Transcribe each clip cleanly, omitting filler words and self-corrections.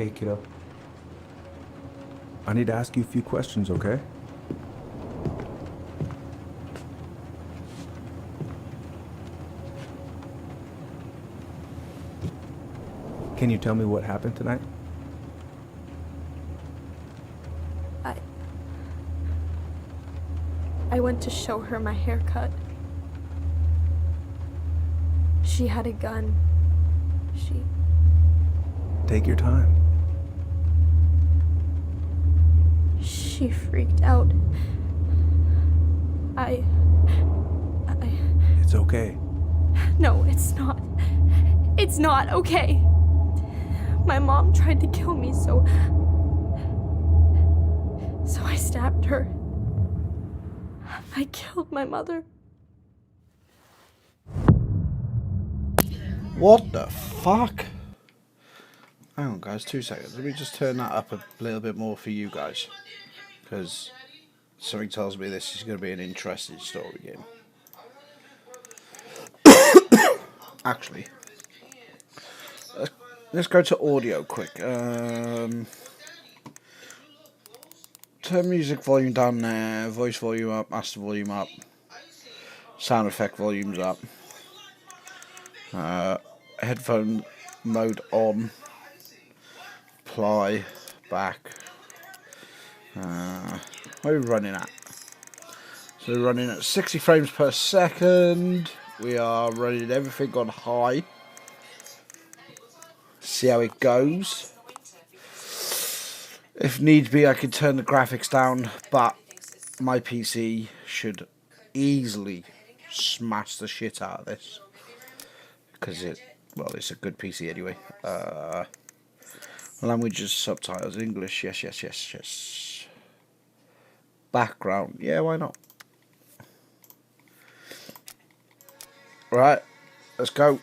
Hey, kiddo. I need to ask you a few questions, okay? Can you tell me what happened tonight? I went to show her my haircut. She had a gun. Take your time. She freaked out. It's okay. No, it's not. It's not okay. My mom tried to kill me, so I stabbed her. I killed my mother. What the fuck? Hang on, guys, 2 seconds. Let me just turn that up a little bit more for you guys, because something tells me this is going to be an interesting story game. Actually, let's go to audio quick. Turn music volume down there, voice volume up, master volume up, sound effect volumes up, headphone mode on, apply, back. What are we running at? So we're running at 60 frames per second. We are running everything on high. See how it goes. If need be, I could turn the graphics down, but my PC should easily smash the shit out of this, because it's a good PC anyway. Languages, subtitles, English, yes. Background, yeah, why not? Right, let's go.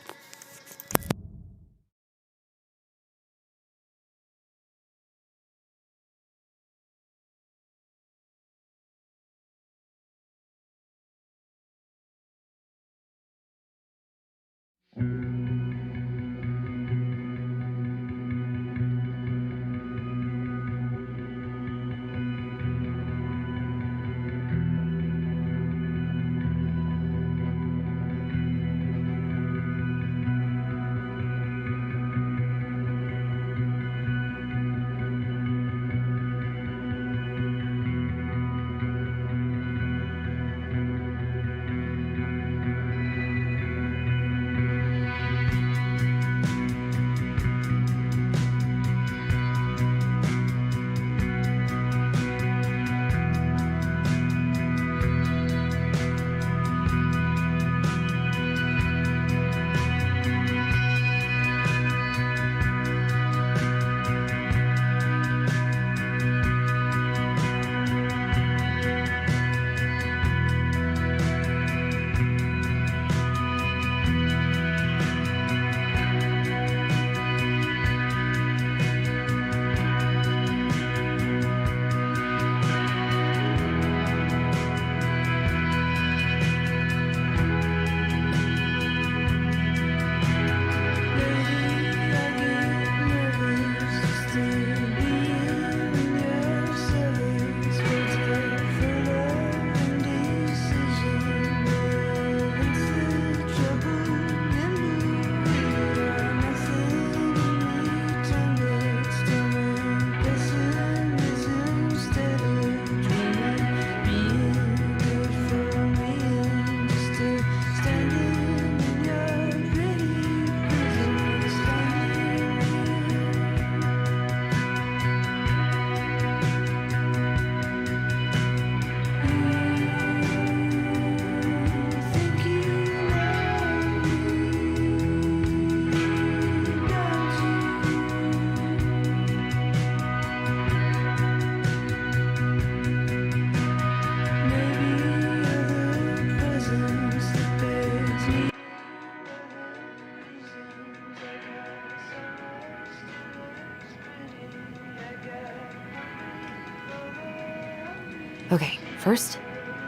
Okay, first,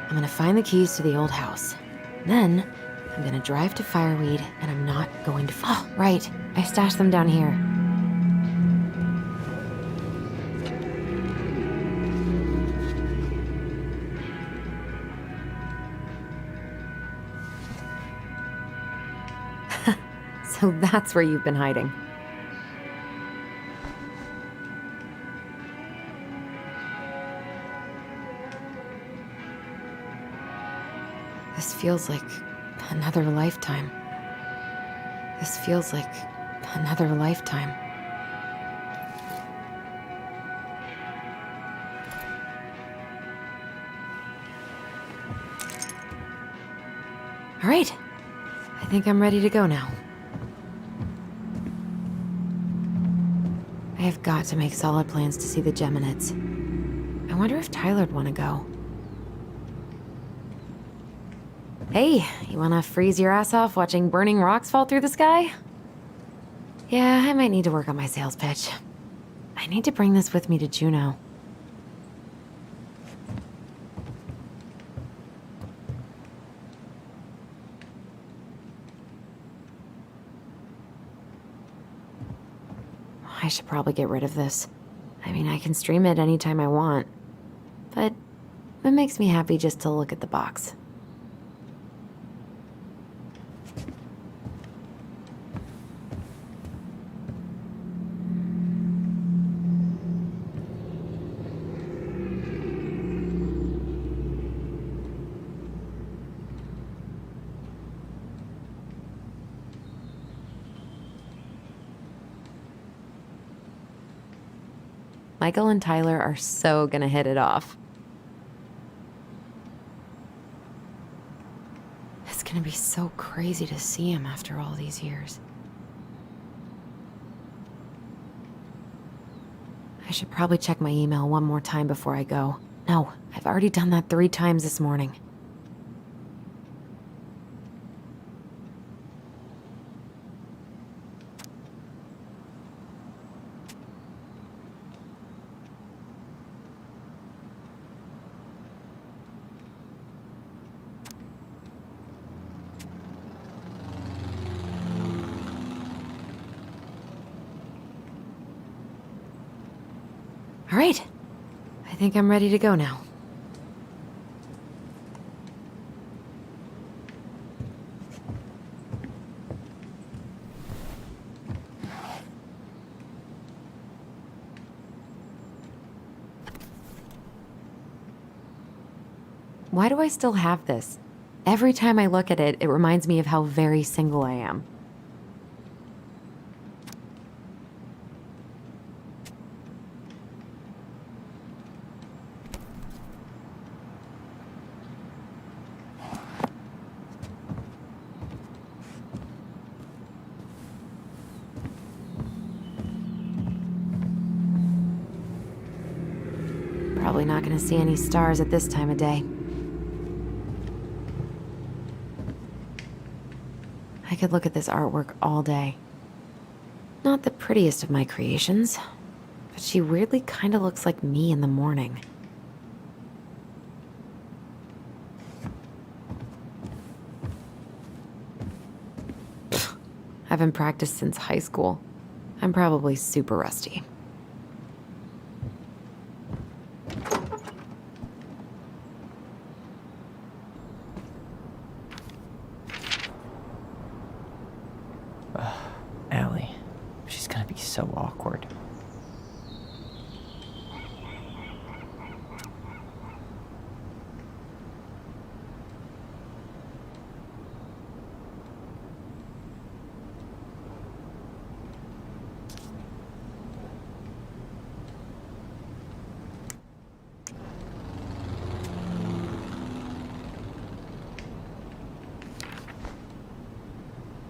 I'm gonna find the keys to the old house. Then, I'm gonna drive to Fireweed, and I'm not going to... Oh, right, I stashed them down here. So that's where you've been hiding. This feels like another lifetime. This feels like another lifetime. All right. I think I'm ready to go now. I have got to make solid plans to see the Geminids. I wonder if Tyler'd want to go. Hey, you want to freeze your ass off watching burning rocks fall through the sky? Yeah, I might need to work on my sales pitch. I need to bring this with me to Juneau. I should probably get rid of this. I mean, I can stream it anytime I want. But it makes me happy just to look at the box. Michael and Tyler are so gonna hit it off. It's gonna be so crazy to see him after all these years. I should probably check my email one more time before I go. No, I've already done that 3 times this morning. All right. I think I'm ready to go now. Why do I still have this? Every time I look at it, it reminds me of how very single I am. Probably not gonna see any stars at this time of day. I could look at this artwork all day. Not the prettiest of my creations, but she weirdly kind of looks like me in the morning. Pfft, I haven't practiced since high school. I'm probably super rusty. Allie. She's gonna be so awkward.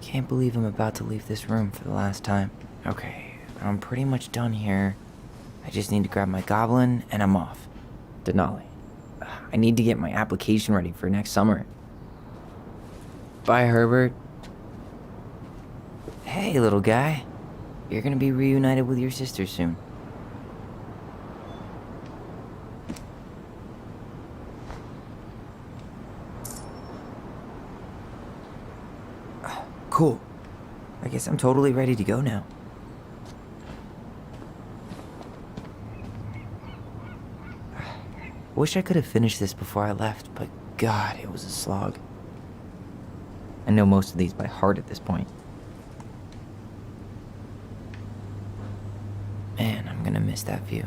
Can't believe I'm about to leave this room for the last time. Okay, I'm pretty much done here. I just need to grab my goblin and I'm off. Denali. I need to get my application ready for next summer. Bye, Herbert. Hey, little guy. You're gonna be reunited with your sister soon. Cool. I guess I'm totally ready to go now. Wish I could have finished this before I left, but God, it was a slog. I know most of these by heart at this point. Man, I'm gonna miss that view.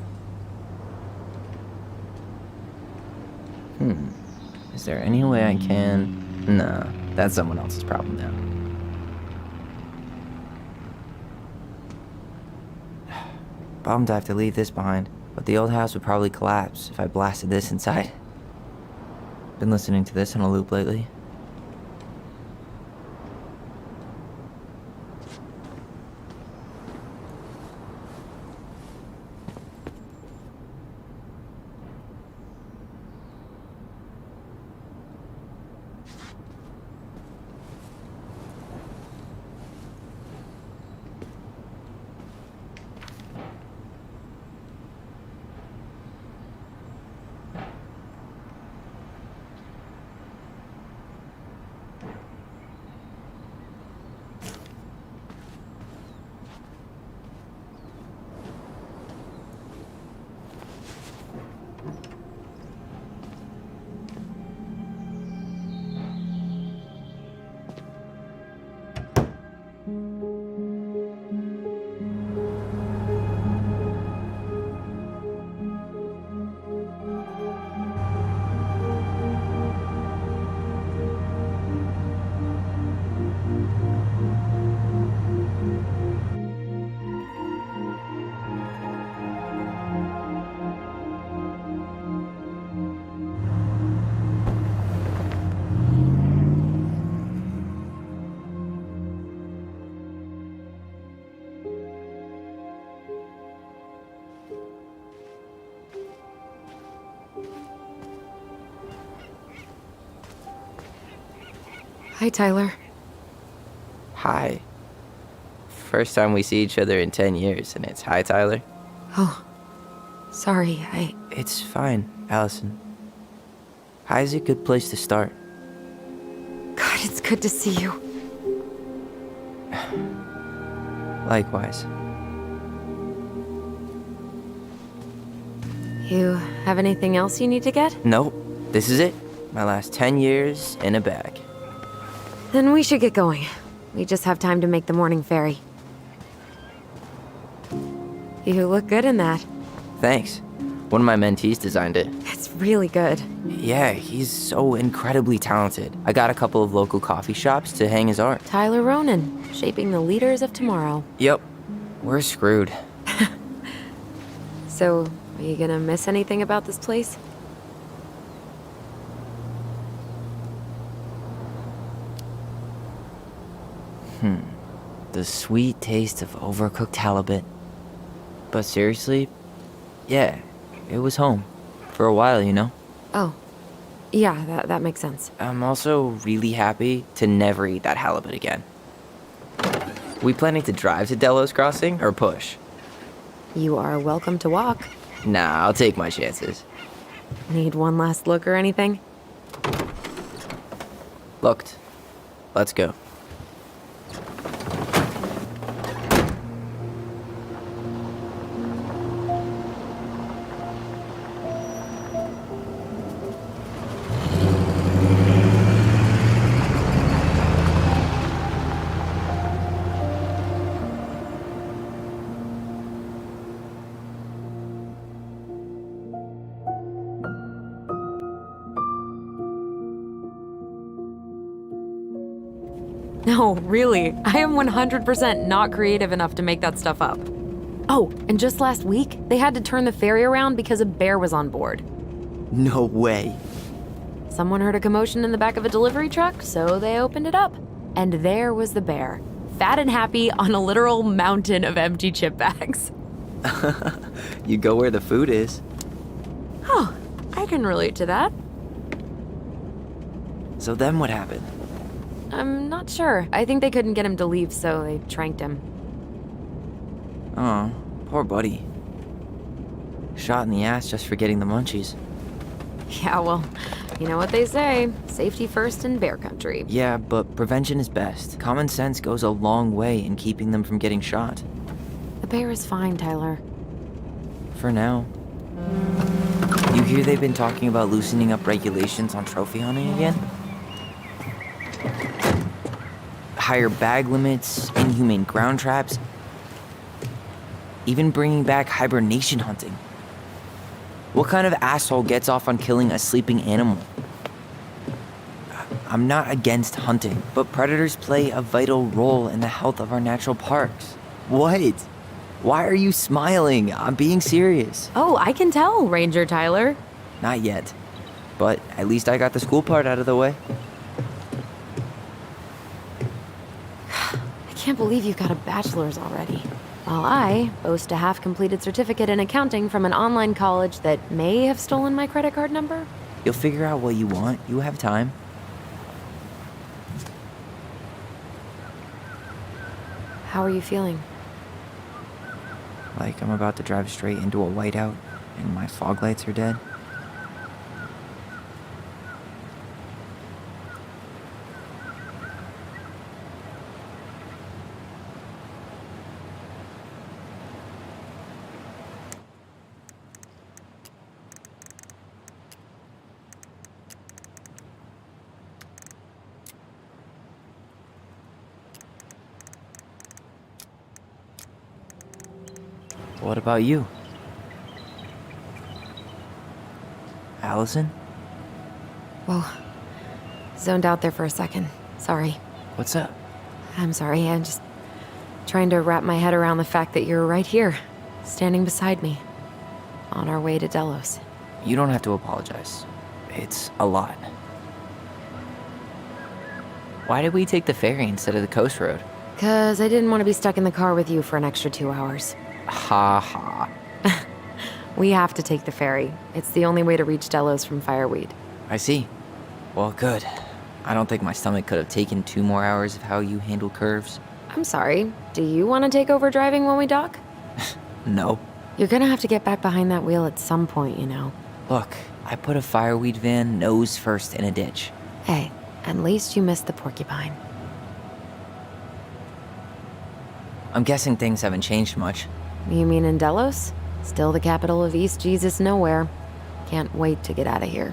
Is there any way I can... Nah, that's someone else's problem now. Bummed I have to leave this behind, but the old house would probably collapse if I blasted this inside. Been listening to this on a loop lately. Hi, Tyler. Hi. First time we see each other in 10 years, and it's hi, Tyler. Oh, sorry, It's fine, Allison. Hi's a good place to start. God, it's good to see you. Likewise. You have anything else you need to get? Nope, this is it. My last 10 years in a bag. Then we should get going. We just have time to make the morning ferry. You look good in that. Thanks. One of my mentees designed it. It's really good. Yeah, he's so incredibly talented. I got a couple of local coffee shops to hang his art. Tyler Ronan, shaping the leaders of tomorrow. Yep, we're screwed. So, are you gonna miss anything about this place? The sweet taste of overcooked halibut. But seriously, yeah, it was home. For a while, you know? Oh, yeah, that makes sense. I'm also really happy to never eat that halibut again. We planning to drive to Delos Crossing or push? You are welcome to walk. Nah, I'll take my chances. Need one last look or anything? Looked. Let's go. No, really. I am 100% not creative enough to make that stuff up. Oh, and just last week, they had to turn the ferry around because a bear was on board. No way. Someone heard a commotion in the back of a delivery truck, so they opened it up. And there was the bear, fat and happy on a literal mountain of empty chip bags. You go where the food is. Oh, I can relate to that. So then what happened? I'm not sure. I think they couldn't get him to leave, so they tranked him. Oh, poor buddy. Shot in the ass just for getting the munchies. Yeah, well, you know what they say. Safety first in bear country. Yeah, but prevention is best. Common sense goes a long way in keeping them from getting shot. The bear is fine, Tyler. For now. You hear they've been talking about loosening up regulations on trophy hunting again? Higher bag limits, inhumane ground traps. even bringing back hibernation hunting. What kind of asshole gets off on killing a sleeping animal? I'm not against hunting, but predators play a vital role in the health of our natural parks. What? Why are you smiling? I'm being serious. Oh, I can tell, Ranger Tyler. Not yet. But at least I got the school part out of the way. I can't believe you've got a bachelor's already. While I boast a half-completed certificate in accounting from an online college that may have stolen my credit card number. You'll figure out what you want. You have time. How are you feeling? Like I'm about to drive straight into a whiteout and my fog lights are dead. What about you? Allison? Whoa. Zoned out there for a second. Sorry. What's up? I'm sorry. I'm just trying to wrap my head around the fact that you're right here, standing beside me, on our way to Delos. You don't have to apologize. It's a lot. Why did we take the ferry instead of the coast road? 'Cause I didn't want to be stuck in the car with you for an extra 2 hours. Ha ha. We have to take the ferry. It's the only way to reach Delos from Fireweed. I see. Well, good. I don't think my stomach could have taken 2 more hours of how you handle curves. I'm sorry. Do you want to take over driving when we dock? No. You're gonna have to get back behind that wheel at some point, you know. Look, I put a fireweed van nose first in a ditch. Hey, at least you missed the porcupine. I'm guessing things haven't changed much. You mean in Delos? Still the capital of East Jesus Nowhere. Can't wait to get out of here.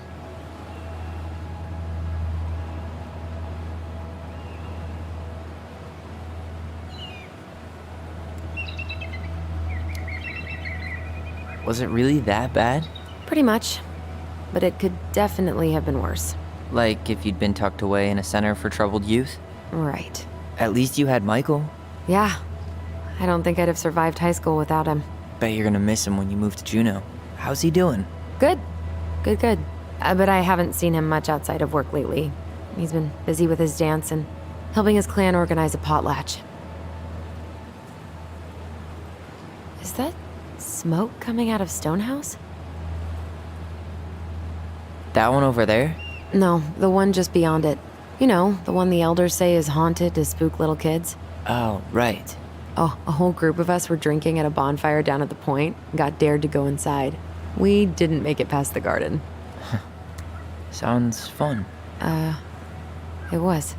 Was it really that bad? Pretty much. But it could definitely have been worse. Like if you'd been tucked away in a center for troubled youth? Right. At least you had Michael. Yeah. I don't think I'd have survived high school without him. Bet you're gonna miss him when you move to Juneau. How's he doing? Good. Good. But I haven't seen him much outside of work lately. He's been busy with his dance and helping his clan organize a potlatch. Is that smoke coming out of Stonehouse? That one over there? No, the one just beyond it. You know, the one the elders say is haunted to spook little kids. Oh, right. Oh, a whole group of us were drinking at a bonfire down at the point and got dared to go inside. We didn't make it past the garden. Sounds fun. It was.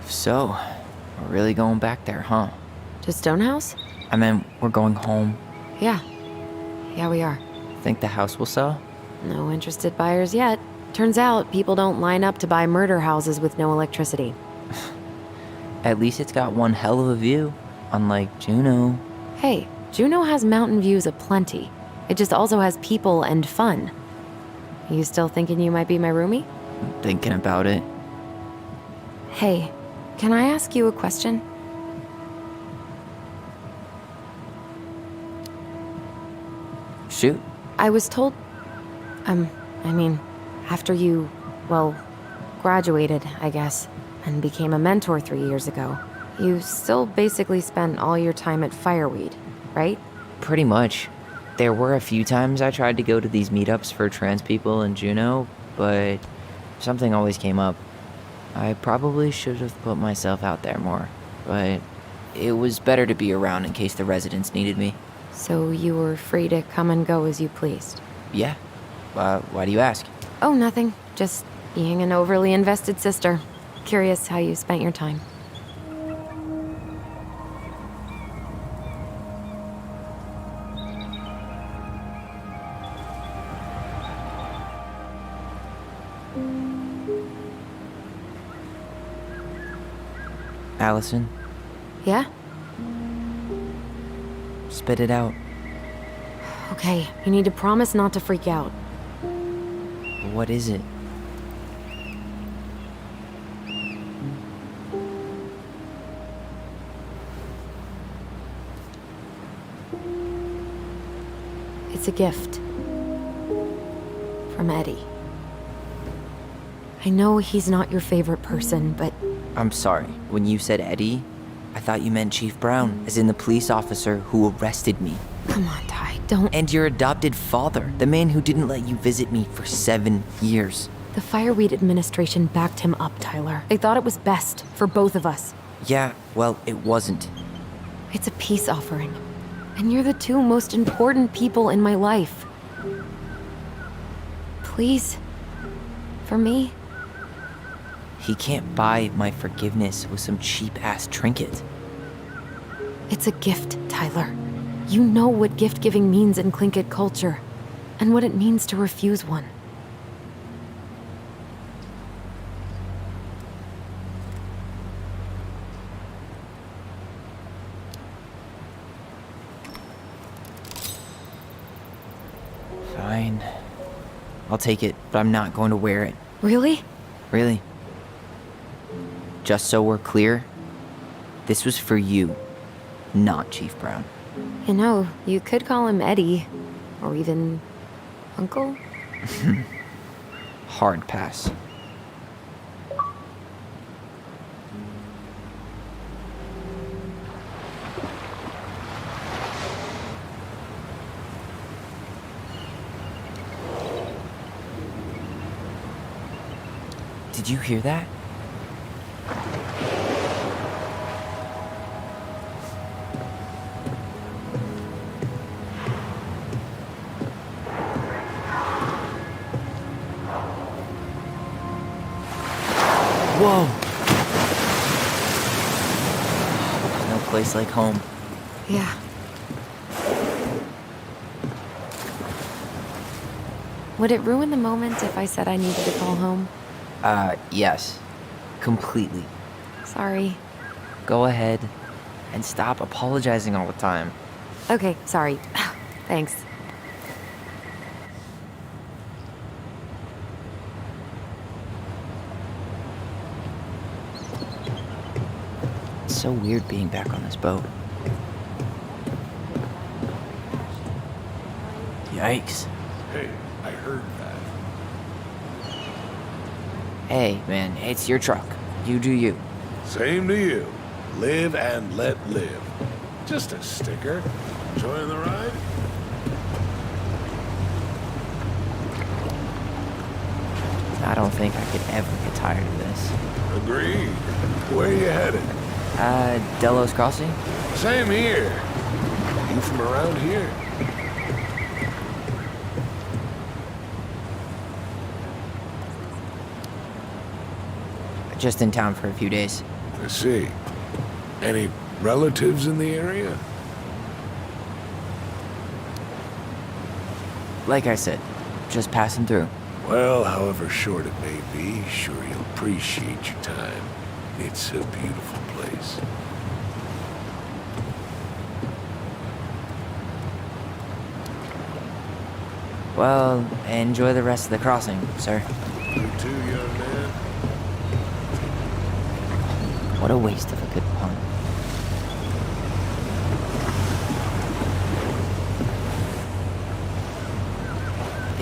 So, we're really going back there, huh? To Stonehouse? I mean, we're going home. Yeah. Yeah, we are. Think the house will sell? No interested buyers yet. Turns out people don't line up to buy murder houses with no electricity. At least it's got one hell of a view, unlike Juneau. Hey, Juneau has mountain views aplenty. It just also has people and fun. You still thinking you might be my roomie? I'm thinking about it. Hey, can I ask you a question? Shoot. I was told... after you, graduated, I guess, and became a mentor 3 years ago, you still basically spent all your time at Fireweed, right? Pretty much. There were a few times I tried to go to these meetups for trans people in Juneau, but something always came up. I probably should have put myself out there more, but it was better to be around in case the residents needed me. So you were free to come and go as you pleased? Yeah. Why do you ask? Oh, nothing. Just being an overly invested sister. Curious how you spent your time. Allison, Yeah? spit it out. Okay, you need to promise not to freak out. What is it? It's a gift. From Eddie. I know he's not your favorite person, but I'm sorry. When you said Eddie, I thought you meant Chief Brown, as in the police officer who arrested me. come on, Ty, don't. And your adopted father, the man who didn't let you visit me for 7 years. The Fireweed administration backed him up, Tyler. They thought it was best for both of us. Yeah, well, it wasn't. It's a peace offering. And you're the two most important people in my life. Please. For me. He can't buy my forgiveness with some cheap-ass trinket. It's a gift, Tyler. You know what gift-giving means in Tlingit culture. And what it means to refuse one. Fine. I'll take it, but I'm not going to wear it. Really? Really. Just so we're clear, this was for you, not Chief Brown. You know, you could call him Eddie. Or even... Uncle? Hard pass. Did you hear that? Whoa! No place like home. Yeah. Would it ruin the moment if I said I needed to call home? Yes. Completely. Sorry. Go ahead and stop apologizing all the time. Okay, sorry. Thanks. It's so weird being back on this boat. Yikes. Hey, I heard that. Hey, man, it's your truck. You do you. Same to you. Live and let live. Just a sticker. Enjoying the ride? I don't think I could ever get tired of this. Agreed. Where you headed? Delos Crossing? Same here. You from around here? Just in town for a few days. I see. Any relatives in the area? Like I said, just passing through. Well, however short it may be, sure you'll appreciate your time. It's a beautiful place. Well, enjoy the rest of the crossing, sir. You too, young man. What a waste of a good pun.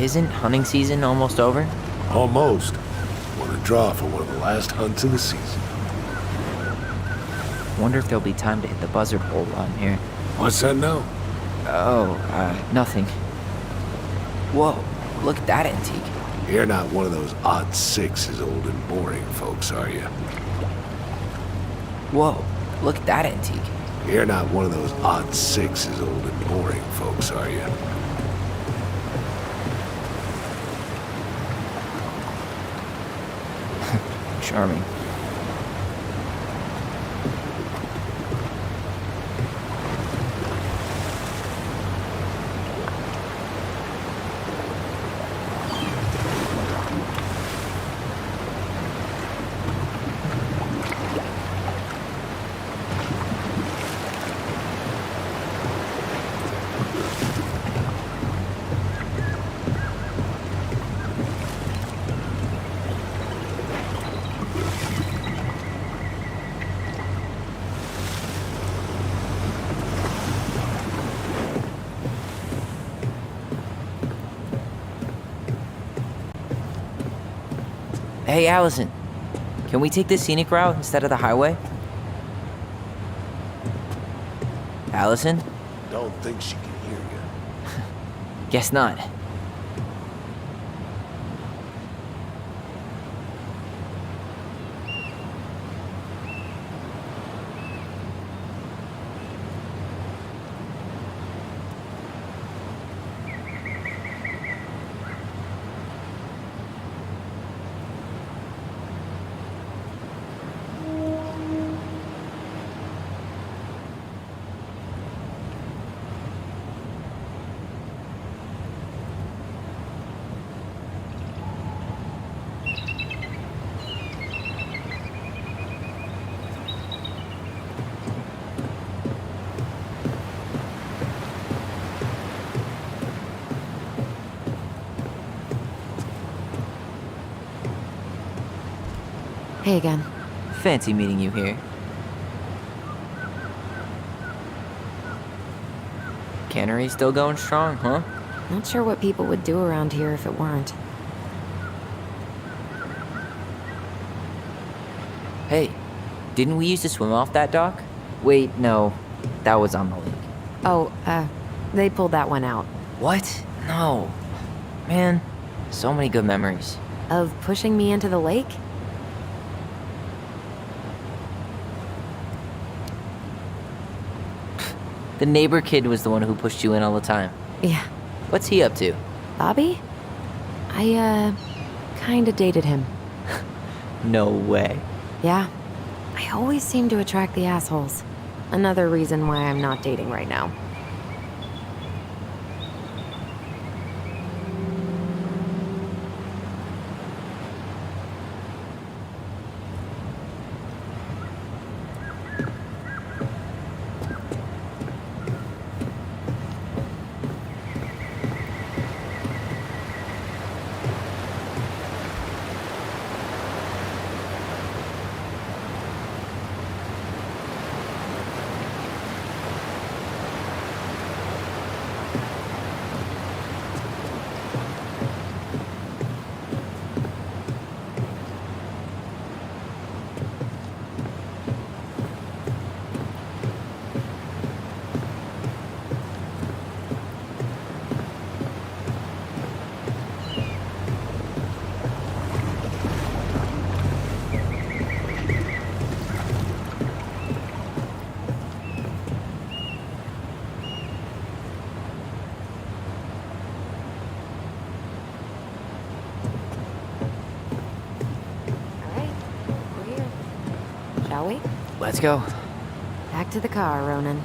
Isn't hunting season almost over? Almost. Want to draw for one of the last hunts of the season. Wonder if there'll be time to hit the buzzard hole on here. What's that now? Oh, nothing. Whoa, look at that antique. You're not one of those odd sixes, old and boring folks, are you? Whoa, look at that antique. You're not one of those odd sixes, old and boring folks, are you? Charming. Hey, Allison. Can we take the scenic route instead of the highway? Allison? Don't think she can hear you. Guess not. Hey again. Fancy meeting you here. Cannery still going strong, huh? Not sure what people would do around here if it weren't. Hey, didn't we used to swim off that dock? Wait, no. That was on the lake. Oh, they pulled that one out. What? No. Man, so many good memories. Of pushing me into the lake? The neighbor kid was the one who pushed you in all the time. Yeah. What's he up to? Bobby? I, kinda dated him. No way. Yeah. I always seem to attract the assholes. Another reason why I'm not dating right now. Shall we? Let's go. Back to the car, Ronan.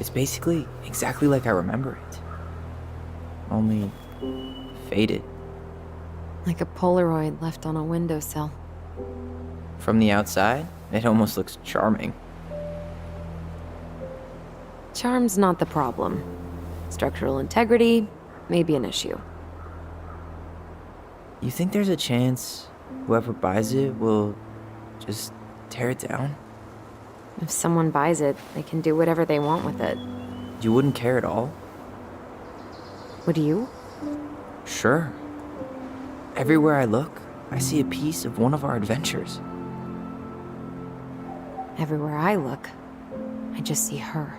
It's basically exactly like I remember it. Only faded. Like a Polaroid left on a windowsill. From the outside, it almost looks charming. Charm's not the problem. Structural integrity may be an issue. You think there's a chance whoever buys it will just tear it down? If someone buys it, they can do whatever they want with it. You wouldn't care at all? Would you? Sure. Everywhere I look, I see a piece of one of our adventures. Everywhere I look, I just see her.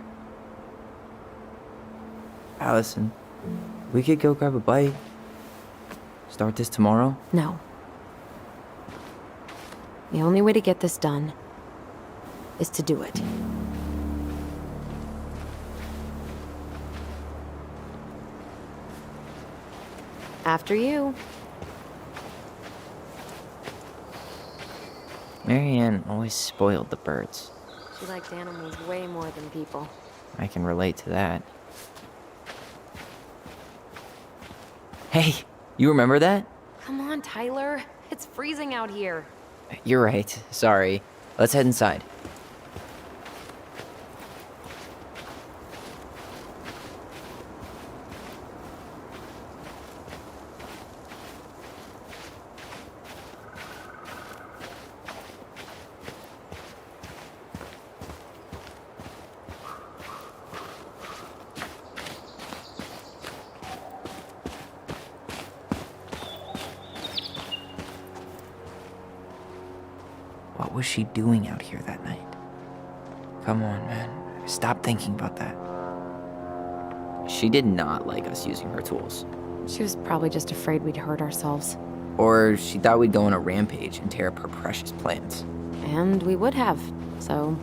Allison, we could go grab a bite. Start this tomorrow? No. The only way to get this done is to do it. After you. Marianne always spoiled the birds. She liked animals way more than people. I can relate to that. Hey, you remember that? Come on, Tyler. It's freezing out here. You're right. Sorry. Let's head inside. What was she doing out here that night? Come on, man. Stop thinking about that. She did not like us using her tools. She was probably just afraid we'd hurt ourselves. Or she thought we'd go on a rampage and tear up her precious plants. And we would have, so...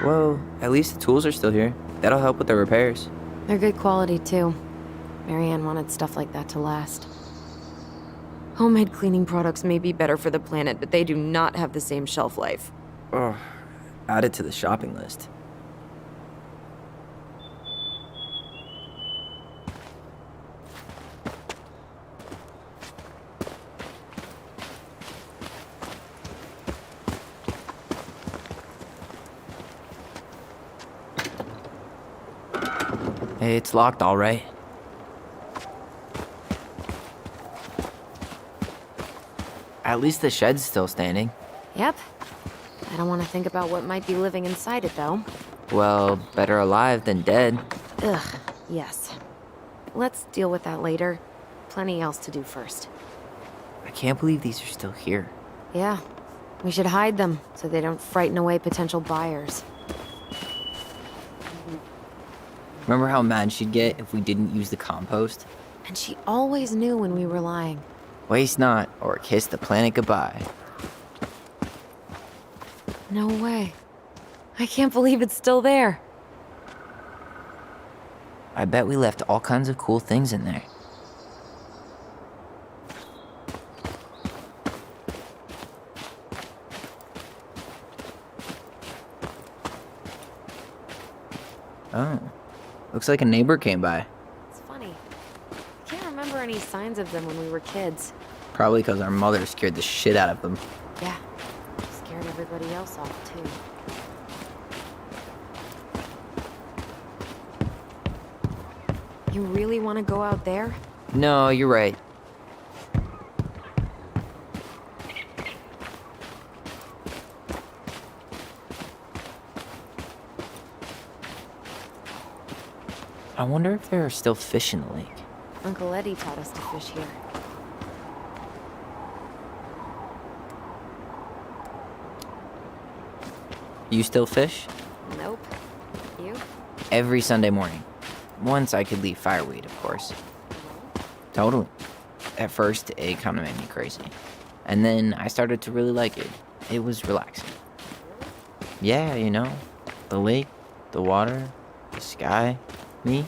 Well, at least the tools are still here. That'll help with the repairs. They're good quality, too. Marianne wanted stuff like that to last. Homemade cleaning products may be better for the planet, but they do not have the same shelf life. Oh, add it to the shopping list. Hey, it's locked, all right. At least the shed's still standing. Yep. I don't want to think about what might be living inside it, though. Well, better alive than dead. Ugh, yes. Let's deal with that later. Plenty else to do first. I can't believe these are still here. Yeah. We should hide them so they don't frighten away potential buyers. Remember how mad she'd get if we didn't use the compost? And she always knew when we were lying. Waste not, or kiss the planet goodbye. No way. I can't believe it's still there. I bet we left all kinds of cool things in there. Oh, looks like a neighbor came by. It's funny. I can't remember any signs of them when we were kids. Probably because our mother scared the shit out of them. Yeah. Scared everybody else off, too. You really want to go out there? No, you're right. I wonder if there are still fish in the lake. Uncle Eddie taught us to fish here. You still fish? Nope. You? Every Sunday morning. Once I could leave fireweed, of course. Totally. At first, it kind of made me crazy. And then I started to really like it. It was relaxing. Yeah, you know, the lake, the water, the sky, me,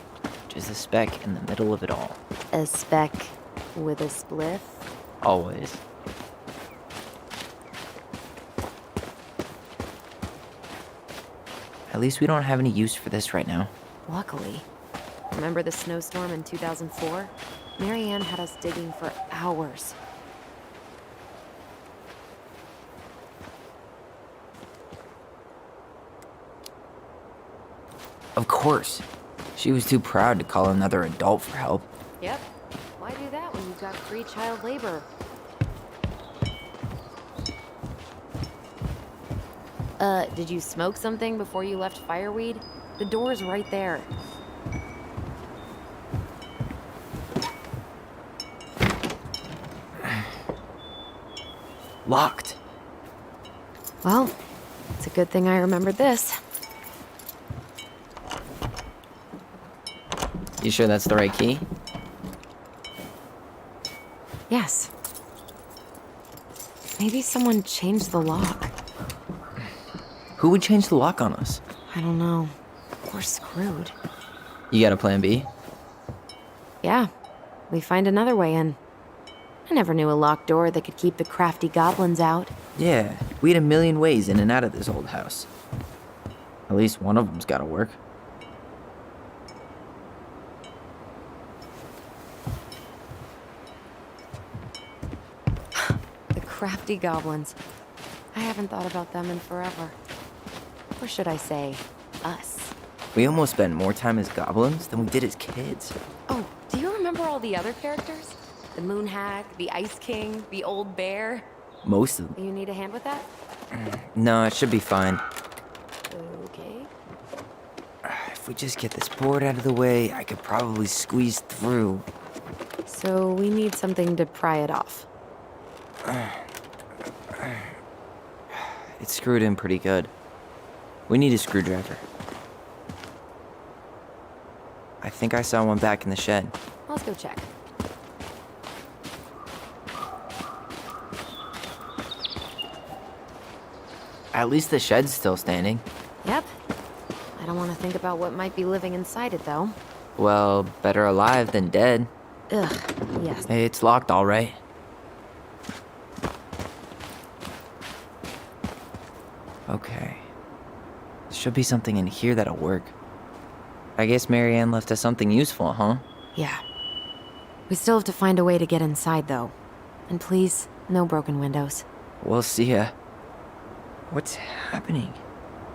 just a speck in the middle of it all. A speck with a spliff? Always. At least we don't have any use for this right now. Luckily. Remember the snowstorm in 2004? Marianne had us digging for hours. Of course. She was too proud to call another adult for help. Yep. Why do that when you've got free child labor? Did you smoke something before you left Fireweed? The door's right there. Locked. Well, it's a good thing I remembered this. You sure that's the right key? Yes. Maybe someone changed the lock. Who would change the lock on us? I don't know. We're screwed. You got a plan B? Yeah, we find another way in. I never knew a locked door that could keep the crafty goblins out. Yeah, we had a million ways in and out of this old house. At least one of them's gotta work. The crafty goblins. I haven't thought about them in forever. Or should I say, us. We almost spent more time as goblins than we did as kids. Oh, do you remember all the other characters? The Moon Hack, the Ice King, the Old Bear? Most of them. You need a hand with that? No, it should be fine. Okay. If we just get this board out of the way, I could probably squeeze through. So we need something to pry it off. It's screwed in pretty good. We need a screwdriver. I think I saw one back in the shed. Let's go check. At least the shed's still standing. Yep. I don't want to think about what might be living inside it, though. Well, better alive than dead. Ugh, yes. It's locked all right. Okay. Should be something in here that'll work. I guess Marianne left us something useful, huh? Yeah. We still have to find a way to get inside, though. And please, no broken windows. We'll see ya. What's happening?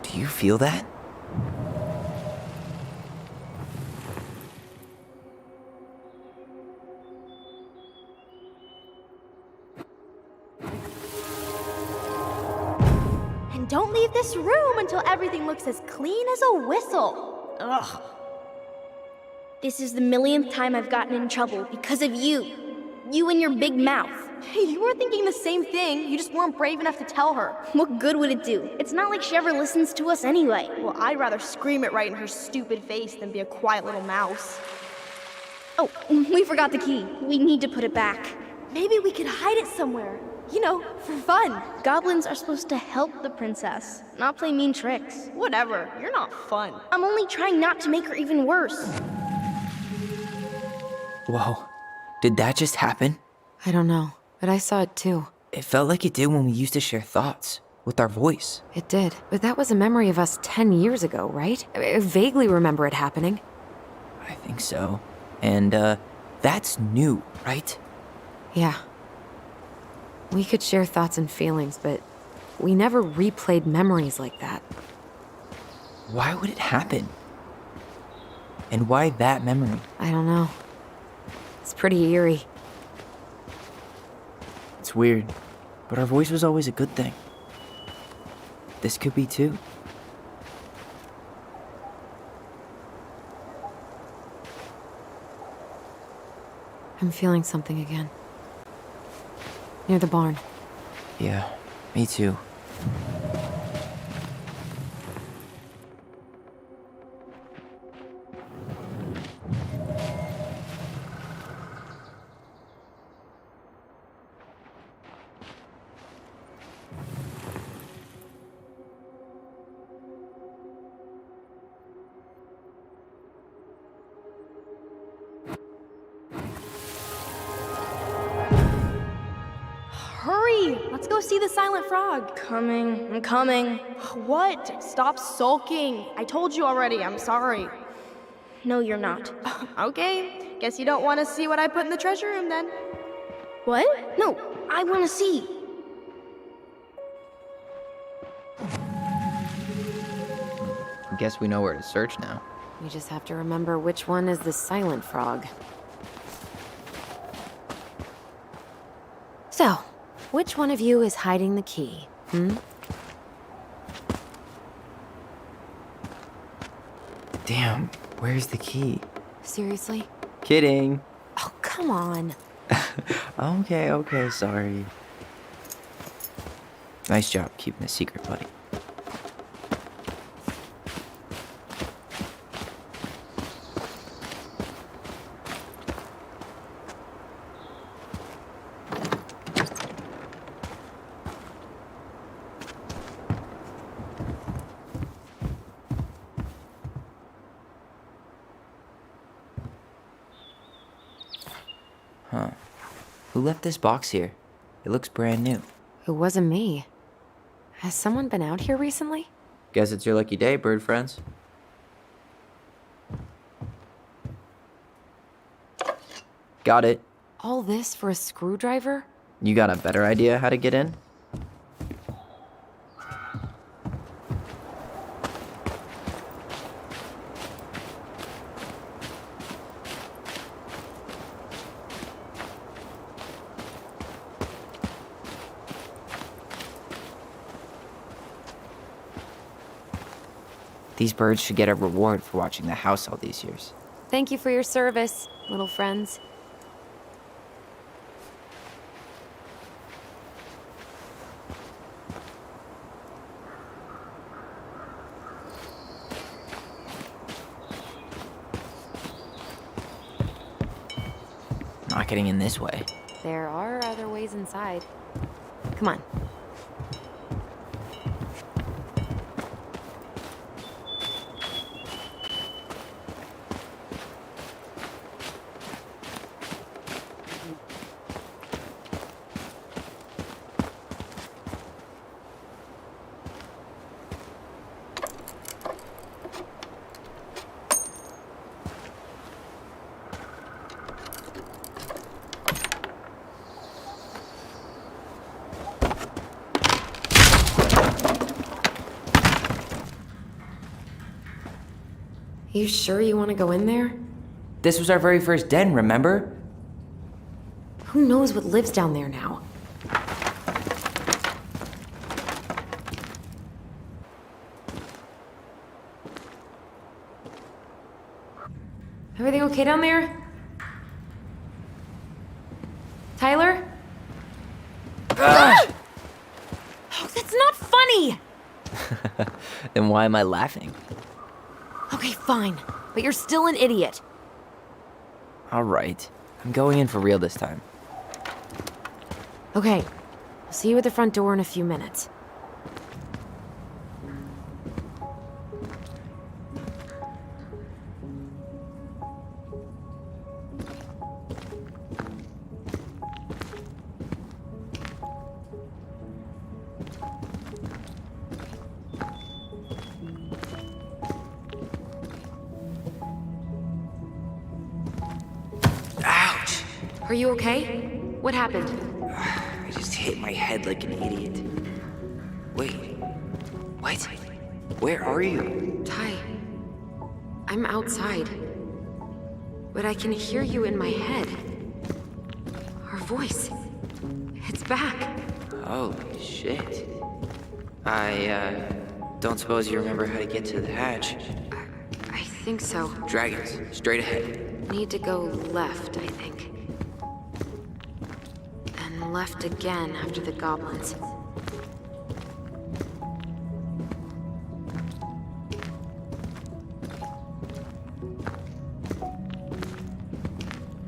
Do you feel that? And don't leave this room until everything looks as clean as a whistle. Ugh. This is the millionth time I've gotten in trouble because of you. You and your big mouth. Hey, you were thinking the same thing. You just weren't brave enough to tell her. What good would it do? It's not like she ever listens to us anyway. Well, I'd rather scream it right in her stupid face than be a quiet little mouse. Oh, we forgot the key. We need to put it back. Maybe we could hide it somewhere. You know, for fun. Goblins are supposed to help the princess, not play mean tricks. Whatever, you're not fun. I'm only trying not to make her even worse. Whoa. Did that just happen? I don't know, but I saw it too. It felt like it did when we used to share thoughts with our voice. It did, but that was a memory of us 10 years ago, right? I vaguely remember it happening. I think so. And, that's new, right? Yeah. We could share thoughts and feelings, but we never replayed memories like that. Why would it happen? And why that memory? I don't know. It's pretty eerie. It's weird, but our voice was always a good thing. This could be too. I'm feeling something again. Near the barn. Yeah, me too. Hurry! Let's go go see the Silent Frog. Coming, I'm coming. What? Stop sulking. I told you already, I'm sorry. No, you're not. Okay, guess you don't want to see what I put in the treasure room then. What? No, I want to see. Guess we know where to search now. We just have to remember which one is the silent frog. So, which one of you is hiding the key? Damn, where's the key? Seriously? Kidding. Oh, come on. Okay, sorry. Nice job keeping a secret, buddy. Huh. Who left this box here? It looks brand new. It wasn't me. Has someone been out here recently? Guess it's your lucky day, bird friends. Got it. All this for a screwdriver? You got a better idea how to get in? These birds should get a reward for watching the house all these years. Thank you for your service, little friends. Not getting in this way. There are other ways inside. Come on. You sure you want to go in there? This was our very first den, remember? Who knows what lives down there now? Everything okay down there? Tyler? Oh, that's not funny! Then why am I laughing? Okay, fine. But you're still an idiot. Alright. I'm going in for real this time. Okay. I'll see you at the front door in a few minutes. Ouch! Are you okay? What happened? I just hit my head like an idiot. Wait. What? Where are you? Ty, I'm outside. But I can hear you in my head. Our voice. It's back. Holy shit. I, don't suppose you remember how to get to the hatch. I think so. Dragons, straight ahead. Need to go left, I think. And left again after the goblins.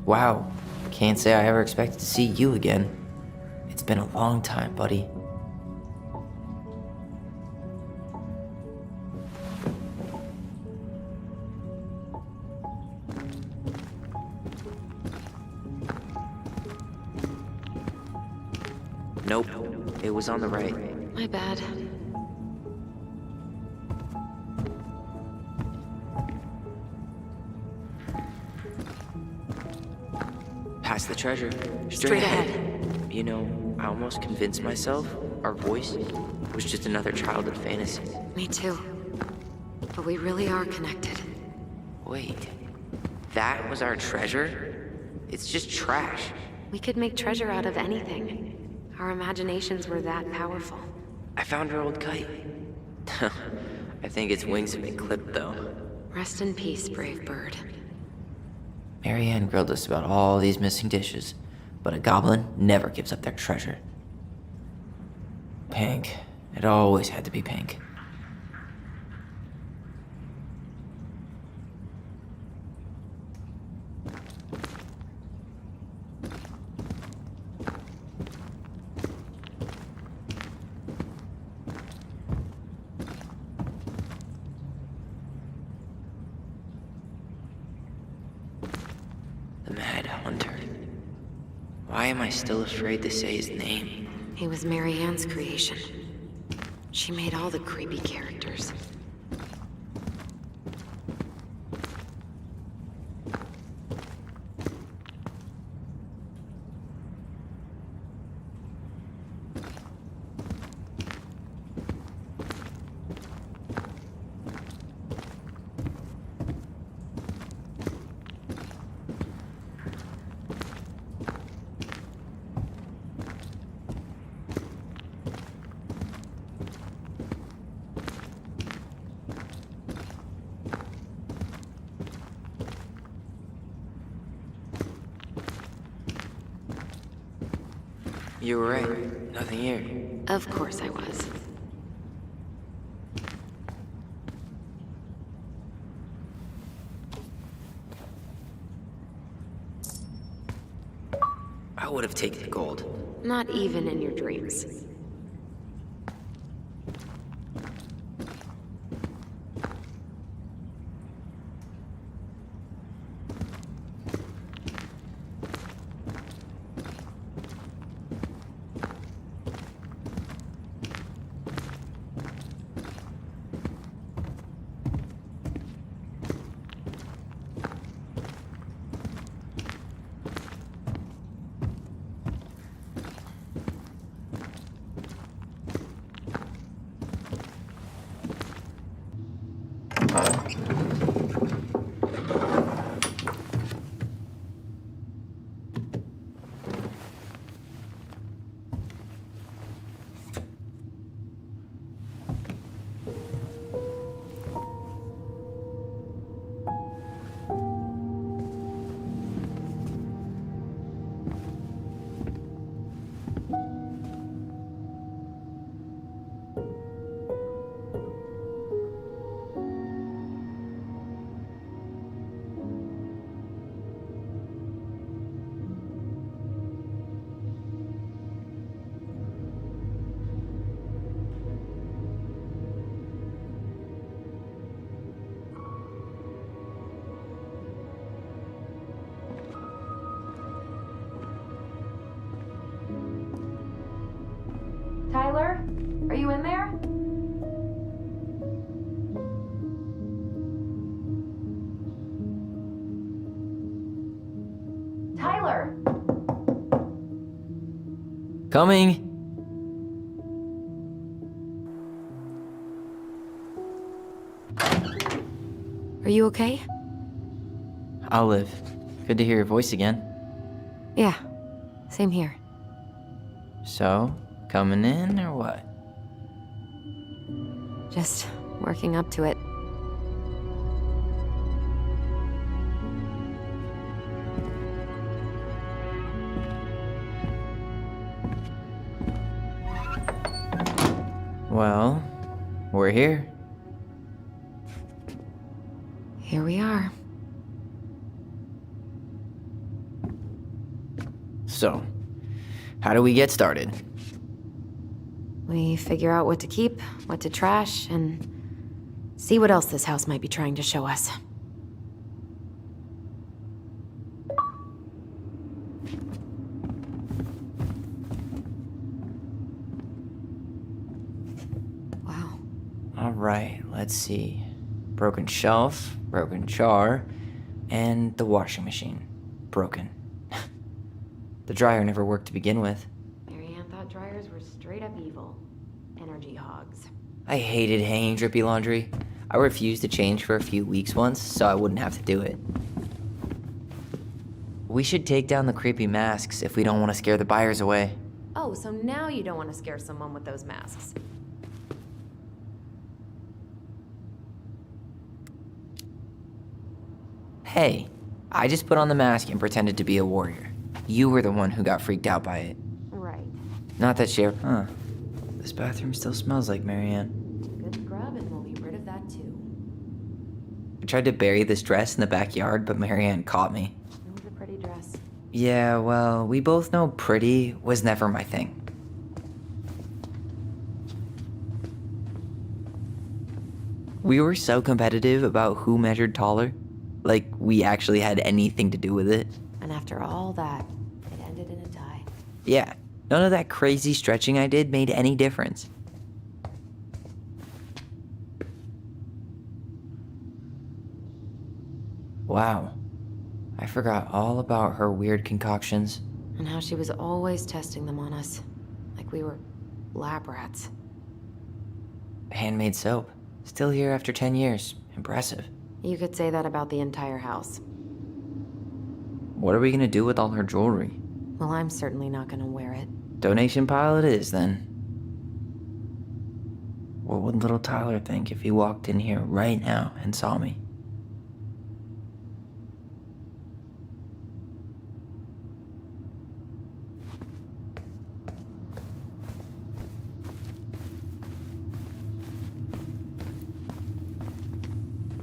Wow. Can't say I ever expected to see you again. It's been a long time, buddy. Nope. It was on the right. My bad. Past the treasure. Straight ahead. You know, I almost convinced myself our voice was just another childhood fantasy. Me too. But we really are connected. Wait, that was our treasure? It's just trash. We could make treasure out of anything. Our imaginations were that powerful. I found our old kite. I think its wings have been clipped, though. Rest in peace, brave bird. Marianne grilled us about all these missing dishes, but a goblin never gives up their treasure. Pink. It always had to be pink. The Mad Hunter. Why am I still afraid to say his name? He was Marianne's creation. She made all the creepy characters. You were right. Nothing here. Of course I was. I would have taken the gold. Not even in your dreams. Tyler? Are you in there? Tyler! Coming! Are you okay? I'll live. Good to hear your voice again. Yeah, same here. So, coming in or what? Just working up to it. Well, we're here. Here we are. So, how do we get started? We figure out what to keep, what to trash, and see what else this house might be trying to show us. Alright, let's see. Broken shelf, broken jar, and the washing machine. Broken. The dryer never worked to begin with. Marianne thought dryers were straight up evil. Energy hogs. I hated hanging drippy laundry. I refused to change for a few weeks once, so I wouldn't have to do it. We should take down the creepy masks if we don't want to scare the buyers away. Oh, so now you don't want to scare someone with those masks. Hey, I just put on the mask and pretended to be a warrior. You were the one who got freaked out by it. Right. Not that she... Huh. This bathroom still smells like Marianne. Good scrub and we'll be rid of that too. I tried to bury this dress in the backyard, but Marianne caught me. It was a pretty dress. Yeah, well, we both know pretty was never my thing. We were so competitive about who measured taller. Like, we actually had anything to do with it. And after all that, it ended in a tie. Yeah, none of that crazy stretching I did made any difference. Wow. I forgot all about her weird concoctions. And how she was always testing them on us. Like we were lab rats. Handmade soap. Still here after 10 years. Impressive. You could say that about the entire house. What are we gonna do with all her jewelry? Well, I'm certainly not gonna wear it. Donation pile it is, then. What would little Tyler think if he walked in here right now and saw me?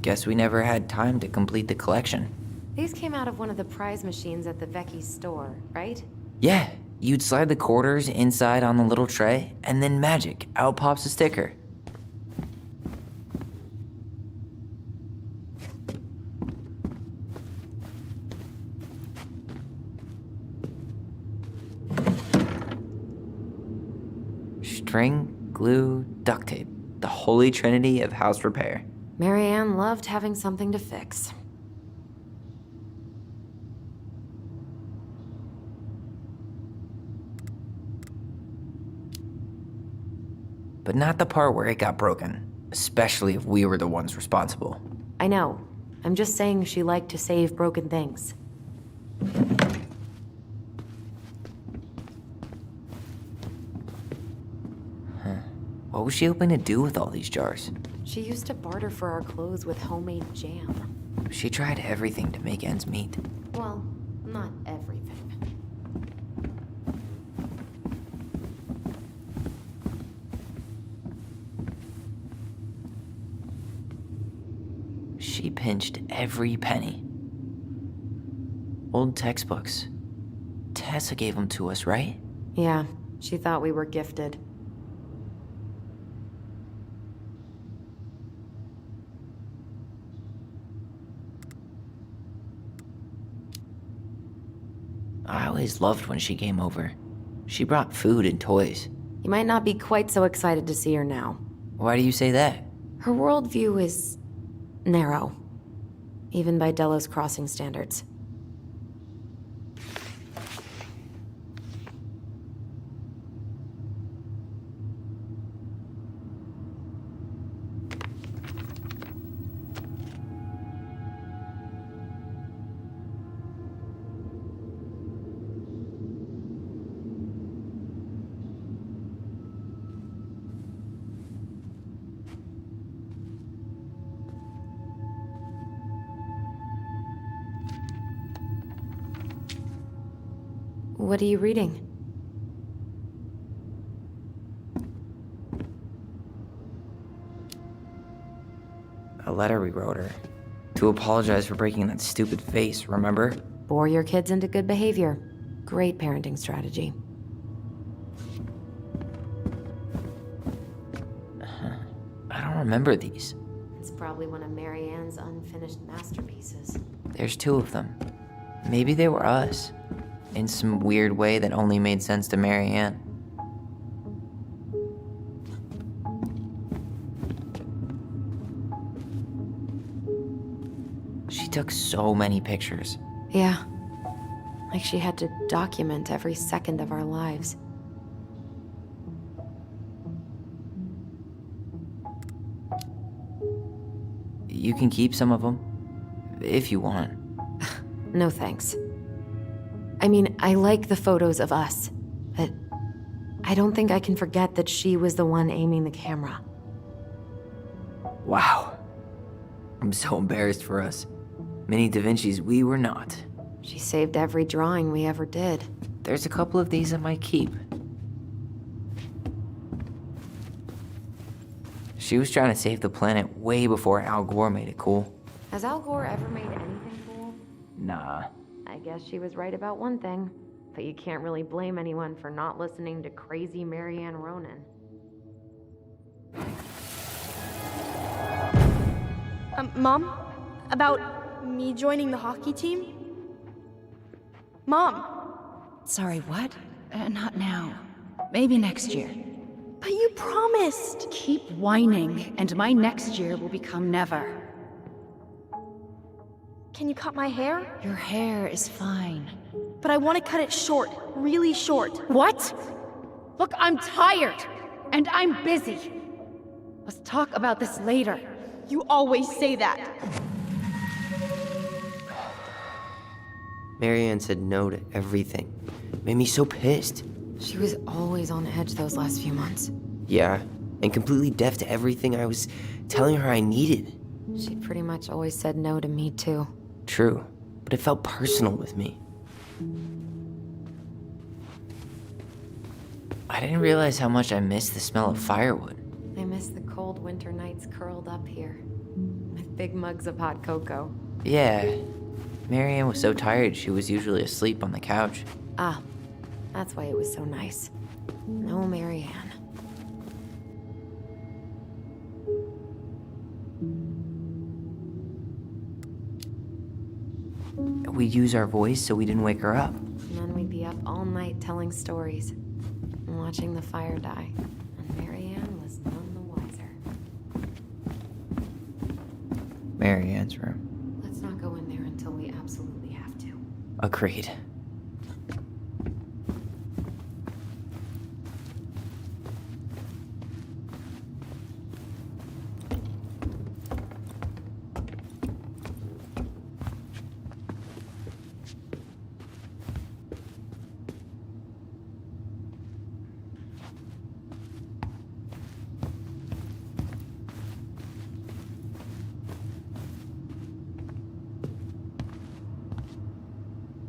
Guess we never had time to complete the collection. These came out of one of the prize machines at the Vecchi store, right? Yeah, you'd slide the quarters inside on the little tray, and then magic, out pops a sticker. String, glue, duct tape. The holy trinity of house repair. Marianne loved having something to fix. But not the part where it got broken, especially if we were the ones responsible. I know. I'm just saying she liked to save broken things. What was she hoping to do with all these jars? She used to barter for our clothes with homemade jam. She tried everything to make ends meet. Well, not everything. She pinched every penny. Old textbooks. Tessa gave them to us, right? Yeah, she thought we were gifted. I always loved when she came over. She brought food and toys. You might not be quite so excited to see her now. Why do you say that? Her worldview is narrow, even by Delos Crossing standards. What are you reading? A letter we wrote her. To apologize for breaking that stupid face, remember? Bore your kids into good behavior. Great parenting strategy. I don't remember these. It's probably one of Marianne's unfinished masterpieces. There's 2 of them. Maybe they were us. In some weird way that only made sense to Marianne. She took so many pictures. Yeah. Like she had to document every second of our lives. You can keep some of them, if you want. No thanks. I mean, I like the photos of us, but I don't think I can forget that she was the one aiming the camera. Wow. I'm so embarrassed for us. Mini Da Vinci's we were not. She saved every drawing we ever did. There's a couple of these I might keep. She was trying to save the planet way before Al Gore made it cool. Has Al Gore ever made anything cool? Nah. I guess she was right about one thing, but you can't really blame anyone for not listening to crazy Marianne Ronan. Mom? About me joining the hockey team? Mom! Sorry, what? Not now. Maybe next year. But you promised! Keep whining, and my next year will become never. Can you cut my hair? Your hair is fine. But I want to cut it short, really short. What? Look, I'm tired, and I'm busy. Let's talk about this later. You always say that. Marianne said no to everything. Made me so pissed. She was always on edge those last few months. Yeah, and completely deaf to everything I was telling her I needed. She pretty much always said no to me, too. True, but it felt personal with me. I didn't realize how much I missed the smell of firewood. I miss the cold winter nights curled up here, with big mugs of hot cocoa. Yeah, Marianne was so tired she was usually asleep on the couch. Ah, that's why it was so nice. No Marianne. We'd use our voice so we didn't wake her up. And then we'd be up all night telling stories and watching the fire die. And Marianne was none the wiser. Marianne's room. Let's not go in there until we absolutely have to. Agreed.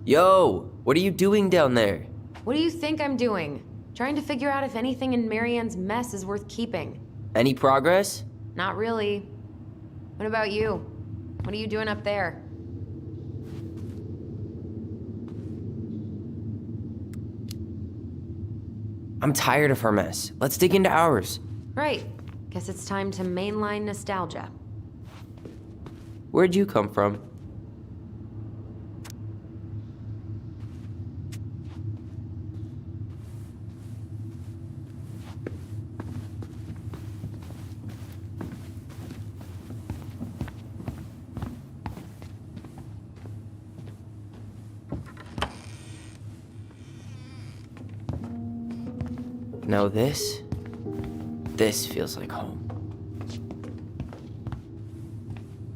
Yo, what are you doing down there? What do you think I'm doing? Trying to figure out if anything in Marianne's mess is worth keeping. Any progress? Not really. What about you? What are you doing up there? I'm tired of her mess. Let's dig into ours. Right. Guess it's time to mainline nostalgia. Where'd you come from? Now this feels like home.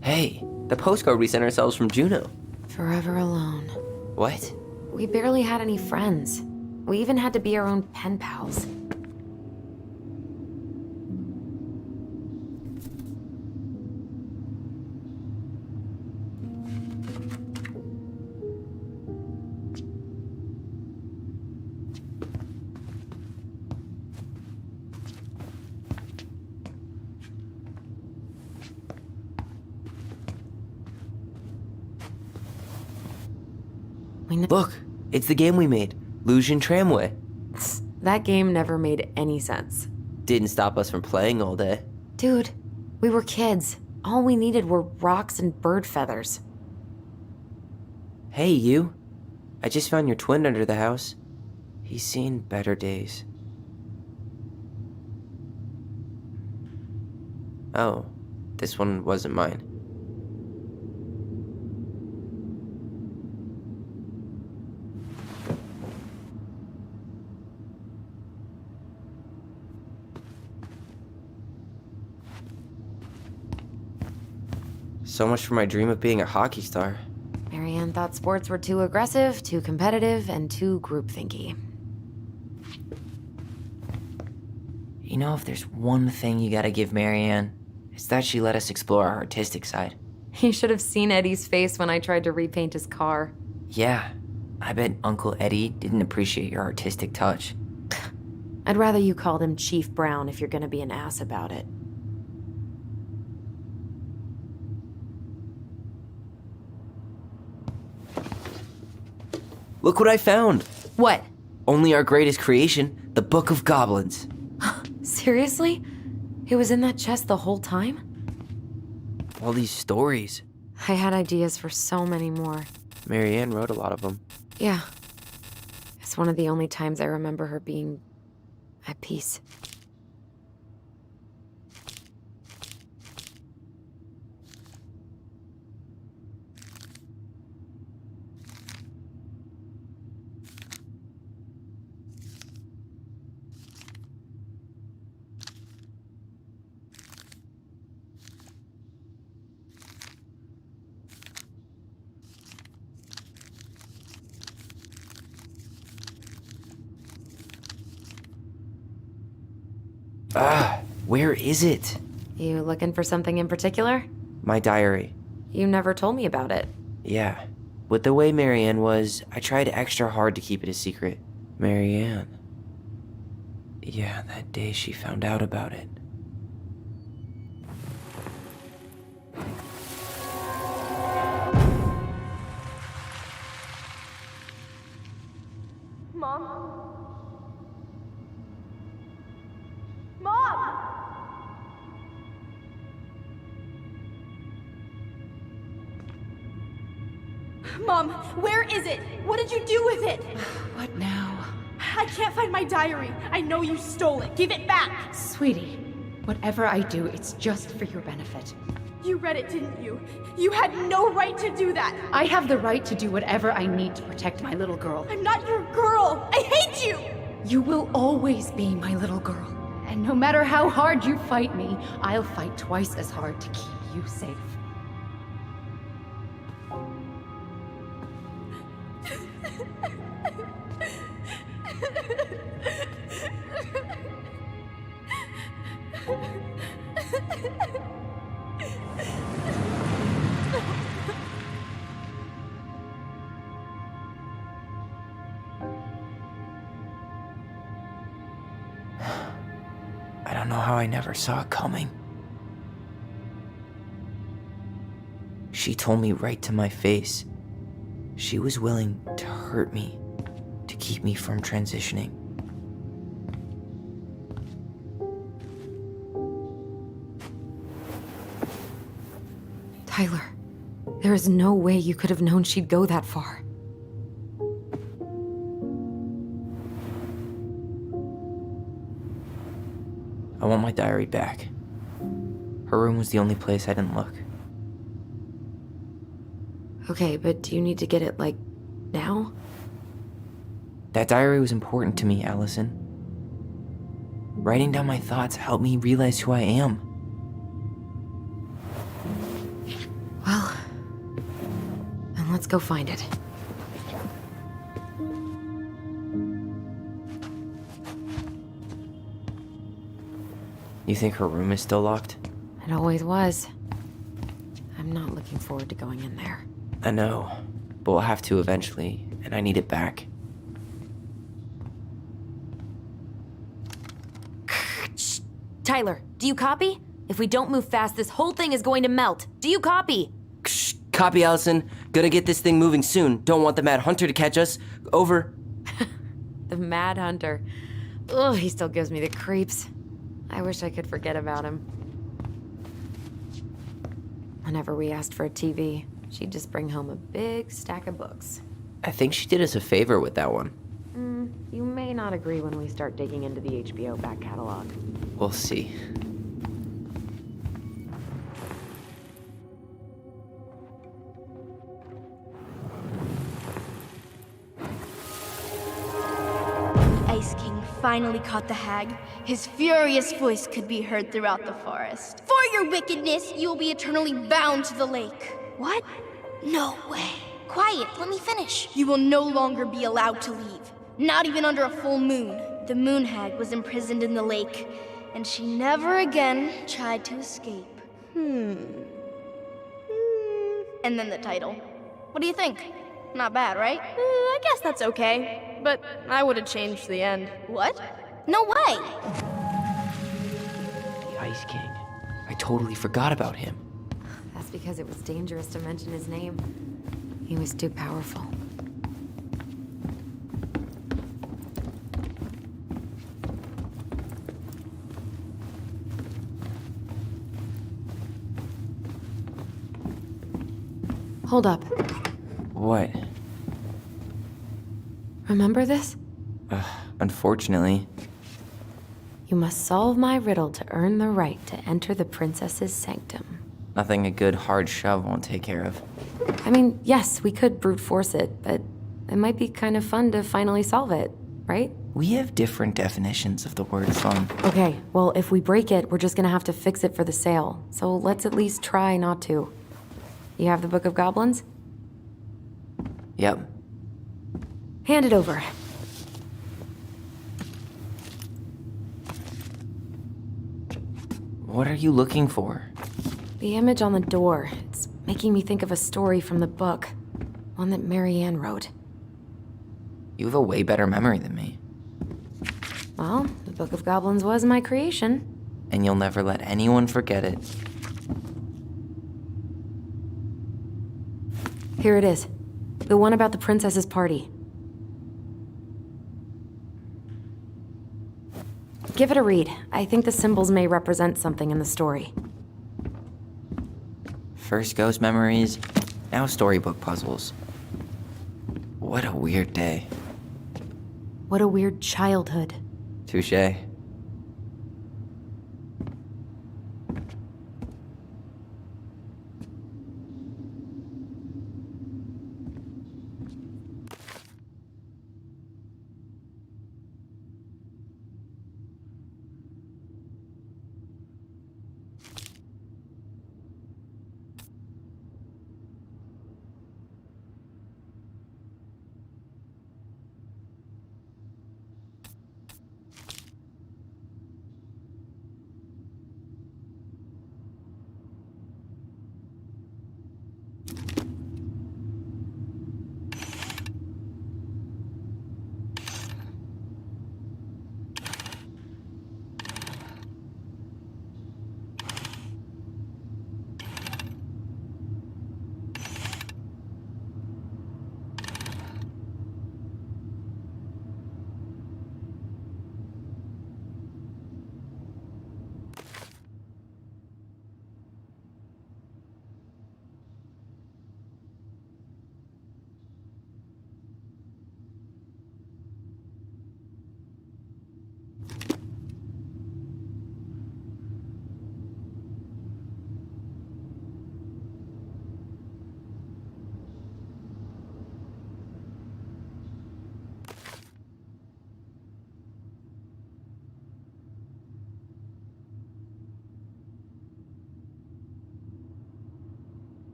Hey, the postcard we sent ourselves from Juno. Forever alone. What? We barely had any friends. We even had to be our own pen pals. Look, it's the game we made, Lusion Tramway. That game never made any sense. Didn't stop us from playing all day. Dude, we were kids. All we needed were rocks and bird feathers. Hey, you. I just found your twin under the house. He's seen better days. Oh, this one wasn't mine. So much for my dream of being a hockey star. Marianne thought sports were too aggressive, too competitive, and too groupthinky. You know, if there's one thing you gotta give Marianne, it's that she let us explore our artistic side. You should have seen Eddie's face when I tried to repaint his car. Yeah, I bet Uncle Eddie didn't appreciate your artistic touch. I'd rather you called him Chief Brown if you're gonna be an ass about it. Look what I found! What? Only our greatest creation, the Book of Goblins. Seriously? It was in that chest the whole time? All these stories. I had ideas for so many more. Marianne wrote a lot of them. Yeah. It's one of the only times I remember her being at peace. Where is it? You looking for something in particular? My diary. You never told me about it. Yeah. With the way Marianne was, I tried extra hard to keep it a secret. Marianne. Yeah, that day she found out about it. Mom? Mom! Mom, where is it? What did you do with it? What now? I can't find my diary. I know you stole it. Give it back. Sweetie, whatever I do, it's just for your benefit. You read it, didn't you? You had no right to do that. I have the right to do whatever I need to protect my little girl. I'm not your girl. I hate you. You will always be my little girl. And no matter how hard you fight me, I'll fight twice as hard to keep you safe. I don't know how I never saw it coming. She told me right to my face. She was willing to hurt me, to keep me from transitioning. Tyler, there is no way you could have known she'd go that far. I want my diary back. Her room was the only place I didn't look. Okay, but do you need to get it, like, now? That diary was important to me, Allison. Writing down my thoughts helped me realize who I am. Well, then let's go find it. You think her room is still locked? It always was. I'm not looking forward to going in there. I know, but we'll have to eventually, and I need it back. Tyler, do you copy? If we don't move fast, this whole thing is going to melt. Do you copy? Copy, Allison. Gonna get this thing moving soon. Don't want the Mad Hunter to catch us. Over. The Mad Hunter. Ugh, he still gives me the creeps. I wish I could forget about him. Whenever we asked for a TV, she'd just bring home a big stack of books. I think she did us a favor with that one. You may not agree when we start digging into the HBO back catalog. We'll see. The Ice King finally caught the hag. His furious voice could be heard throughout the forest. For your wickedness, you will be eternally bound to the lake. What? No way. Quiet, let me finish. You will no longer be allowed to leave. Not even under a full moon. The moon hag was imprisoned in the lake, and she never again tried to escape. And then the title. What do you think? Not bad, right? I guess that's okay, but I would have changed the end. What? No way! The Ice King. I totally forgot about him. That's because it was dangerous to mention his name. He was too powerful. Hold up. What? Remember this? Unfortunately. You must solve my riddle to earn the right to enter the princess's sanctum. Nothing a good hard shove won't take care of. I mean, yes, we could brute force it, but it might be kind of fun to finally solve it, right? We have different definitions of the word fun. Okay, well, if we break it, we're just gonna have to fix it for the sale. So let's at least try not to. You have the Book of Goblins? Yep. Hand it over. What are you looking for? The image on the door. It's making me think of a story from the book. One that Marianne wrote. You have a way better memory than me. Well, the Book of Goblins was my creation. And you'll never let anyone forget it. Here it is. The one about the princess's party. Give it a read. I think the symbols may represent something in the story. First ghost memories, now storybook puzzles. What a weird day. What a weird childhood. Touche.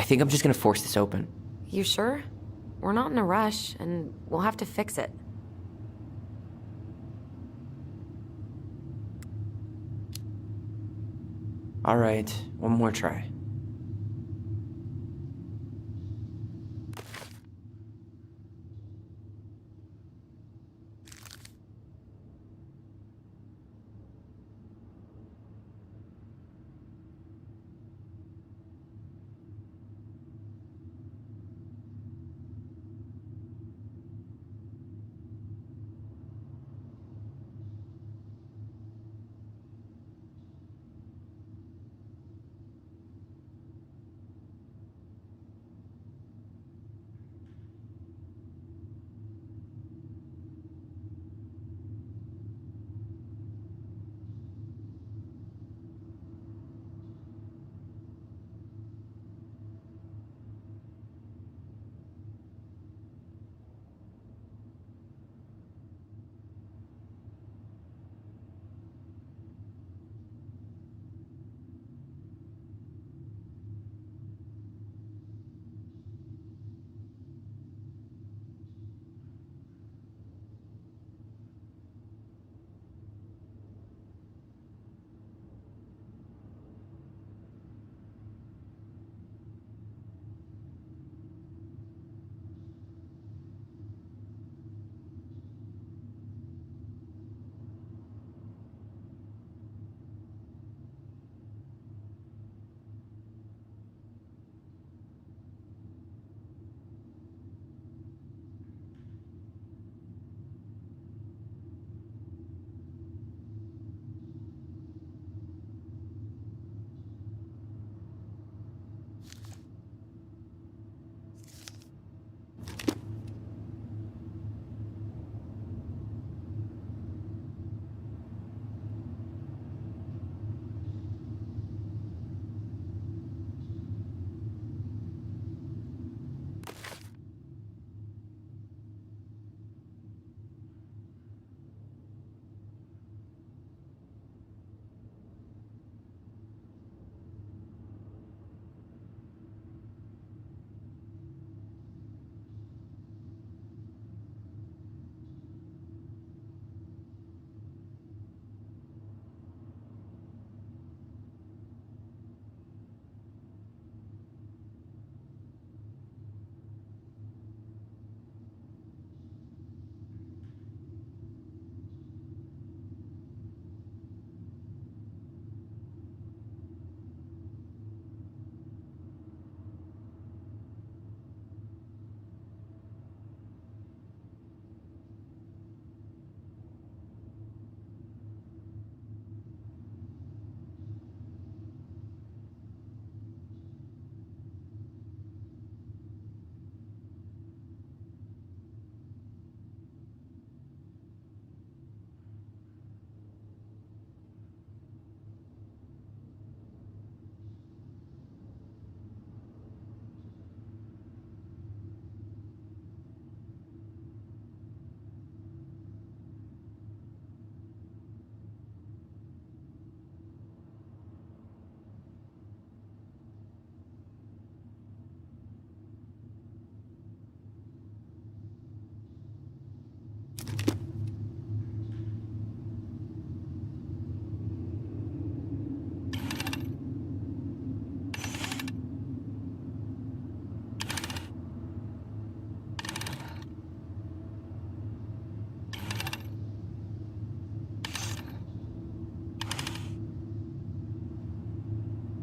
think I'm just gonna force this open. You sure? We're not in a rush, and we'll have to fix it. All right, one more try.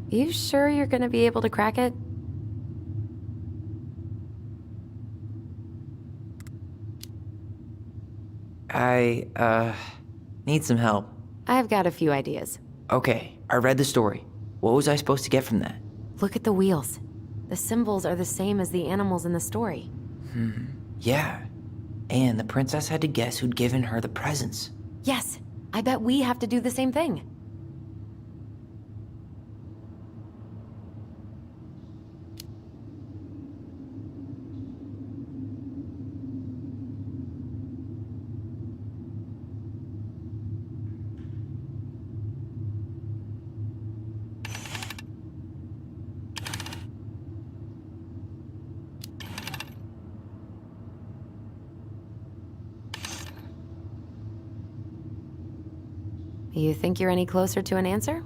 You sure you're gonna be able to crack it? I need some help. I've got a few ideas. Okay, I read the story. What was I supposed to get from that? Look at the wheels. The symbols are the same as the animals in the story. Yeah. And the princess had to guess who'd given her the presents. Yes, I bet we have to do the same thing. You think you're any closer to an answer?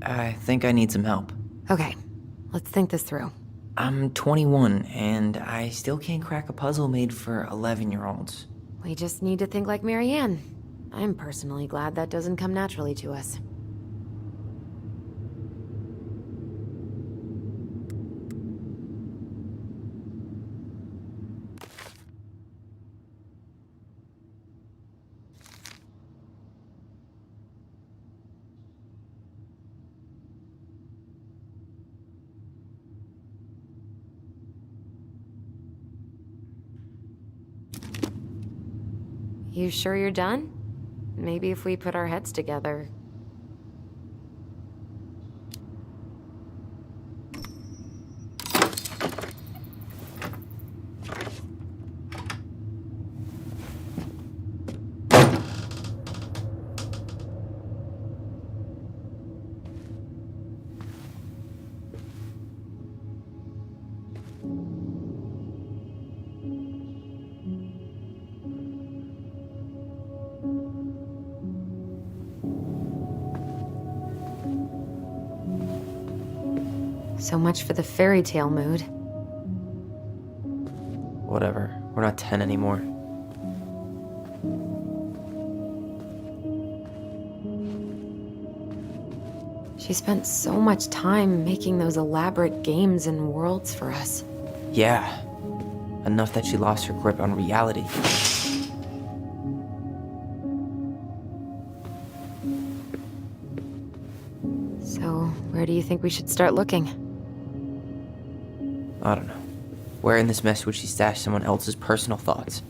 I think I need some help. Okay, let's think this through. I'm 21, and I still can't crack a puzzle made for 11-year-olds. We just need to think like Marianne. I'm personally glad that doesn't come naturally to us. You sure you're done? Maybe if we put our heads together. So much for the fairy tale mood. Whatever. We're not 10 anymore. She spent so much time making those elaborate games and worlds for us. Yeah. Enough that she lost her grip on reality. So, where do you think we should start looking? I don't know. Where in this mess would she stash someone else's personal thoughts?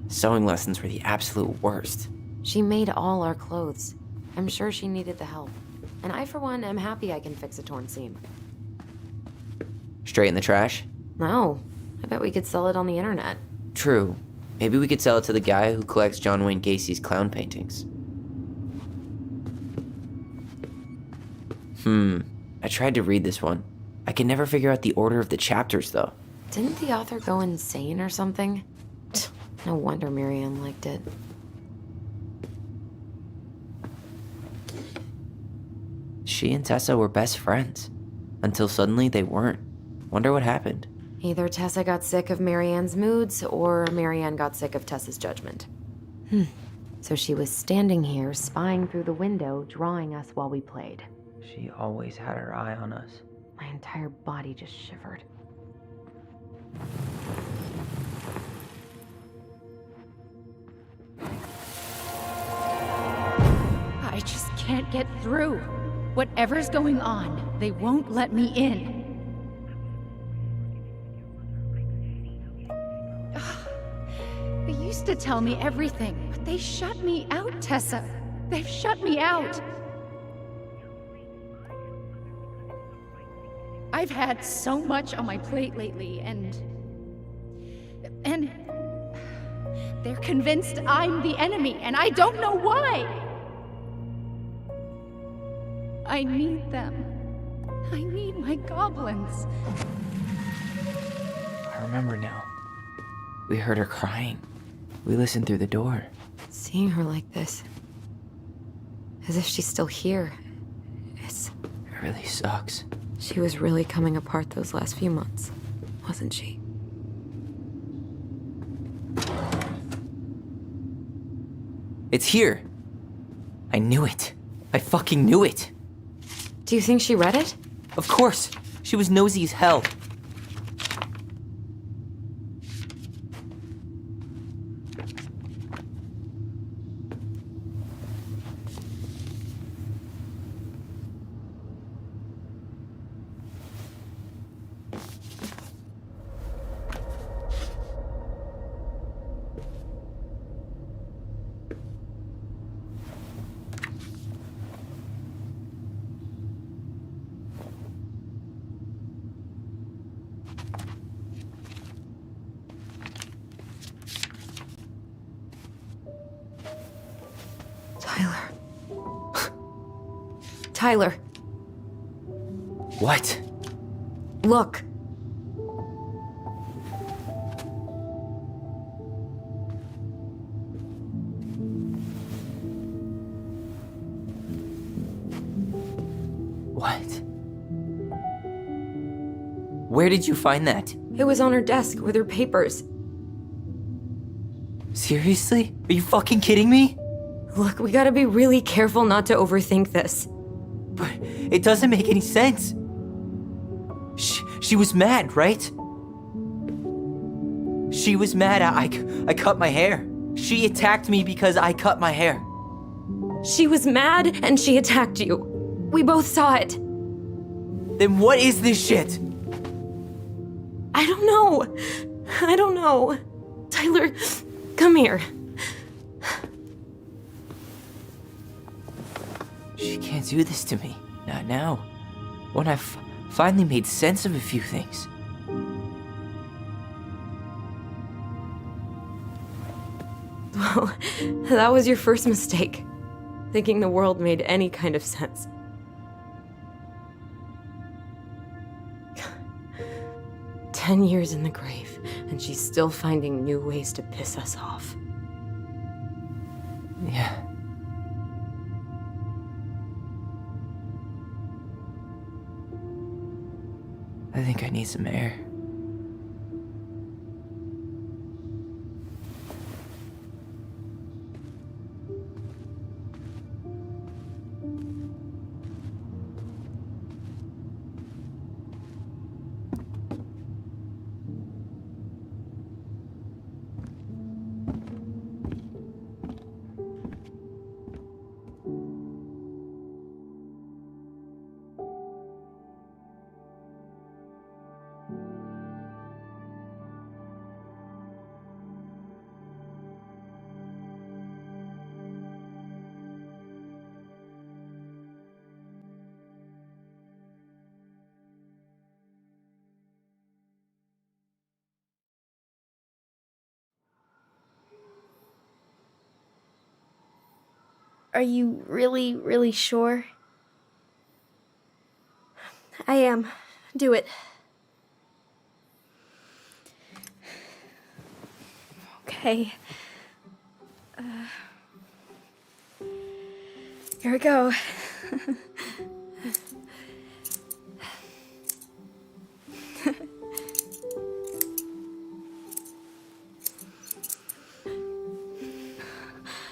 Sewing lessons were the absolute worst. She made all our clothes. I'm sure she needed the help. And I, for one, am happy I can fix a torn seam. Straight in the trash? No, I bet we could sell it on the internet. True. Maybe we could sell it to the guy who collects John Wayne Gacy's clown paintings. I tried to read this one. I can never figure out the order of the chapters, though. Didn't the author go insane or something? No wonder Marianne liked it. She and Tessa were best friends. Until suddenly they weren't. Wonder what happened. Either Tessa got sick of Marianne's moods, or Marianne got sick of Tessa's judgment. So she was standing here, spying through the window, drawing us while we played. She always had her eye on us. My entire body just shivered. I just can't get through. Whatever's going on, they won't let me in. They used to tell me everything, but they shut me out, Tessa. They've shut me out. I've had so much on my plate lately, and they're convinced I'm the enemy, and I don't know why. I need them. I need my goblins. I remember now. We heard her crying. We listened through the door. Seeing her like this, as if she's still here, It really sucks. she was really coming apart those last few months, wasn't she? It's here! I knew it. I fucking knew it! Do you think she read it? Of course! She was nosy as hell. Tyler. Tyler, What? Look. What? Where did you find that? It was on her desk with her papers. Seriously? Are you fucking kidding me? Look, we gotta be really careful not to overthink this. But it doesn't make any sense. She was mad, right? She was mad I cut my hair. She attacked me because I cut my hair. She was mad and she attacked you. We both saw it. Then what is this shit? I don't know. I don't know. Tyler, come here. She can't do this to me. Not now. When I've finally made sense of a few things. Well, that was your first mistake. Thinking the world made any kind of sense. "10 years in the grave, and she's still finding new ways to piss us off." Yeah. I think I need some air. Are you really, really sure? I am. Do it. Okay. Here we go.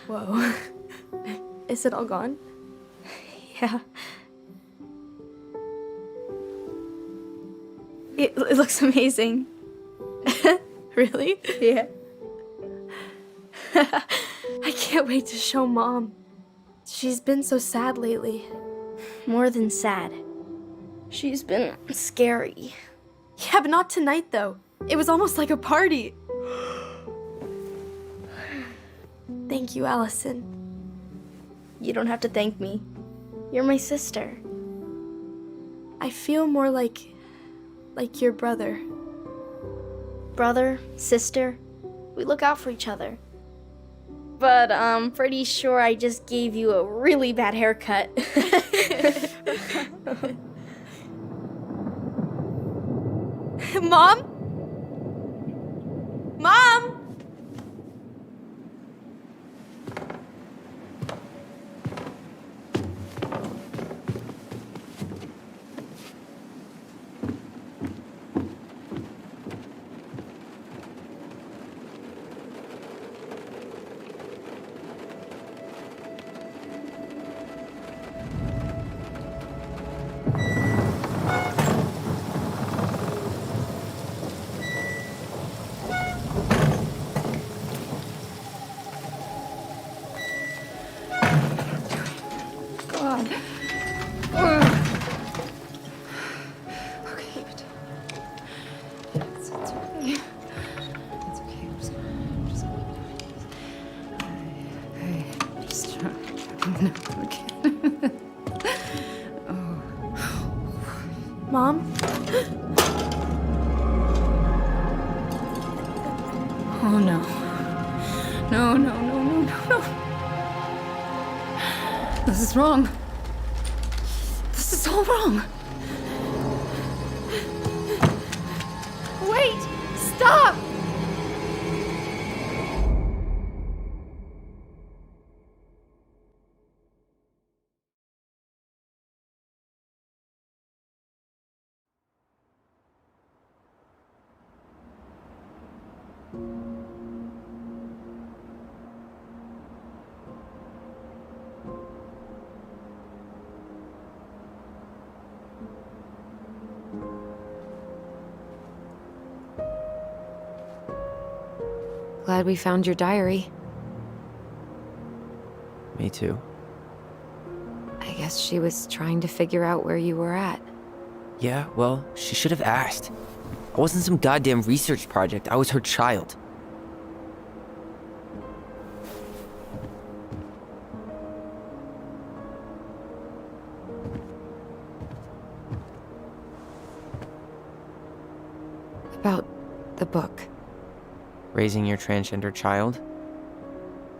Whoa. Is it all gone? Yeah. It looks amazing. Really? Yeah. I can't wait to show Mom. She's been so sad lately. More than sad. She's been scary. Yeah, but not tonight, though. It was almost like a party. Thank you, Allison. You don't have to thank me. You're my sister. I feel more like your brother. Brother, sister, we look out for each other. But I'm pretty sure I just gave you a really bad haircut. Mom? Mom! God. Okay, but it's okay. It's okay. I'm just hey, just okay. Mom? Oh no. No, no, no, no, no, no. This is wrong. This is all wrong. Stop! Glad we found your diary. Me too. I guess she was trying to figure out where you were at. Yeah, well, she should have asked. I wasn't some goddamn research project. I was her child. About the book. Raising your transgender child?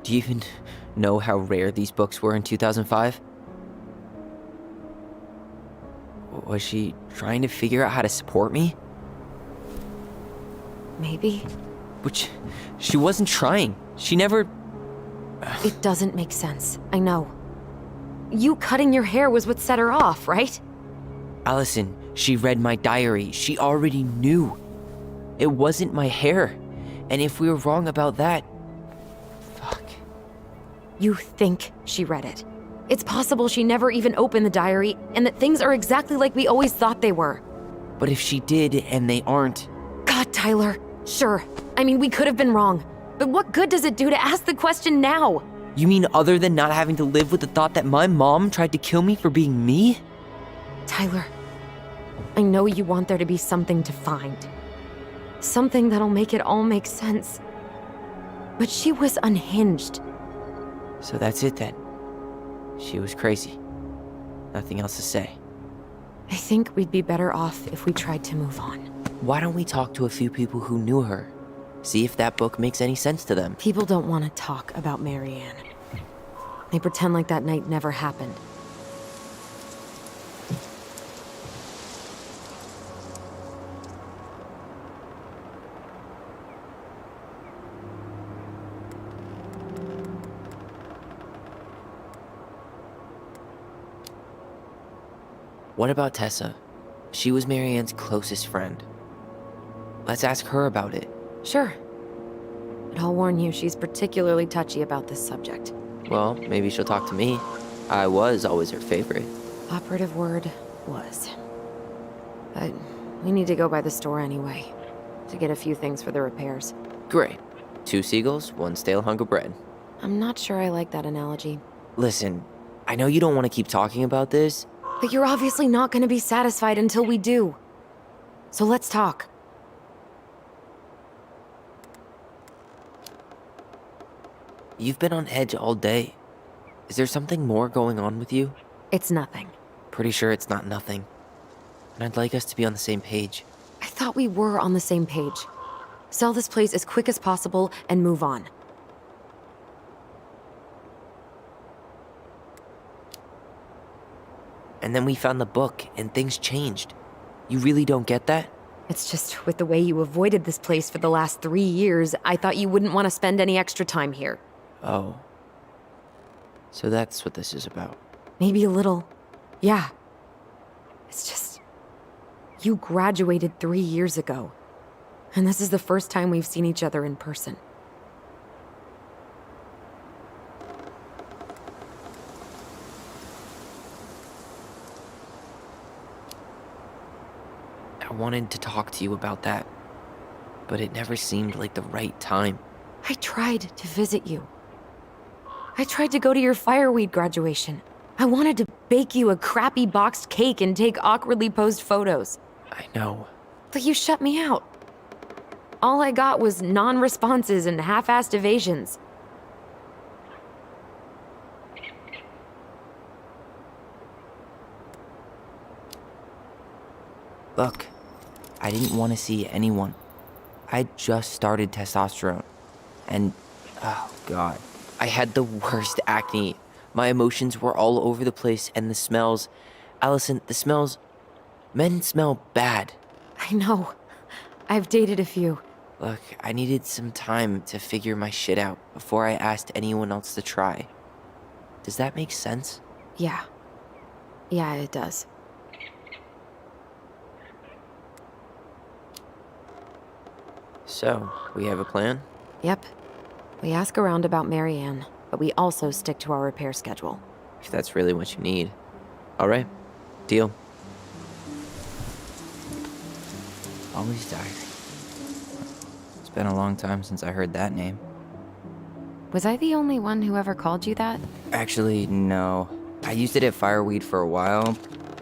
Do you even know how rare these books were in 2005? Was she trying to figure out how to support me? Maybe. Which, she wasn't trying. She never... It doesn't make sense. I know. You cutting your hair was what set her off, right? Allison, she read my diary. She already knew. It wasn't my hair. And if we were wrong about that... Fuck. You think she read it. It's possible she never even opened the diary, and that things are exactly like we always thought they were. But if she did, and they aren't... God, Tyler. Sure. I mean, we could have been wrong. But what good does it do to ask the question now? You mean other than not having to live with the thought that my mom tried to kill me for being me? Tyler, I know you want there to be something to find. Something that'll make it all make sense. But she was unhinged. So that's it then. She was crazy. Nothing else to say. I think we'd be better off if we tried to move on. Why don't we talk to a few people who knew her? See if that book makes any sense to them. People don't want to talk about Marianne. They pretend like that night never happened. What about Tessa? She was Marianne's closest friend. Let's ask her about it. Sure. But I'll warn you, she's particularly touchy about this subject. Well, maybe she'll talk to me. I was always her favorite. Operative word was. But we need to go by the store anyway, to get a few things for the repairs. Great. 2 seagulls, 1 stale hunk of bread. I'm not sure I like that analogy. Listen, I know you don't want to keep talking about this. But you're obviously not going to be satisfied until we do. So let's talk. You've been on edge all day. Is there something more going on with you? It's nothing. Pretty sure it's not nothing. And I'd like us to be on the same page. I thought we were on the same page. Sell this place as quick as possible and move on. And then we found the book, and things changed. You really don't get that? It's just with the way you avoided this place for the last 3 years, I thought you wouldn't want to spend any extra time here. Oh. So that's what this is about. Maybe a little. Yeah. It's just... You graduated 3 years ago. And this is the first time we've seen each other in person. I wanted to talk to you about that, but it never seemed like the right time. I tried to visit you. I tried to go to your fireweed graduation. I wanted to bake you a crappy boxed cake and take awkwardly posed photos. I know. But you shut me out. All I got was non-responses and half-assed evasions. Look, I didn't want to see anyone. I just started testosterone. And, oh god, I had the worst acne. My emotions were all over the place, and the smells... Allison, the smells... Men smell bad. I know. I've dated a few. Look, I needed some time to figure my shit out before I asked anyone else to try. Does that make sense? Yeah. Yeah, it does. So, we have a plan? Yep. We ask around about Marianne, but we also stick to our repair schedule. If that's really what you need. Alright, deal. Ollie's Diary. It's been a long time since I heard that name. Was I the only one who ever called you that? Actually, no. I used it at Fireweed for a while,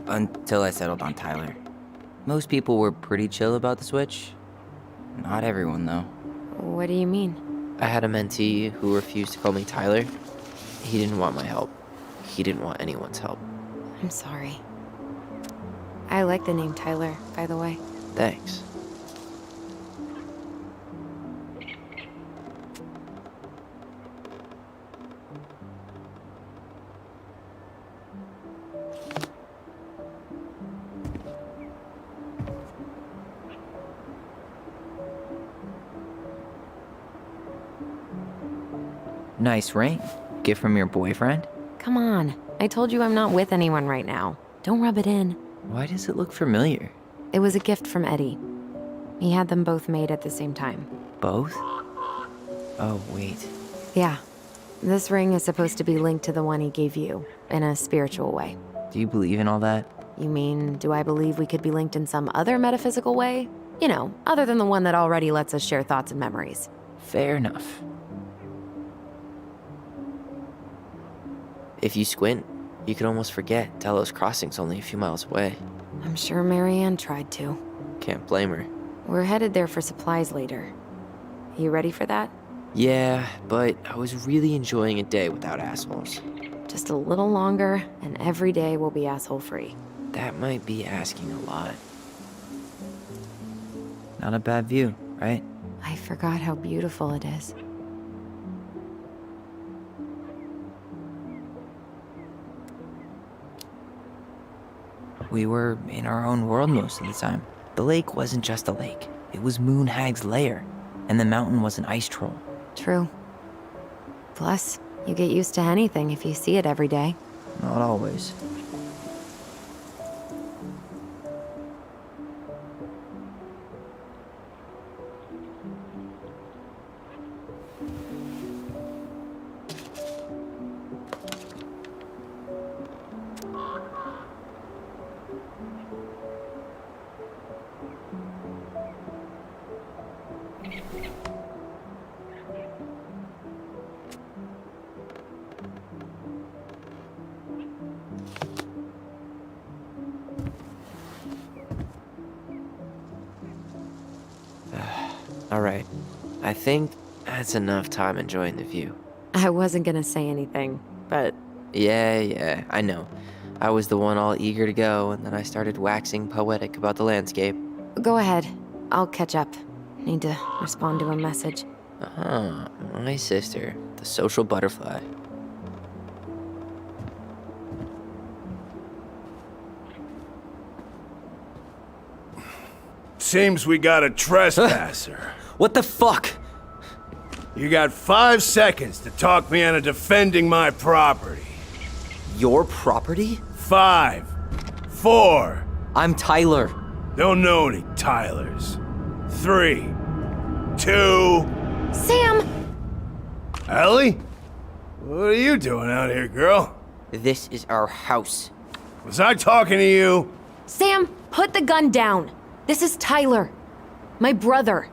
until I settled on Tyler. Most people were pretty chill about the switch. Not everyone, though. What do you mean? I had a mentee who refused to call me Tyler. He didn't want my help. He didn't want anyone's help. I'm sorry. I like the name Tyler, by the way. Thanks. Nice ring. Gift from your boyfriend? Come on. I told you I'm not with anyone right now. Don't rub it in. Why does it look familiar? It was a gift from Eddie. He had them both made at the same time. Both? Oh, wait. Yeah. This ring is supposed to be linked to the one he gave you, in a spiritual way. Do you believe in all that? You mean, do I believe we could be linked in some other metaphysical way? You know, other than the one that already lets us share thoughts and memories. Fair enough. If you squint, you could almost forget Delos Crossing's only a few miles away. I'm sure Marianne tried to. Can't blame her. We're headed there for supplies later. You ready for that? Yeah, but I was really enjoying a day without assholes. Just a little longer, and every day will be asshole-free. That might be asking a lot. Not a bad view, right? I forgot how beautiful it is. We were in our own world most of the time. The lake wasn't just a lake. It was Moonhag's lair, and the mountain was an ice troll. True. Plus, you get used to anything if you see it every day. Not always. Alright, I think that's enough time enjoying the view. I wasn't gonna say anything, but Yeah, I know. I was the one all eager to go, and then I started waxing poetic about the landscape. go ahead. I'll catch up. Need to respond to a message. My sister, the social butterfly. Seems we got a trespasser. What the fuck? You got 5 seconds to talk me into defending my property. Your property? 5, 4, I'm Tyler. don't know any Tylers. 3, 2, Sam! Ellie? What are you doing out here, girl? This is our house. Was I talking to you? Sam, put the gun down. This is Tyler. My brother.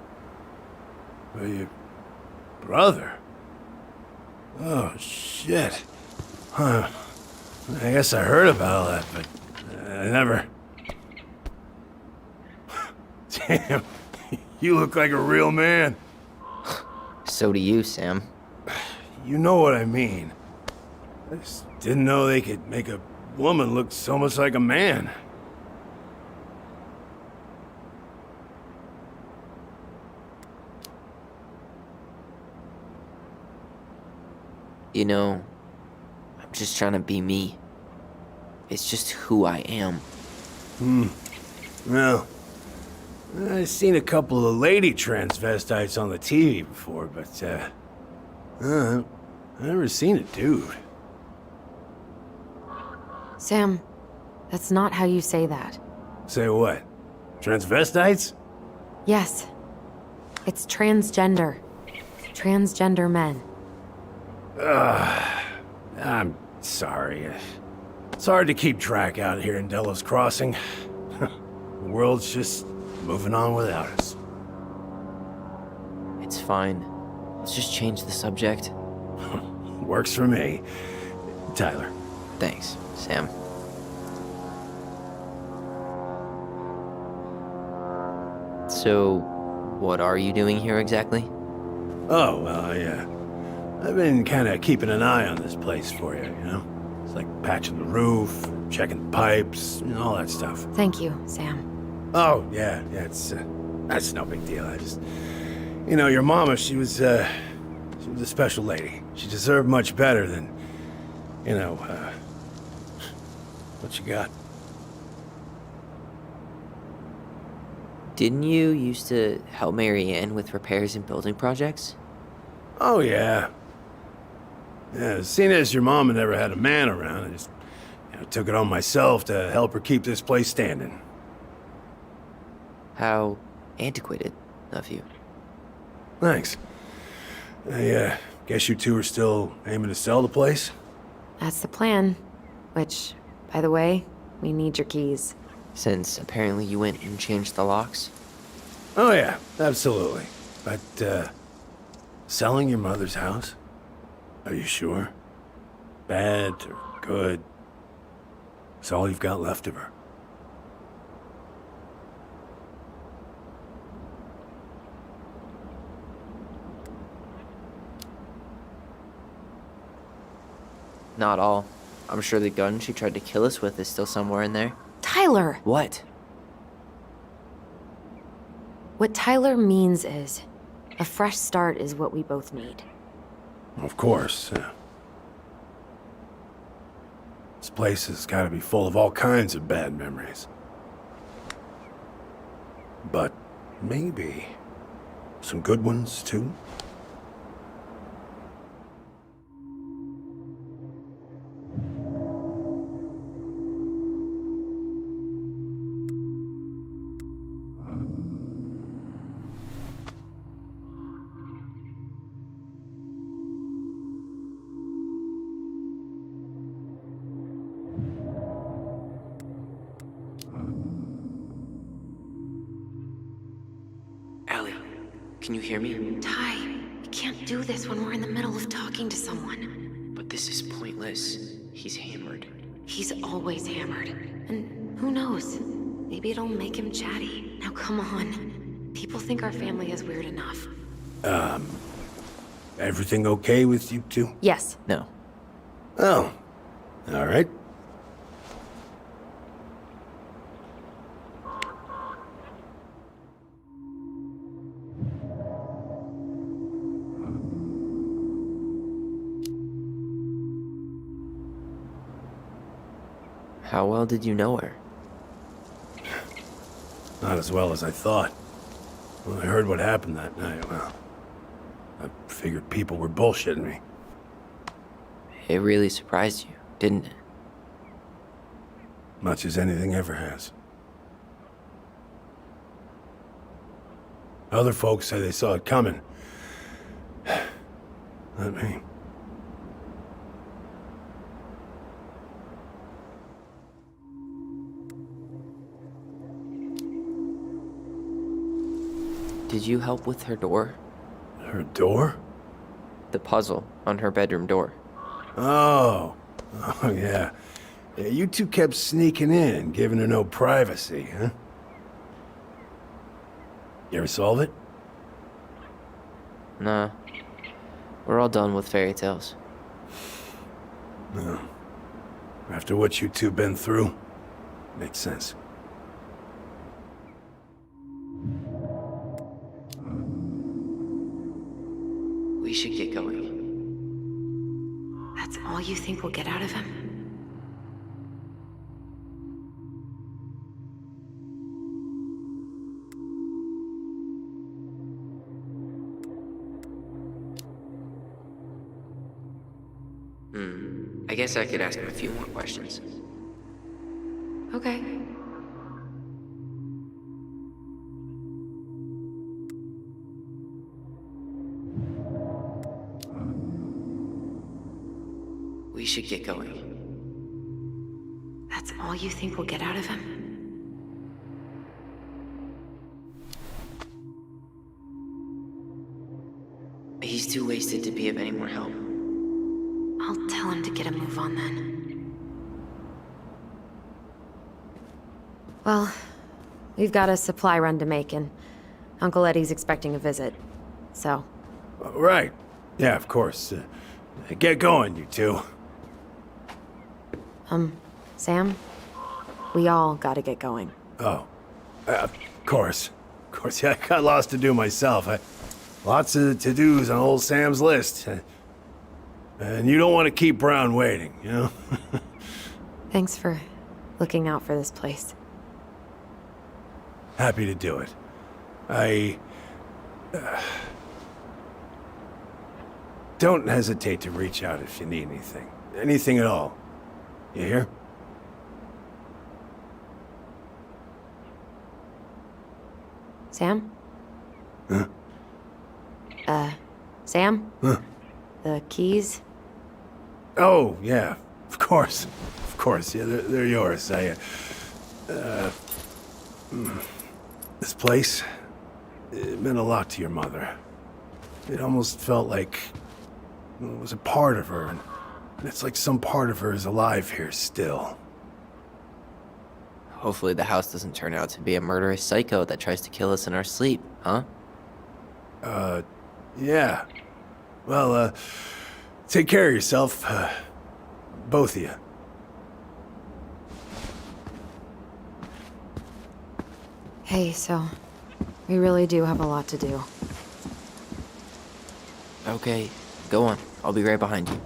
Well, your brother? Oh, shit. Huh. I guess I heard about all that, but I never... Damn, you look like a real man. So do you, Sam. You know what I mean. I just didn't know they could make a woman look so much like a man. You know, I'm just trying to be me. It's just who I am. Well, I've seen a couple of lady transvestites on the TV before, but, I've never seen a dude. Sam, that's not how you say that. Say what? Transvestites? Yes. It's transgender. Transgender men. I'm sorry. It's hard to keep track out here in Delos Crossing. The world's just moving on without us. It's fine. Let's just change the subject. Works for me. Tyler. Thanks, Sam. So, what are you doing here exactly? Oh, well, yeah. I've been kind of keeping an eye on this place for you, you know? It's like patching the roof, checking the pipes, and all that stuff. Thank you, Sam. Oh, yeah, that's no big deal. I just... You know, your mama, she was a special lady. She deserved much better than, you know, what you got. Didn't you used to help Mary Ann with repairs and building projects? Oh, yeah. Yeah, seeing as your mama never had a man around, I just took it on myself to help her keep this place standing. How antiquated of you. Thanks. I guess you two are still aiming to sell the place? That's the plan. Which, by the way, we need your keys. Since apparently you went and changed the locks? Oh, yeah, absolutely. But, selling your mother's house? Are you sure? Bad or good? It's all you've got left of her. Not all. I'm sure the gun she tried to kill us with is still somewhere in there. Tyler! What? What Tyler means is, a fresh start is what we both need. Of course. This place has got to be full of all kinds of bad memories. But maybe some good ones, too? Allie, can you hear me? Ty, you can't do this when we're in the middle of talking to someone. But this is pointless. He's hammered. He's always hammered. And who knows? Maybe it'll make him chatty. Now come on. People think our family is weird enough. Everything okay with you two? Yes. No. Oh, all right. How well did you know her? Not as well as I thought. When I heard what happened that night, well, I figured people were bullshitting me. It really surprised you, didn't it? Much as anything ever has. Other folks say they saw it coming. Not me. Did you help with her door? Her door? The puzzle on her bedroom door. Oh. Oh, yeah. Yeah, you two kept sneaking in, giving her no privacy, huh? You ever solve it? Nah. We're all done with fairy tales. No. After what you two been through, makes sense. We should get going. That's all you think we'll get out of him? I guess I could ask him a few more questions. Okay. We should get going. That's all you think we'll get out of him? He's too wasted to be of any more help. I'll tell him to get a move on then. Well, we've got a supply run to make, and Uncle Eddie's expecting a visit. So, Right. Yeah, of course. Get going, you two. Sam, we all gotta get going. Oh, of course. Of course, yeah, I got lots to do myself. Lots of to-dos on old Sam's list. And you don't want to keep Brown waiting, you know? Thanks for looking out for this place. Happy to do it. Don't hesitate to reach out if you need anything. Anything at all. You hear? Sam? Huh? Sam? Huh? The keys? Oh, yeah. Of course. Of course. Yeah, they're yours. This place, it meant a lot to your mother. It almost felt like it was a part of her, and it's like some part of her is alive here still. Hopefully the house doesn't turn out to be a murderous psycho that tries to kill us in our sleep, huh? Yeah. Well, take care of yourself, both of you. Hey, so we really do have a lot to do. Okay, go on. I'll be right behind you.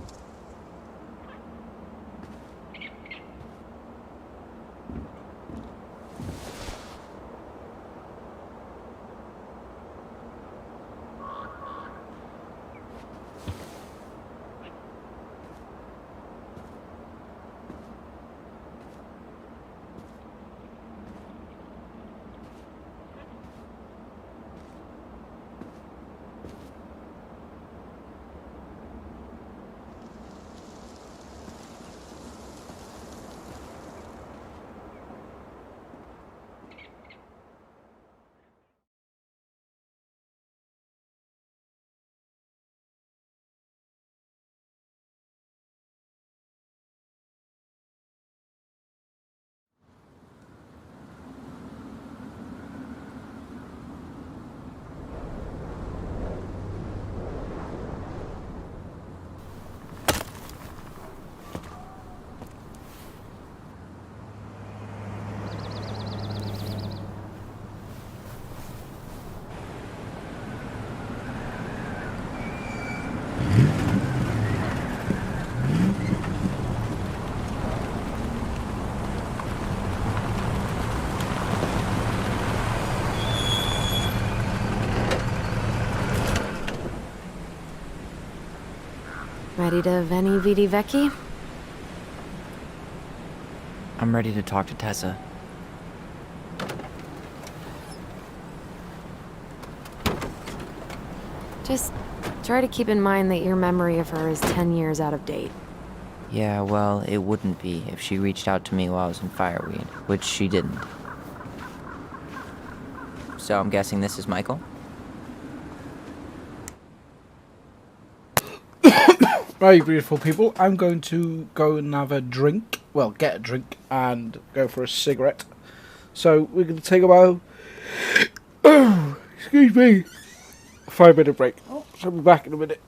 Ready to Veni Vidi Vici? I'm ready to talk to Tessa. Just try to keep in mind that your memory of her is 10 years out of date. Yeah, well, it wouldn't be if she reached out to me while I was in Fireweed, which she didn't. So I'm guessing this is Michael? Right, beautiful people, I'm going to go and have a drink. Well, get a drink and go for a cigarette. So we're going to take about, excuse me, a 5-minute break. So I'll be back in a minute.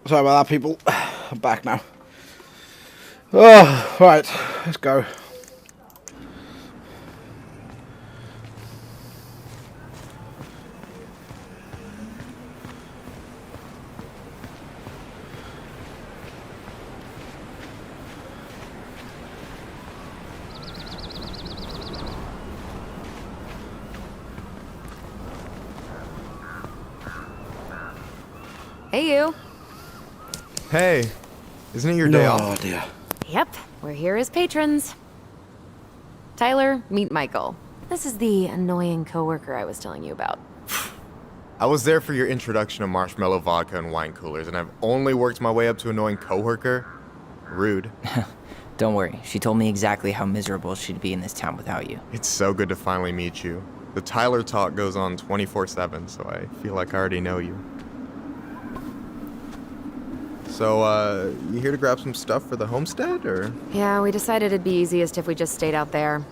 Sorry about that, people. I'm back now. Oh, right. Let's go. Hey, you. Hey, isn't it your day Oh, off? dear. Yep, we're here as patrons. Tyler, meet Michael. This is the annoying coworker I was telling you about. I was there for your introduction to marshmallow vodka and wine coolers, and I've only worked my way up to annoying coworker. Rude. Don't worry, she told me exactly how miserable she'd be in this town without you. It's so good to finally meet you. The Tyler talk goes on 24/7, so I feel like I already know you. So, you here to grab some stuff for the homestead, or? Yeah, we decided it'd be easiest if we just stayed out there.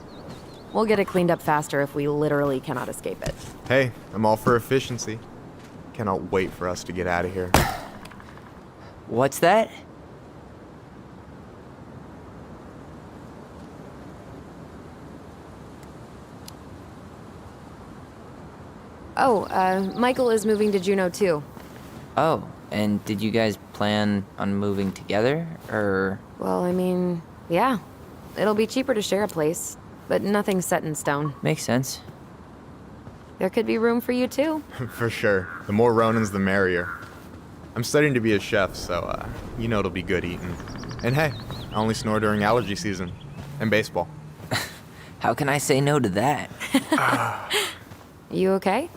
We'll get it cleaned up faster if we literally cannot escape it. Hey, I'm all for efficiency. Cannot wait for us to get out of here. What's that? Oh, Michael is moving to Juneau too. Oh, and did you guys plan on moving together, or? Well, I mean, yeah. It'll be cheaper to share a place, but nothing's set in stone. Makes sense. There could be room for you too. For sure. The more Ronins, the merrier. I'm studying to be a chef, so, you know it'll be good eating. And hey, I only snore during allergy season. And baseball. How can I say no to that? You okay?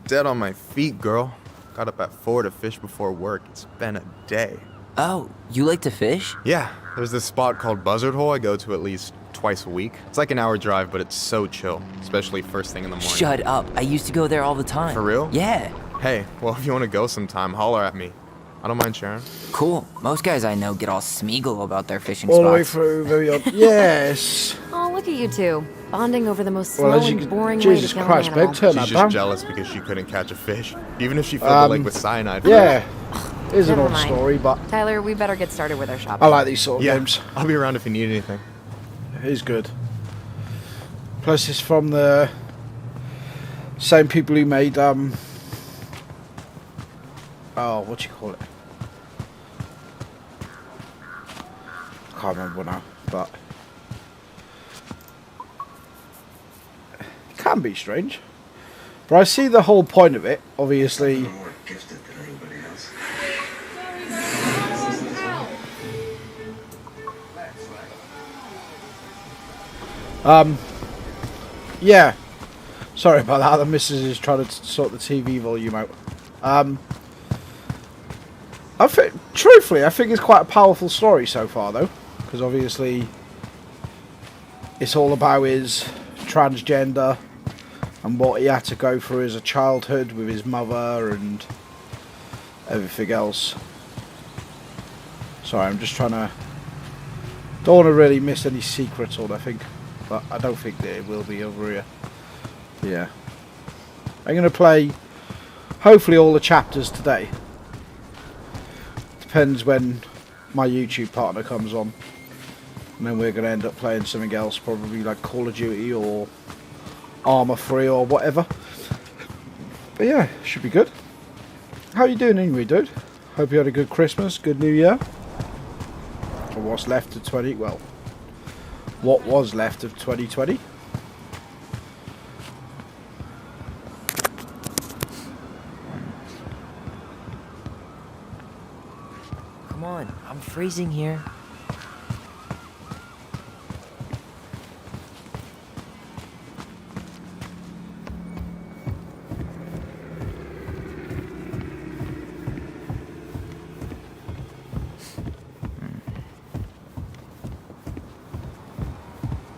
Dead on my feet, girl. Got up at 4 to fish before work. It's been a day. Oh, you like to fish? Yeah, there's this spot called Buzzard Hole I go to at least twice a week. It's like an hour drive, but it's so chill, especially first thing in the morning. Shut up. I used to go there all the time. For real? Yeah. Hey, well, if you want to go sometime, holler at me. I don't mind sharing. Cool. Most guys I know get all smeagol about their fishing All the way spots. through, very odd. Yes. Oh, look at you two. Bonding over the most slow Well, as you and can, boring Jesus way to kill Christ, an babe, animal. turn She's that just down. jealous because she couldn't catch a fish. Even if she filled the lake with cyanide. for Yeah. it. It is an Never old mind. story, but Tyler, we better get started with our shopping. I like these sort of Yeah, games. I'll be around if you need anything. It is good. Plus, it's from the same people who made oh, what do you call it? I can't remember now, but it can be strange. But I see the whole point of it. Obviously, yeah. Sorry about that. The missus is trying to sort the TV volume out. I think, truthfully, I think it's quite a powerful story so far, though, because obviously it's all about his transgender and what he had to go through as a childhood with his mother and everything else. Sorry, I'm just trying to. Don't want to really miss any secrets or nothing, but I don't think that it will be over here. Yeah. I'm going to play, hopefully, all the chapters today. Depends when my YouTube partner comes on. And then we're going to end up playing something else, probably like Call of Duty or Arma 3 or whatever. But yeah, should be good. How you doing anyway, dude? Hope you had a good Christmas, good New Year. Or what's left of what was left of 2020. Come on, I'm freezing here.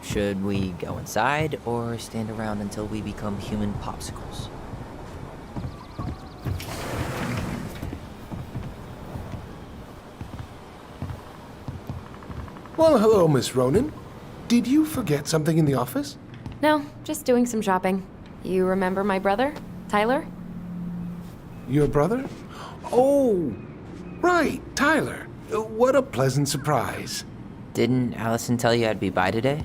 Should we go inside or stand around until we become human popsicles? Well, hello, Miss Ronan. Did you forget something in the office? No, just doing some shopping. You remember my brother, Tyler? Your brother? Oh, Right, Tyler. What a pleasant surprise. Didn't Allison tell you I'd be by today?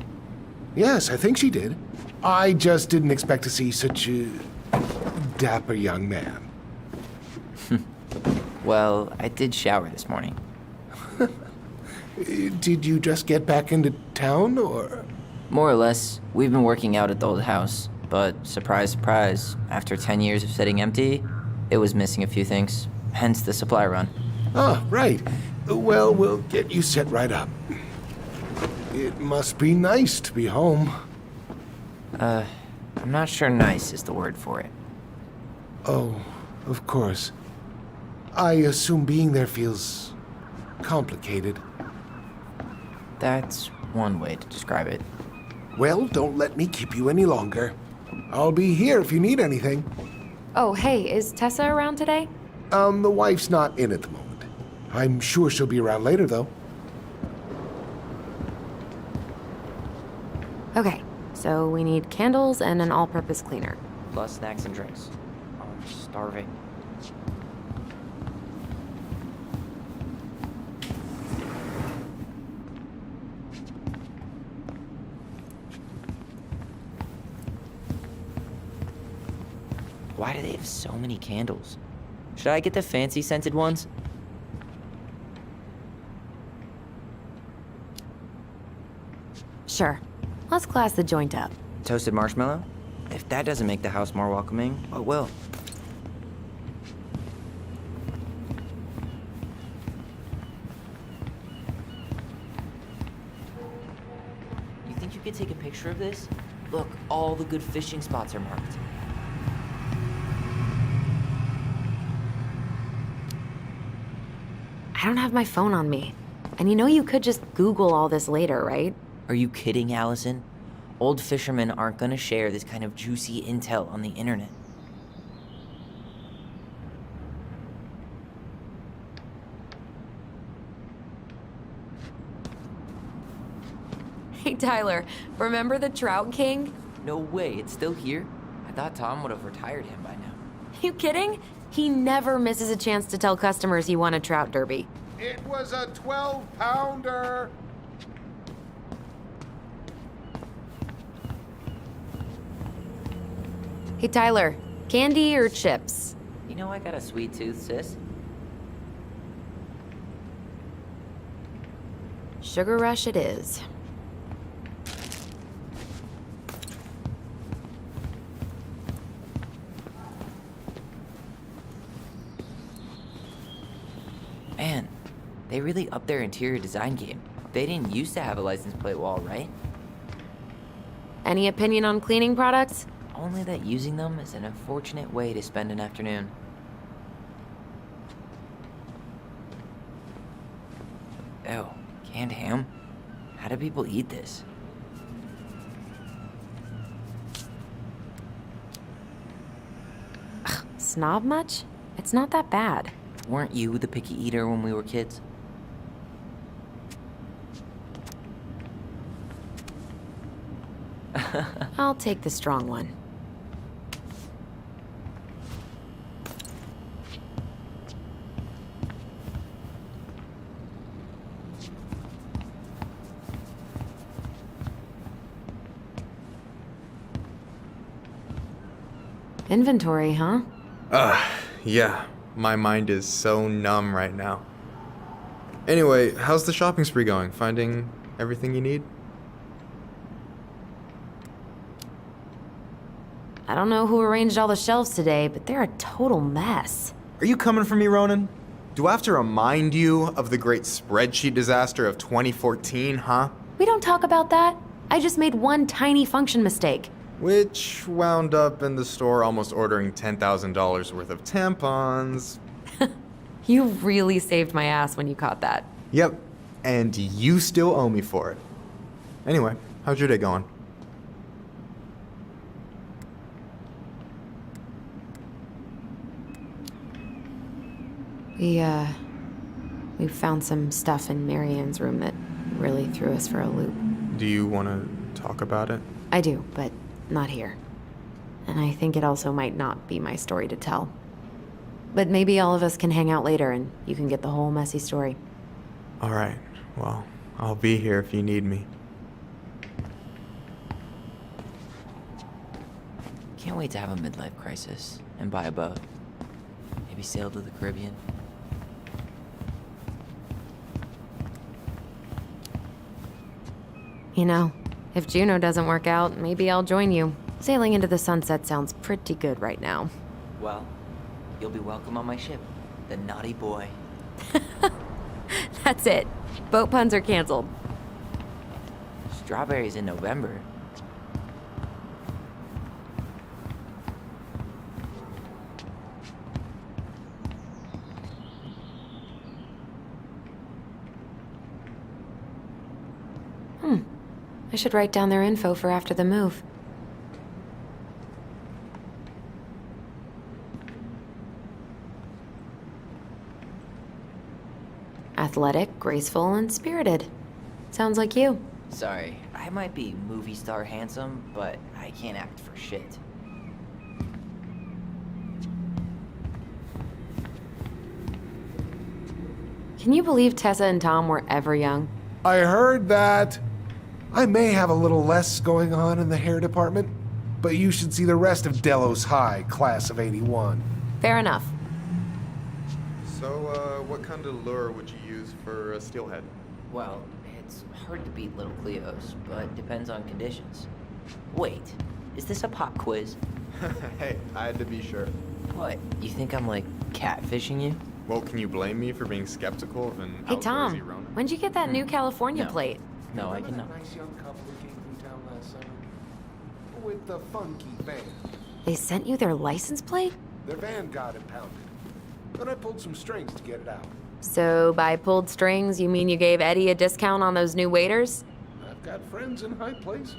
Yes, I think she did. I just didn't expect to see such a dapper young man. Well, I did shower this morning. Did you just get back into town, or? More or less. We've been working out at the old house, but surprise, surprise, after 10 years of sitting empty, it was missing a few things, hence the supply run. Oh, right. Well, we'll get you set right up. It must be nice to be home. I'm not sure nice is the word for it. Oh, of course. I assume being there feels complicated. That's one way to describe it. Well, don't let me keep you any longer. I'll be here if you need anything. Oh, hey, is Tessa around today? The wife's not in at the moment. I'm sure she'll be around later, though. Okay, so we need candles and an all-purpose cleaner. Plus snacks and drinks. I'm starving. Why do they have so many candles? Should I get the fancy scented ones? Sure. Let's class the joint up. Toasted marshmallow? If that doesn't make the house more welcoming, what will? You think you could take a picture of this? Look, all the good fishing spots are marked. I don't have my phone on me. And you know you could just Google all this later, right? Are you kidding, Allison? Old fishermen aren't gonna share this kind of juicy intel on the internet. Hey, Tyler, remember the Trout King? No way, it's still here? I thought Tom would have retired him by now. You kidding? He never misses a chance to tell customers he won a trout derby. It was a 12-pounder. Hey, Tyler, candy or chips? You know I got a sweet tooth, sis. Sugar Rush it is. Man, they really upped their interior design game. They didn't used to have a license plate wall, right? Any opinion on cleaning products? Only that using them is an unfortunate way to spend an afternoon. Ew, canned ham? How do people eat this? Snob much? It's not that bad. Weren't you the picky eater when we were kids? I'll take the strong one. Inventory, huh? Yeah. My mind is so numb right now. Anyway, how's the shopping spree going? Finding everything you need? I don't know who arranged all the shelves today, but they're a total mess. Are you coming for me, Ronan? Do I have to remind you of the great spreadsheet disaster of 2014, huh? We don't talk about that. I just made one tiny function mistake. Which wound up in the store almost ordering $10,000 worth of tampons. You really saved my ass when you caught that. Yep, and you still owe me for it. Anyway, how's your day going? We found some stuff in Marianne's room that really threw us for a loop. Do you want to talk about it? I do, but not here. And I think it also might not be my story to tell. but maybe all of us can hang out later and you can get the whole messy story. All right. Well, I'll be here if you need me. Can't wait to have a midlife crisis and buy a boat. Maybe sail to the Caribbean. You know, if Juno doesn't work out, maybe I'll join you. Sailing into the sunset sounds pretty good right now. Well, you'll be welcome on my ship, the Naughty Boy. That's it. Boat puns are canceled. Strawberries in November. I should write down their info for after the move. Athletic, graceful, and spirited. Sounds like you. Sorry, I might be movie star handsome, but I can't act for shit. Can you believe Tessa and Tom were ever young? I heard that. I may have a little less going on in the hair department, but you should see the rest of Delos High, class of 81. Fair enough. So, what kind of lure would you use for a steelhead? Well, it's hard to beat Little Cleo's, but depends on conditions. Wait, is this a pop quiz? Hey, I had to be sure. What, you think I'm like catfishing you? Well, can you blame me for being skeptical of an Hey, outdoorsy Tom, Ronin? when'd you get that new California No. plate? No, I Remember cannot. that nice young couple who came through town last summer? With the funky van. They sent you their license plate? Their van got impounded. Then I pulled some strings to get it out. So by pulled strings, you mean you gave Eddie a discount on those new waiters? I've got friends in high places.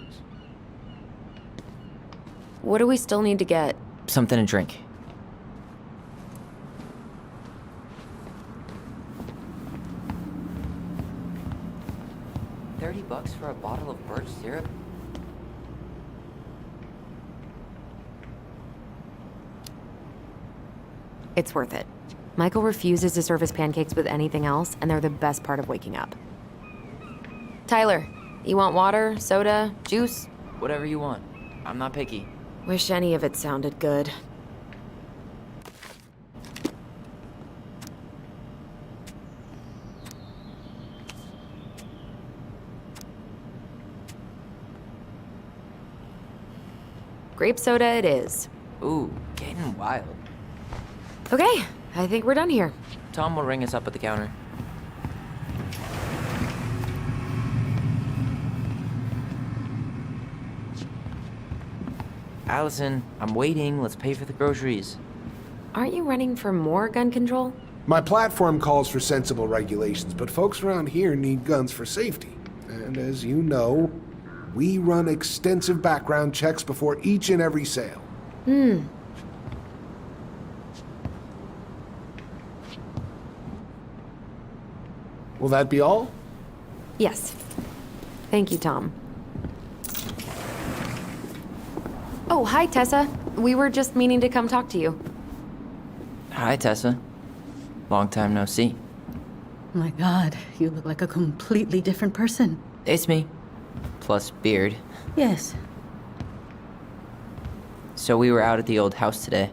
What do we still need to get? Something to drink. $30 for a bottle of birch syrup? It's worth it. Michael refuses to serve his pancakes with anything else, and they're the best part of waking up. Tyler, you want water, soda, juice? Whatever you want. I'm not picky. Wish any of it sounded good. Grape soda it is. Ooh, getting wild. Okay, I think we're done here. Tom will ring us up at the counter. Allison, I'm waiting. Let's pay for the groceries. Aren't you running for more gun control? My platform calls for sensible regulations, but folks around here need guns for safety. And as you know, we run extensive background checks before each and every sale. Will that be all? Yes. Thank you, Tom. Oh, hi, Tessa. We were just meaning to come talk to you. Hi, Tessa. Long time no see. My God, you look like a completely different person. It's me. Plus beard. Yes. So we were out at the old house today.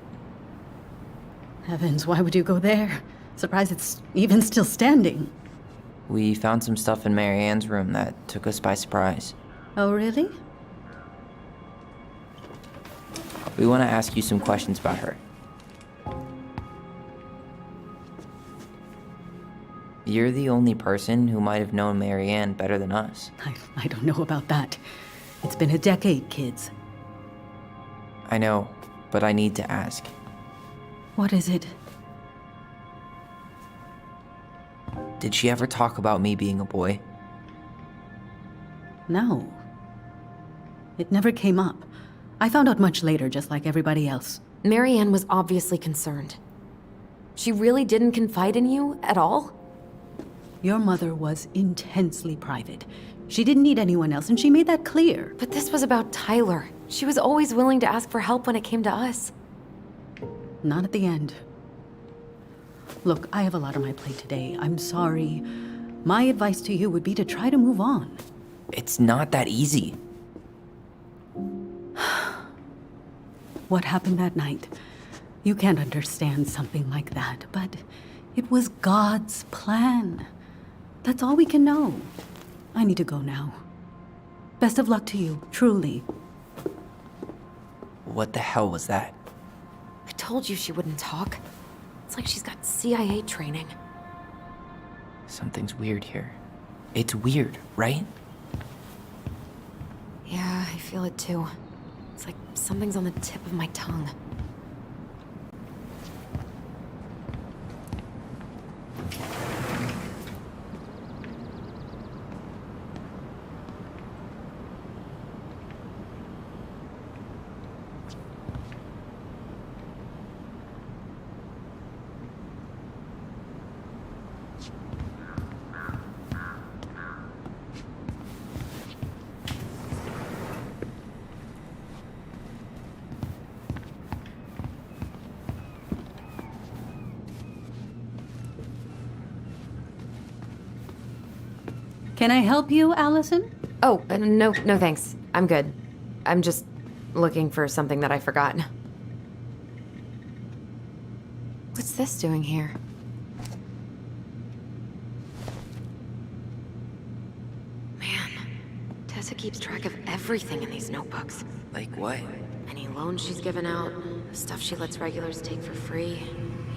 Heavens, why would you go there? Surprised it's even still standing. We found some stuff in Mary Ann's room that took us by surprise. Oh, really? We want to ask you some questions about her. You're the only person who might have known Mary Ann better than us. I don't know about that. It's been a decade, kids. I know, but I need to ask. What is it? Did she ever talk about me being a boy? No. It never came up. I found out much later, just like everybody else. Mary Ann was obviously concerned. She really didn't confide in you at all? Your mother was intensely private. She didn't need anyone else, and she made that clear. But this was about Tyler. She was always willing to ask for help when it came to us. Not at the end. Look, I have a lot on my plate today. I'm sorry. My advice to you would be to try to move on. It's not that easy. What happened that night? You can't understand something like that, but it was God's plan. That's all we can know. I need to go now. Best of luck to you, truly. What the hell was that? I told you she wouldn't talk. It's like she's got CIA training. Something's weird here. It's weird, right? Yeah, I feel it too. It's like something's on the tip of my tongue. Can I help you, Allison? Oh, no thanks. I'm good. I'm just looking for something that I forgot. What's this doing here? Man, Tessa keeps track of everything in these notebooks. Like what? Any loans she's given out, the stuff she lets regulars take for free,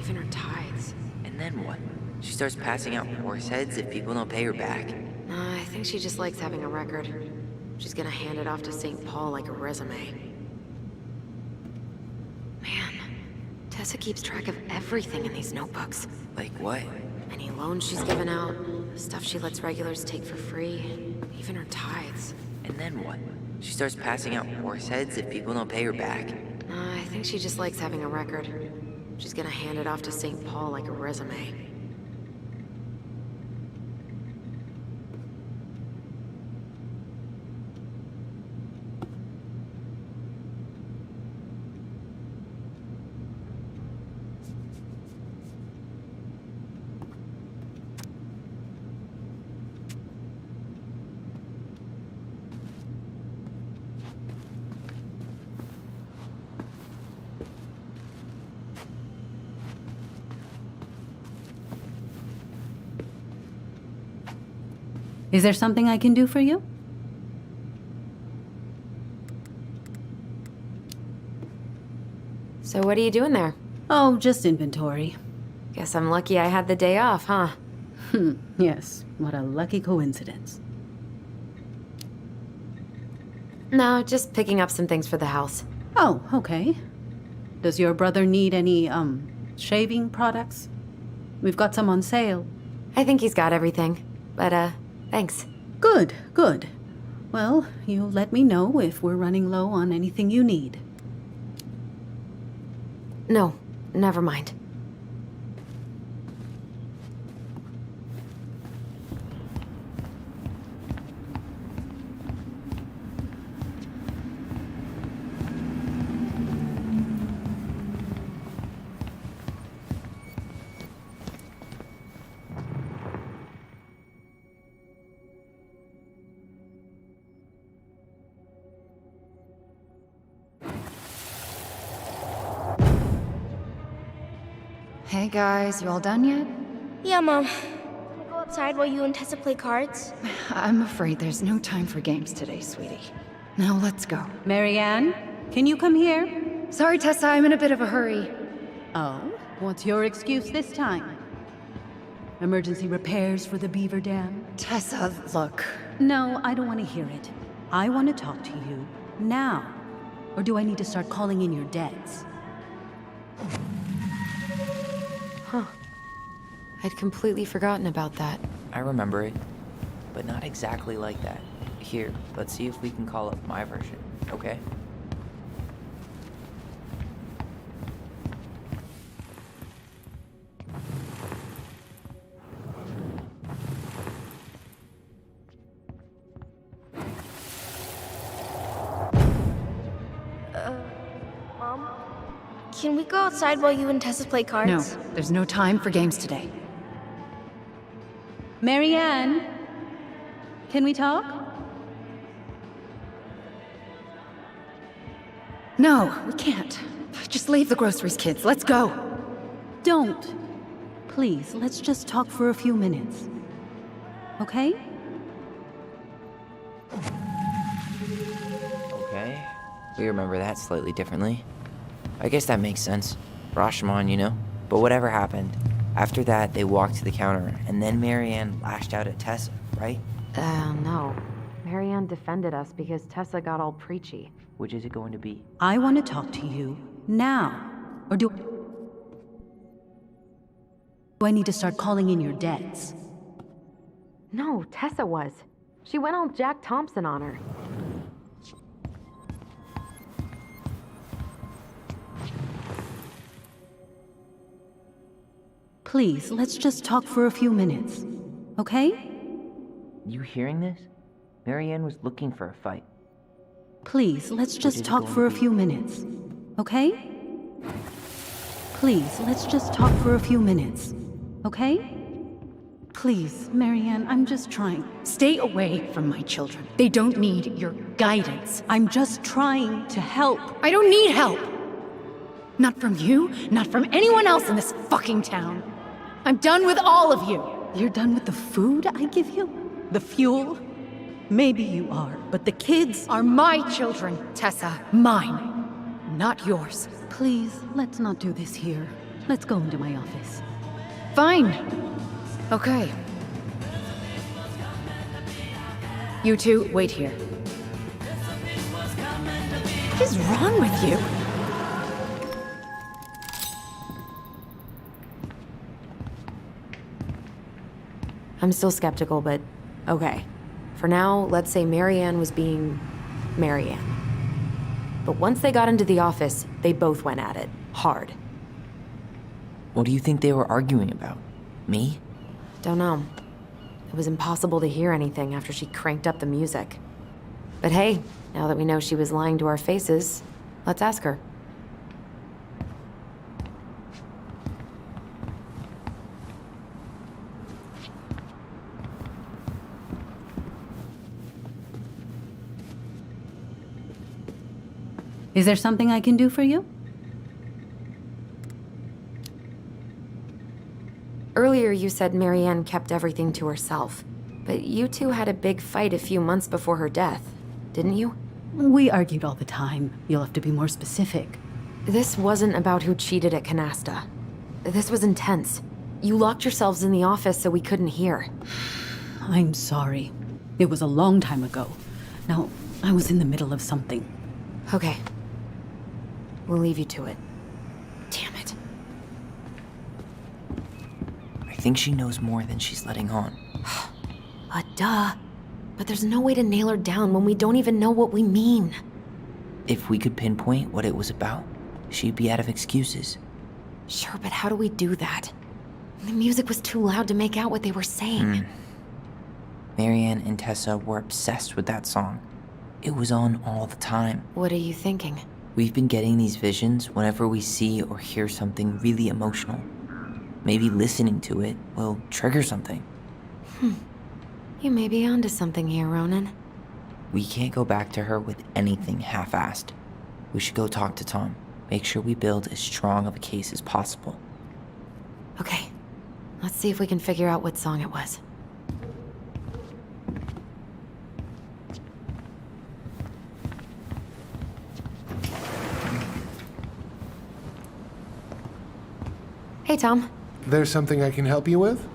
even her tithes. And then what? She starts passing out horse heads if people don't pay her back. I think she just likes having a record. She's gonna hand it off to St. Paul like a resume. Man, Tessa keeps track of everything in these notebooks. Like what? Any loans she's given out, the stuff she lets regulars take for free, even her tithes. And then what? She starts passing out horse heads if people don't pay her back. I think she just likes having a record. She's gonna hand it off to St. Paul like a resume. Is there something I can do for you? So what are you doing there? Oh, just inventory. Guess I'm lucky I had the day off, huh? Yes, what a lucky coincidence. No, just picking up some things for the house. Oh, okay. Does your brother need any, shaving products? We've got some on sale. I think he's got everything. But, thanks. Good, good. Well, you'll let me know if we're running low on anything you need. No, never mind. Hey guys, you all done yet? Yeah, Mom. Can I go outside while you and Tessa play cards? I'm afraid there's no time for games today, sweetie. Now let's go. Marianne, can you come here? Sorry, Tessa, I'm in a bit of a hurry. Oh, what's your excuse this time? Emergency repairs for the beaver dam? Tessa, look. No, I don't want to hear it. I want to talk to you now. Or do I need to start calling in your debts? Huh. I'd completely forgotten about that. I remember it, but not exactly like that. Here, let's see if we can call up my version, okay? Mom? Can we go outside while you and Tessa play cards? No, there's no time for games today. Marianne, can we talk? No, we can't. Just leave the groceries, kids. Let's go. Don't. Please, let's just talk for a few minutes. Okay? Okay. We remember that slightly differently. I guess that makes sense. Rashomon, you know? But whatever happened, after that, they walked to the counter, and then Marianne lashed out at Tessa, right? No. Marianne defended us because Tessa got all preachy. Which is it going to be? I want to talk to you now. Or do I need to start calling in your debts? No, Tessa was. She went all Jack Thompson on her. Please, let's just talk for a few minutes. Okay? You hearing this? Marianne was looking for a fight. Please, let's just talk for a few minutes. Okay? Please, let's just talk for a few minutes. Okay? Please, Marianne, I'm just trying. Stay away from my children. They don't need your guidance. I'm just trying to help. I don't need help. Not from you, not from anyone else in this fucking town. I'm done with all of you. You're done with the food I give you? The fuel? Maybe you are, but the kids are my children, Tessa. Mine, not yours. Please, let's not do this here. Let's go into my office. Fine. Okay. You two, wait here. What is wrong with you? I'm still skeptical, but okay. For now, let's say Marianne was being Marianne. But once they got into the office, they both went at it. Hard. What do you think they were arguing about? Me? Don't know. It was impossible to hear anything after she cranked up the music. But hey, now that we know she was lying to our faces, let's ask her. Is there something I can do for you? Earlier you said Marianne kept everything to herself. But you two had a big fight a few months before her death, didn't you? We argued all the time. You'll have to be more specific. This wasn't about who cheated at Canasta. This was intense. You locked yourselves in the office so we couldn't hear. I'm sorry. It was a long time ago. Now, I was in the middle of something. Okay. We'll leave you to it. Damn it. I think she knows more than she's letting on. Duh. But there's no way to nail her down when we don't even know what we mean. If we could pinpoint what it was about, she'd be out of excuses. Sure, but how do we do that? The music was too loud to make out what they were saying. Marianne and Tessa were obsessed with that song. It was on all the time. What are you thinking? We've been getting these visions whenever we see or hear something really emotional. Maybe listening to it will trigger something. You may be onto something here, Ronan. We can't go back to her with anything half-assed. We should go talk to Tom. Make sure we build as strong of a case as possible. Okay. Let's see if we can figure out what song it was. Hey, Tom. There's something I can help you with?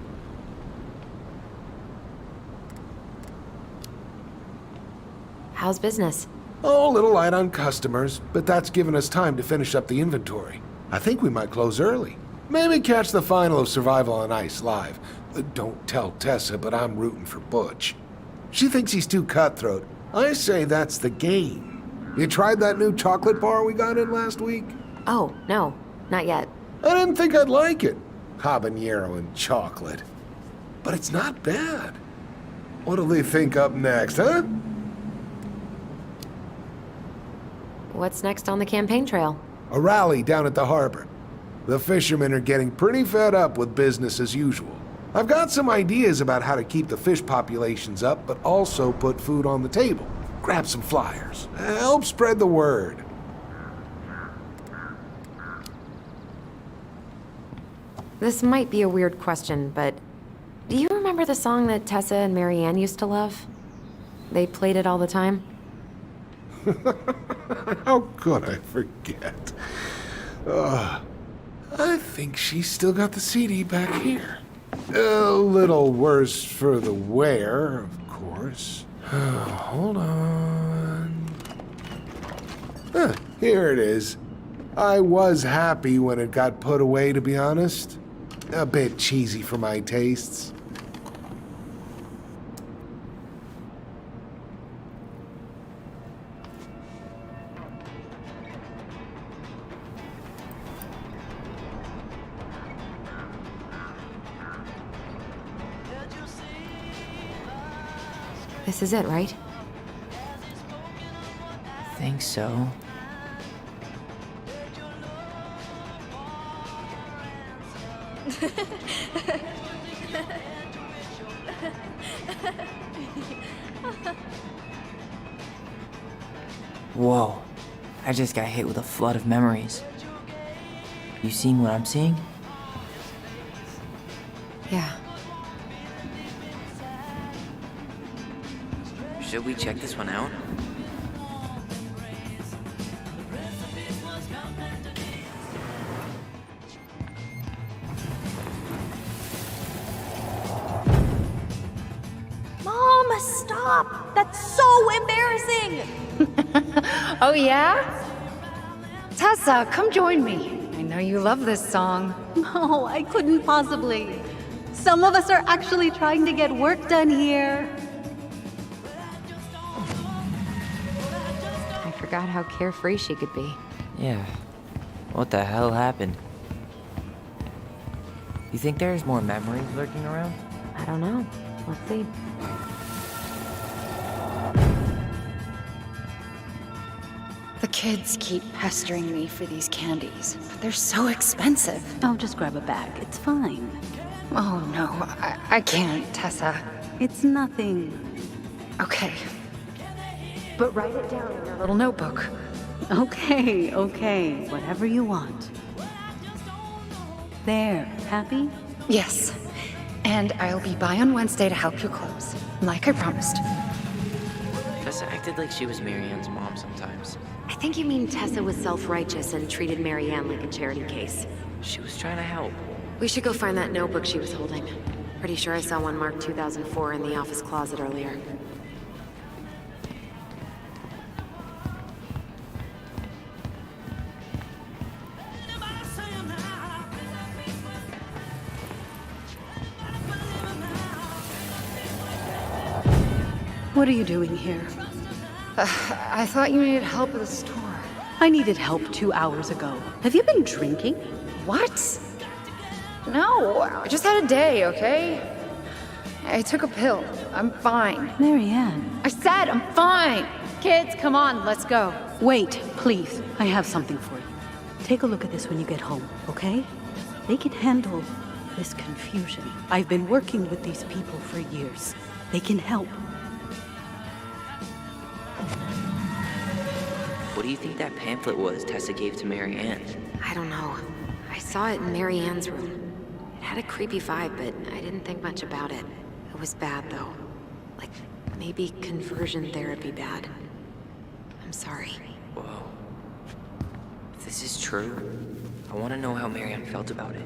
How's business? Oh, a little light on customers, but that's given us time to finish up the inventory. I think we might close early. Maybe catch the final of Survival on Ice live. Don't tell Tessa, but I'm rooting for Butch. She thinks he's too cutthroat. I say that's the game. You tried that new chocolate bar we got in last week? Oh, no. Not yet. I didn't think I'd like it. Habanero and chocolate. But it's not bad. What'll they think up next, huh? What's next on the campaign trail? A rally down at the harbor. The fishermen are getting pretty fed up with business as usual. I've got some ideas about how to keep the fish populations up, but also put food on the table. Grab some flyers. Help spread the word. This might be a weird question, but do you remember the song that Tessa and Marianne used to love? They played it all the time. How could I forget? I think she's still got the CD back here. A little worse for the wear, of course. Hold on. Here it is. I was happy when it got put away, to be honest. A bit cheesy for my tastes. This is it, right? Think so. Whoa. I just got hit with a flood of memories. You seeing what I'm seeing? Yeah. Should we check this one out? Mom, stop! That's so embarrassing! Oh, yeah? Tessa, come join me. I know you love this song. No, I couldn't possibly. Some of us are actually trying to get work done here. I forgot how carefree she could be. Yeah. What the hell happened? You think there's more memories lurking around? I don't know. Let's see. The kids keep pestering me for these candies, but they're so expensive. Oh, just grab a bag. It's fine. Oh, no, I can't, Tessa. It's nothing. Okay. But write it down in your little notebook. Okay, okay. Whatever you want. There. Happy? Yes. And I'll be by on Wednesday to help you close, like I promised. Tessa acted like she was Marianne's mom sometimes. I think you mean Tessa was self-righteous and treated Marianne like a charity case. She was trying to help. We should go find that notebook she was holding. Pretty sure I saw one marked 2004 in the office closet earlier. What are you doing here? I thought you needed help with the store. I needed help 2 hours ago. Have you been drinking? What? No, I just had a day, okay? I took a pill. I'm fine. Marianne. I said I'm fine. Kids, come on, let's go. Wait, please. I have something for you. Take a look at this when you get home, okay? They can handle this confusion. I've been working with these people for years. They can help. What do you think that pamphlet was Tessa gave to Marianne? I don't know. I saw it in Marianne's room. It had a creepy vibe, but I didn't think much about it. It was bad, though. Like, maybe conversion therapy bad. I'm sorry. Whoa. If this is true, I want to know how Marianne felt about it.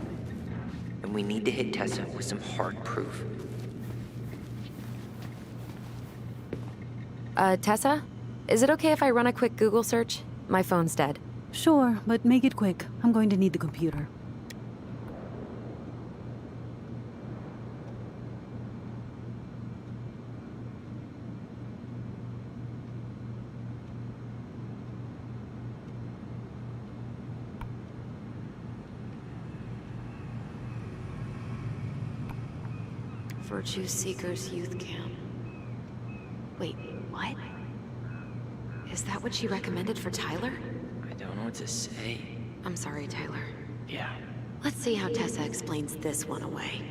And we need to hit Tessa with some hard proof. Tessa? Is it okay if I run a quick Google search? My phone's dead. Sure, but make it quick. I'm going to need the computer. Virtue Seekers Youth Camp. Wait, what? Is that what she recommended for Tyler? I don't know what to say. I'm sorry, Tyler. Yeah. Let's see how Tessa explains this one away.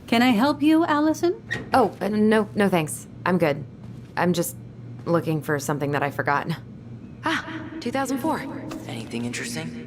Can I help you, Allison? Oh, no thanks. I'm good. I'm just looking for something that I forgot. 2004. Anything interesting?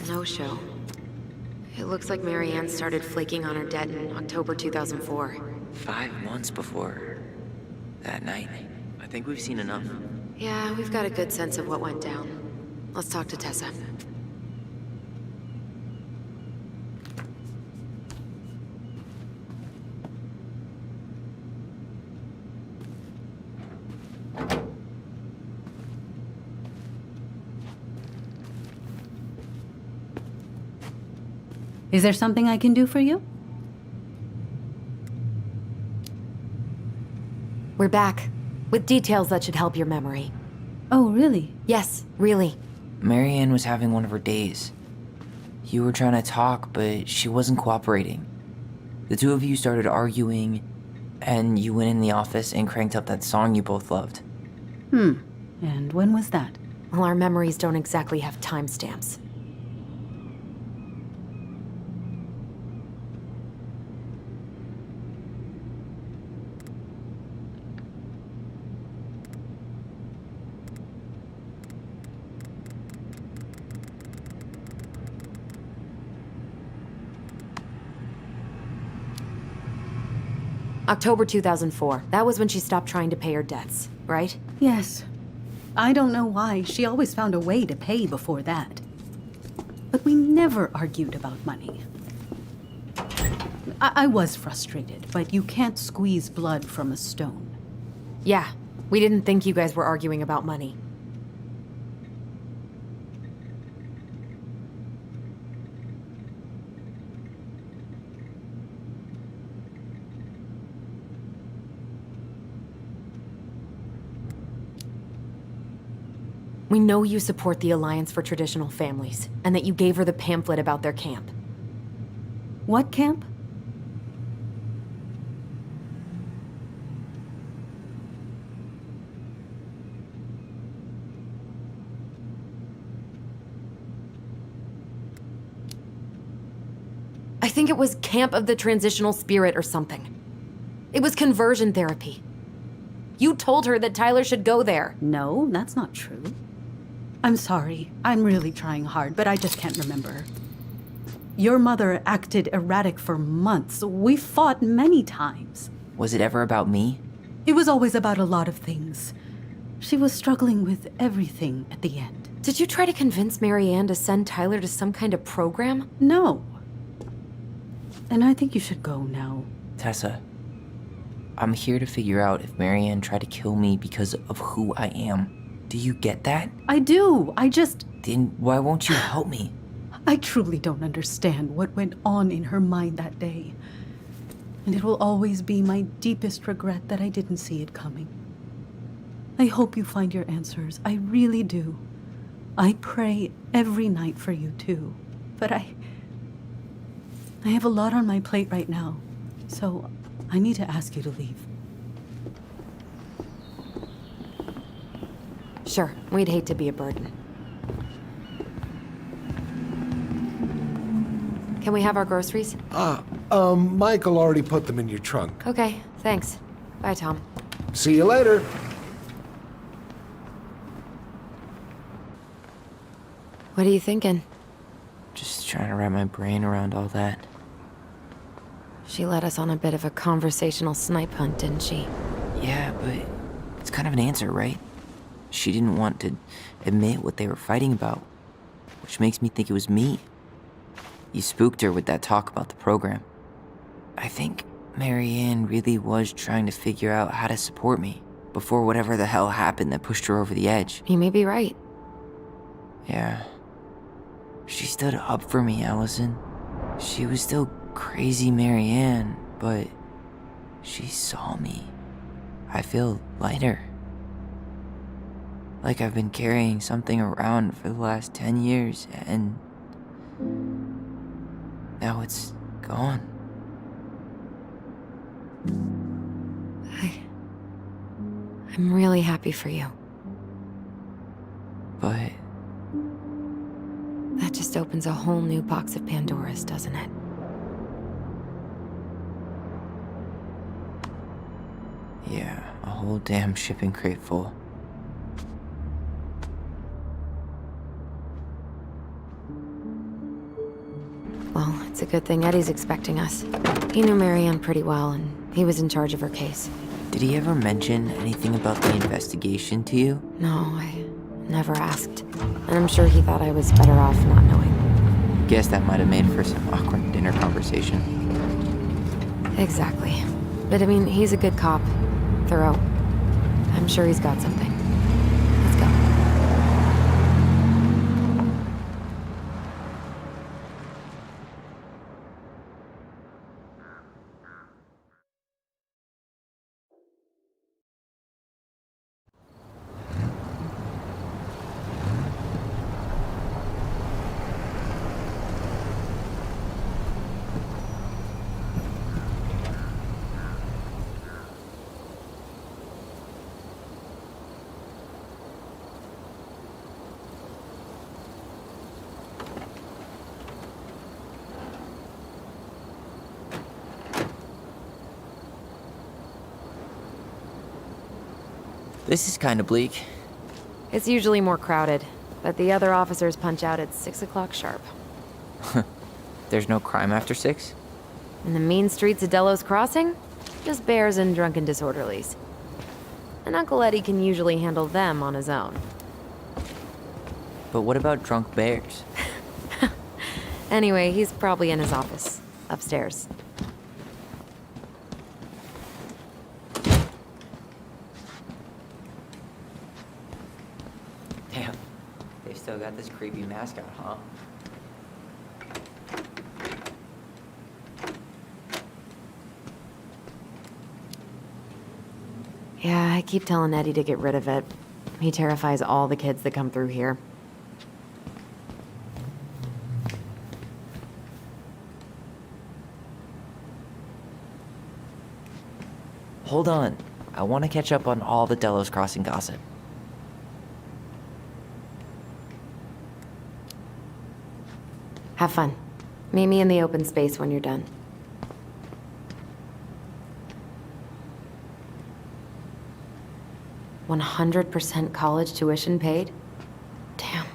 No show. It looks like Marianne started flaking on her debt in October 2004. 5 months before that night. I think we've seen enough. Yeah, we've got a good sense of what went down. Let's talk to Tessa. Is there something I can do for you? We're back, with details that should help your memory. Oh, really? Yes, really. Marianne was having one of her days. You were trying to talk, but she wasn't cooperating. The two of you started arguing, and you went in the office and cranked up that song you both loved. And when was that? Well, our memories don't exactly have timestamps. October 2004. That was when she stopped trying to pay her debts, right? Yes. I don't know why. She always found a way to pay before that. But we never argued about money. I was frustrated, but you can't squeeze blood from a stone. Yeah, we didn't think you guys were arguing about money. We know you support the Alliance for Traditional Families, and that you gave her the pamphlet about their camp. What camp? I think it was Camp of the Transitional Spirit or something. It was conversion therapy. You told her that Tyler should go there. No, that's not true. I'm sorry. I'm really trying hard, but I just can't remember. Your mother acted erratic for months. We fought many times. Was it ever about me? It was always about a lot of things. She was struggling with everything at the end. Did you try to convince Marianne to send Tyler to some kind of program? No. And I think you should go now. Tessa, I'm here to figure out if Marianne tried to kill me because of who I am. Do you get that? I do. I just... Then why won't you help me? I truly don't understand what went on in her mind that day. And it will always be my deepest regret that I didn't see it coming. I hope you find your answers. I really do. I pray every night for you too. But I have a lot on my plate right now, so I need to ask you to leave. Sure, we'd hate to be a burden. Can we have our groceries? Michael already put them in your trunk. Okay, thanks. Bye, Tom. See you later. What are you thinking? Just trying to wrap my brain around all that. She led us on a bit of a conversational snipe hunt, didn't she? Yeah, but it's kind of an answer, right? She didn't want to admit what they were fighting about, which makes me think it was me. You spooked her with that talk about the program. I think Marianne really was trying to figure out how to support me before whatever the hell happened that pushed her over the edge. You may be right. Yeah. She stood up for me, Allison. She was still crazy Marianne, but she saw me. I feel lighter. Like I've been carrying something around for the last 10 years, and now it's gone. I'm really happy for you. But that just opens a whole new box of Pandora's, doesn't it? yeah, a whole damn shipping crate full. Well, it's a good thing Eddie's expecting us. He knew Marianne pretty well, and he was in charge of her case. Did he ever mention anything about the investigation to you? No, I never asked. And I'm sure he thought I was better off not knowing. Guess that might have made for some awkward dinner conversation. Exactly. But I mean, he's a good cop. Thorough. I'm sure he's got something. Let's go. This is kind of bleak. It's usually more crowded, but the other officers punch out at 6 o'clock sharp. There's no crime after 6? In the mean streets of Delos Crossing, just bears and drunken disorderlies. And Uncle Eddie can usually handle them on his own. But what about drunk bears? Anyway, he's probably in his office, upstairs. Damn, they still got this creepy mascot, huh? Yeah, I keep telling Eddie to get rid of it. He terrifies all the kids that come through here. Hold on. I want to catch up on all the Delos Crossing gossip. Have fun. Meet me in the open space when you're done. $100% college tuition paid? Damn.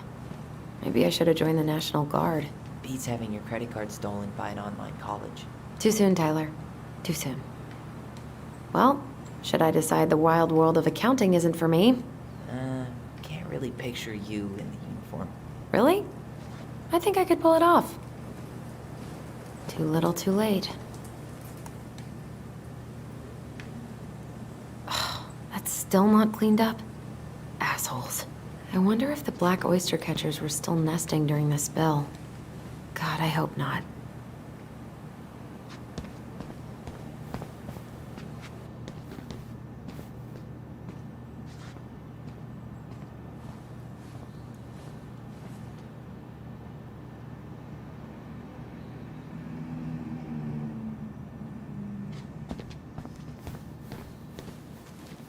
Maybe I should have joined the National Guard. Beats having your credit card stolen by an online college. Too soon, Tyler. Too soon. Well, should I decide the wild world of accounting isn't for me? Can't really picture you in the uniform. Really? I think I could pull it off. Too little, too late. That's still not cleaned up. Assholes. I wonder if the black oyster catchers were still nesting during the spill. God, I hope not.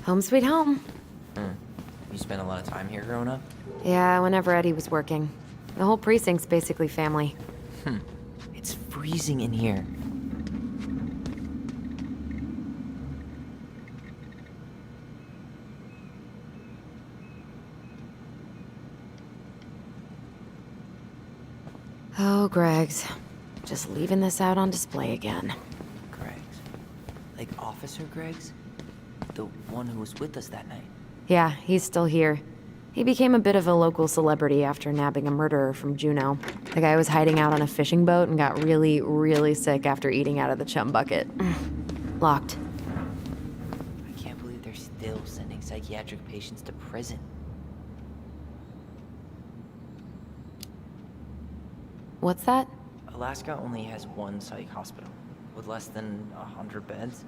Home sweet home. You spent a lot of time here growing up? Yeah, whenever Eddie was working. The whole precinct's basically family. It's freezing in here. Oh, Greg's. Just leaving this out on display again. Greg's. Like Officer Greg's? The one who was with us that night. Yeah, he's still here. He became a bit of a local celebrity after nabbing a murderer from Juneau. The guy was hiding out on a fishing boat and got really, really sick after eating out of the chum bucket. Locked. I can't believe they're still sending psychiatric patients to prison. What's that? Alaska only has one psych hospital, with less than 100 beds.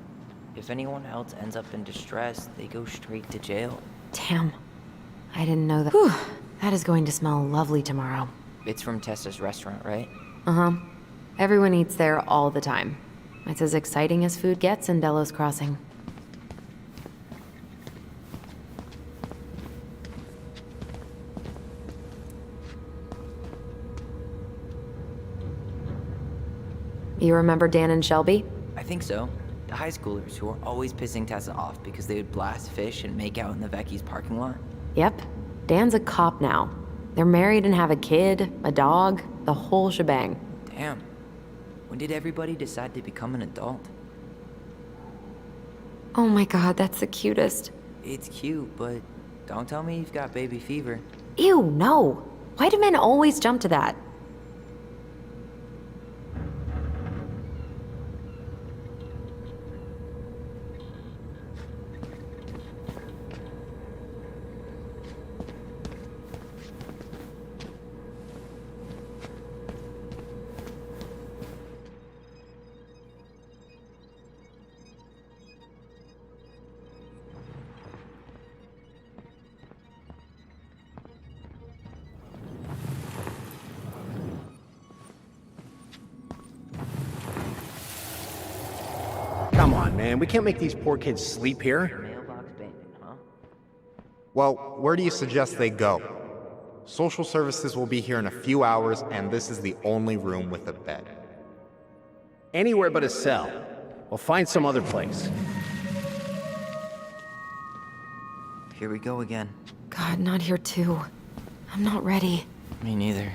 If anyone else ends up in distress, they go straight to jail. Damn. I didn't know that. Whew. That is going to smell lovely tomorrow. It's from Tessa's restaurant, right? Uh-huh. Everyone eats there all the time. It's as exciting as food gets in Delos Crossing. You remember Dan and Shelby? I think so. The high schoolers who were always pissing Tessa off because they would blast fish and make out in the Vecchi's parking lot. Yep. Dan's a cop now. They're married and have a kid, a dog, the whole shebang. Damn. When did everybody decide to become an adult? Oh my god, that's the cutest. It's cute, but don't tell me you've got baby fever. Ew, no. Why do men always jump to that? Come on, man. We can't make these poor kids sleep here. Mailbox bandit, huh? Well, where do you suggest they go? Social services will be here in a few hours, and this is the only room with a bed. Anywhere but a cell. We'll find some other place. Here we go again. God, not here too. I'm not ready. Me neither.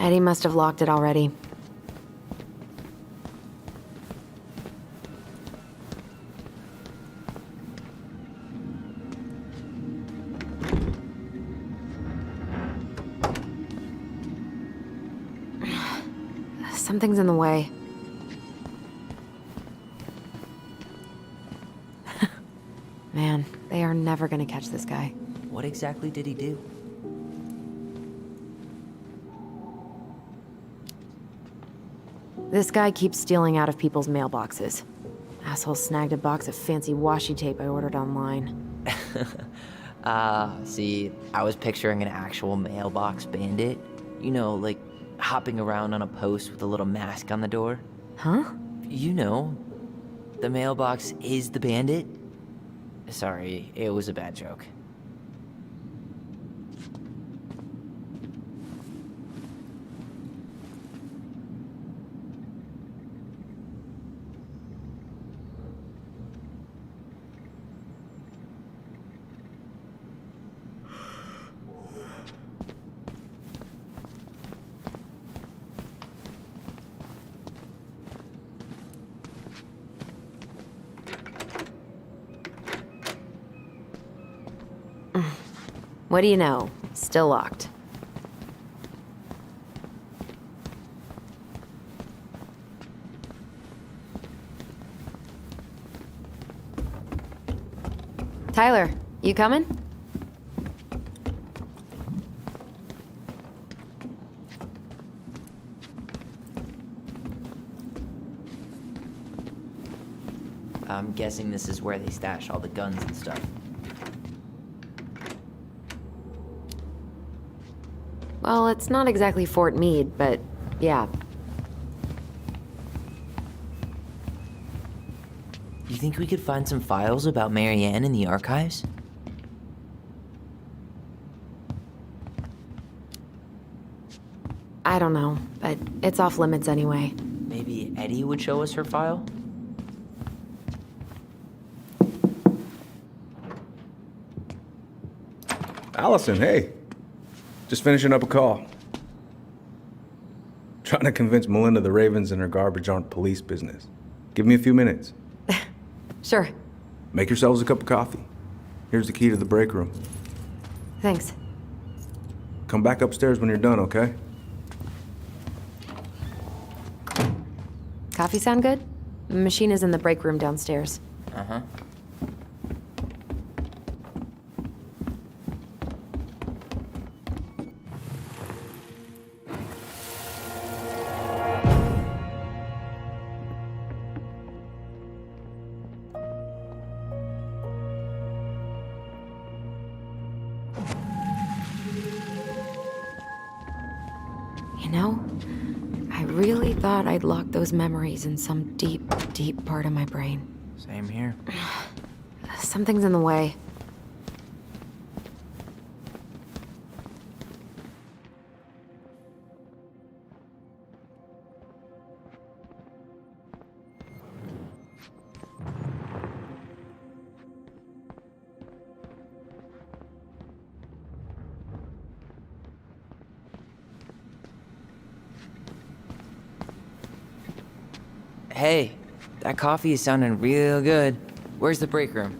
Eddie must have locked it already. Something's in the way. Man, they are never gonna catch this guy. What exactly did he do? This guy keeps stealing out of people's mailboxes. Asshole snagged a box of fancy washi tape I ordered online. See, I was picturing an actual mailbox bandit. You know, like hopping around on a post with a little mask on the door. Huh? You know, the mailbox is the bandit. Sorry, it was a bad joke. What do you know? Still locked. Tyler, you coming? I'm guessing this is where they stash all the guns and stuff. Well, it's not exactly Fort Meade, but yeah. You think we could find some files about Marianne in the archives? I don't know, but it's off limits anyway. Maybe Eddie would show us her file? Allison, hey. Just finishing up a call. Trying to convince Melinda the Ravens and her garbage aren't police business. Give me a few minutes. Sure. Make yourselves a cup of coffee. Here's the key to the break room. Thanks. Come back upstairs when you're done, okay? Coffee sound good? The machine is in the break room downstairs. Uh-huh. You know, I really thought I'd locked those memories in some deep, deep part of my brain. Same here. Something's in the way. Hey, that coffee is sounding real good. Where's the break room?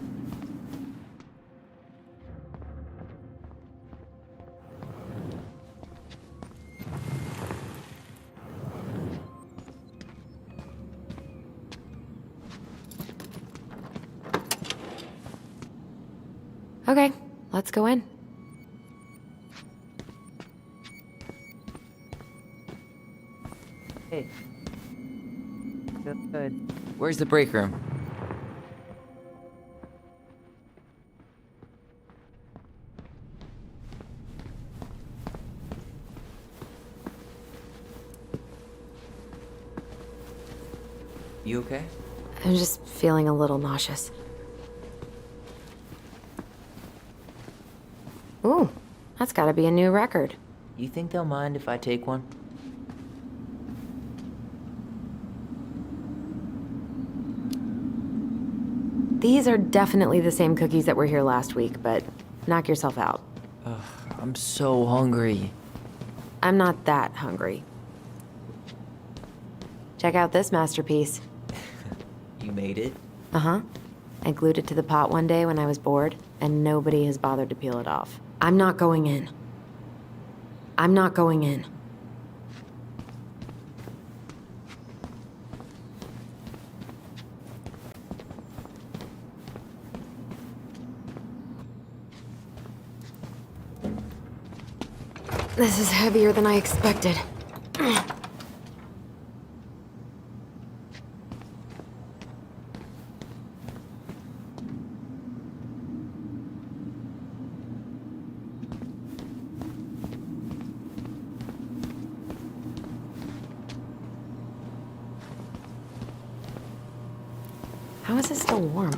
Okay, let's go in. Hey. Good. Where's the break room? You okay? I'm just feeling a little nauseous. Ooh, that's gotta be a new record. You think they'll mind if I take one? These are definitely the same cookies that were here last week, but knock yourself out. Ugh, I'm so hungry. I'm not that hungry. Check out this masterpiece. You made it? Uh-huh. I glued it to the pot one day when I was bored, and nobody has bothered to peel it off. I'm not going in. I'm not going in. This is heavier than I expected. How is it still warm?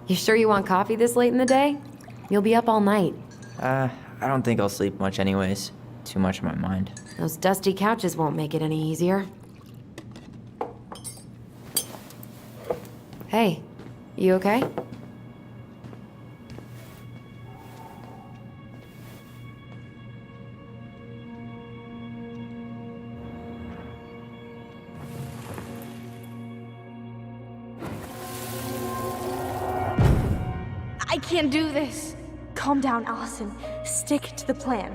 You sure you want coffee this late in the day? You'll be up all night. I don't think I'll sleep much anyways. Too much on my mind. Those dusty couches won't make it any easier. Hey, you okay? I can't do this. Calm down, Allison. Stick to the plan.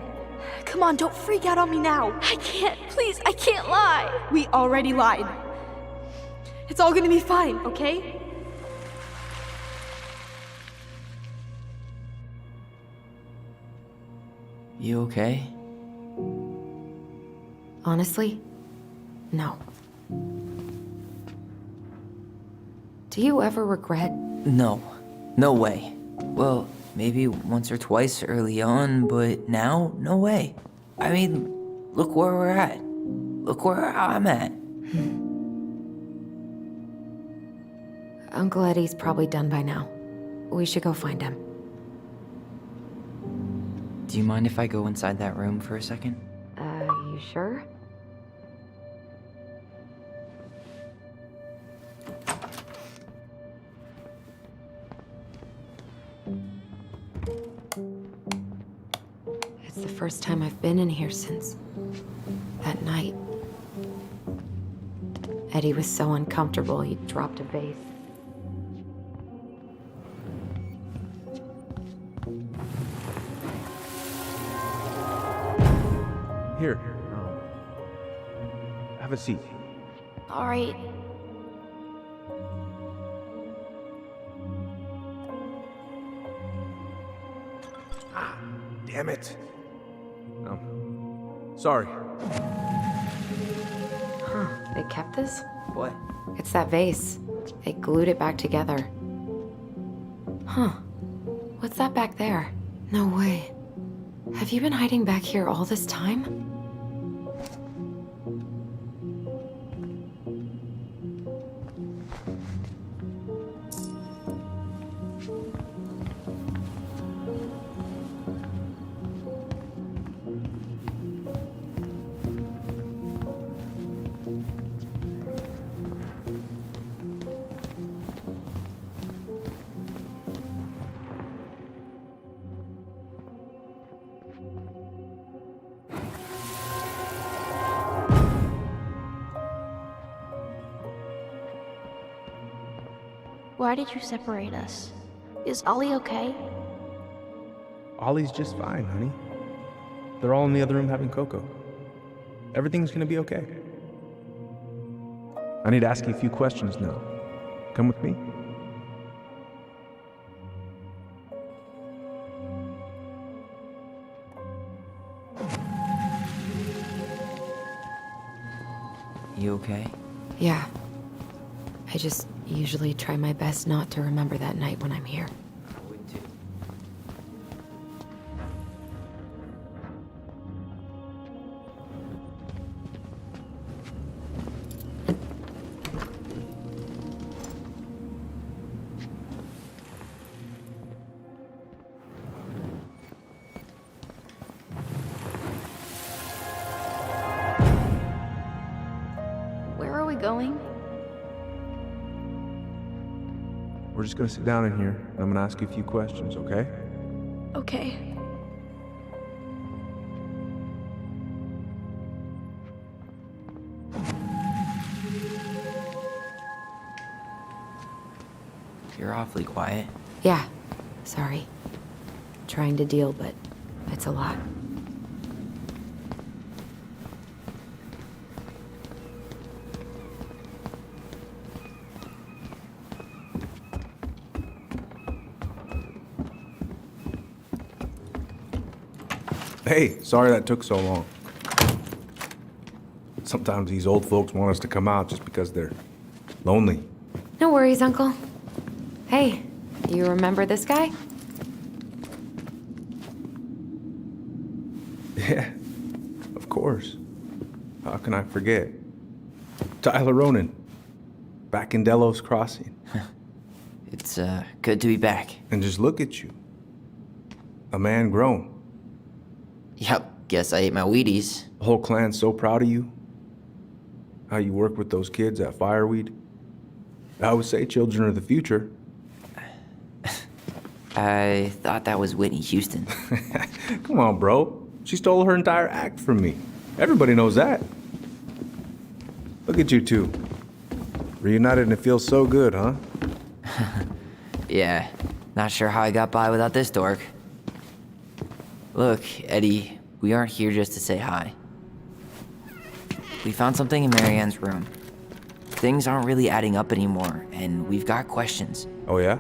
Come on, don't freak out on me now. I can't. Please, I can't lie. We already lied. It's all gonna be fine, okay? You okay? Honestly, no. Do you ever regret? No. No way. Well, maybe once or twice early on, but now, no way. I mean, look where we're at. Look where I'm at. Uncle Eddie's probably done by now. We should go find him. Do you mind if I go inside that room for a second? You sure? It's the first time I've been in here since that night. Eddie was so uncomfortable, he dropped a vase. Here. Have a seat. All right. Damn it. Sorry. Huh, they kept this? What? It's that vase. They glued it back together. Huh. What's that back there? No way. Have you been hiding back here all this time? Why did you separate us? Is Ollie okay? Ollie's just fine, honey. They're all in the other room having cocoa. Everything's gonna be okay. I need to ask you a few questions now. Come with me? You okay? Yeah. I just usually try my best not to remember that night when I'm here. I would too. Where are we going? We're just gonna sit down in here, and I'm gonna ask you a few questions, okay? Okay. You're awfully quiet. Yeah. Sorry. Trying to deal, but it's a lot. Hey, sorry that took so long. Sometimes these old folks want us to come out just because they're lonely. No worries, Uncle. Hey, you remember this guy? Yeah, of course. How can I forget? Tyler Ronan, back in Delos Crossing. It's, good to be back. And just look at you. A man grown. Yep, guess I ate my Wheaties. The whole clan's so proud of you. How you work with those kids at Fireweed. I would say children are the future. I thought that was Whitney Houston. Come on, bro. She stole her entire act from me. Everybody knows that. Look at you two. Reunited and it feels so good, huh? Yeah, not sure how I got by without this dork. Look, Eddie, we aren't here just to say hi. We found something in Marianne's room. Things aren't really adding up anymore, and we've got questions. Oh, yeah?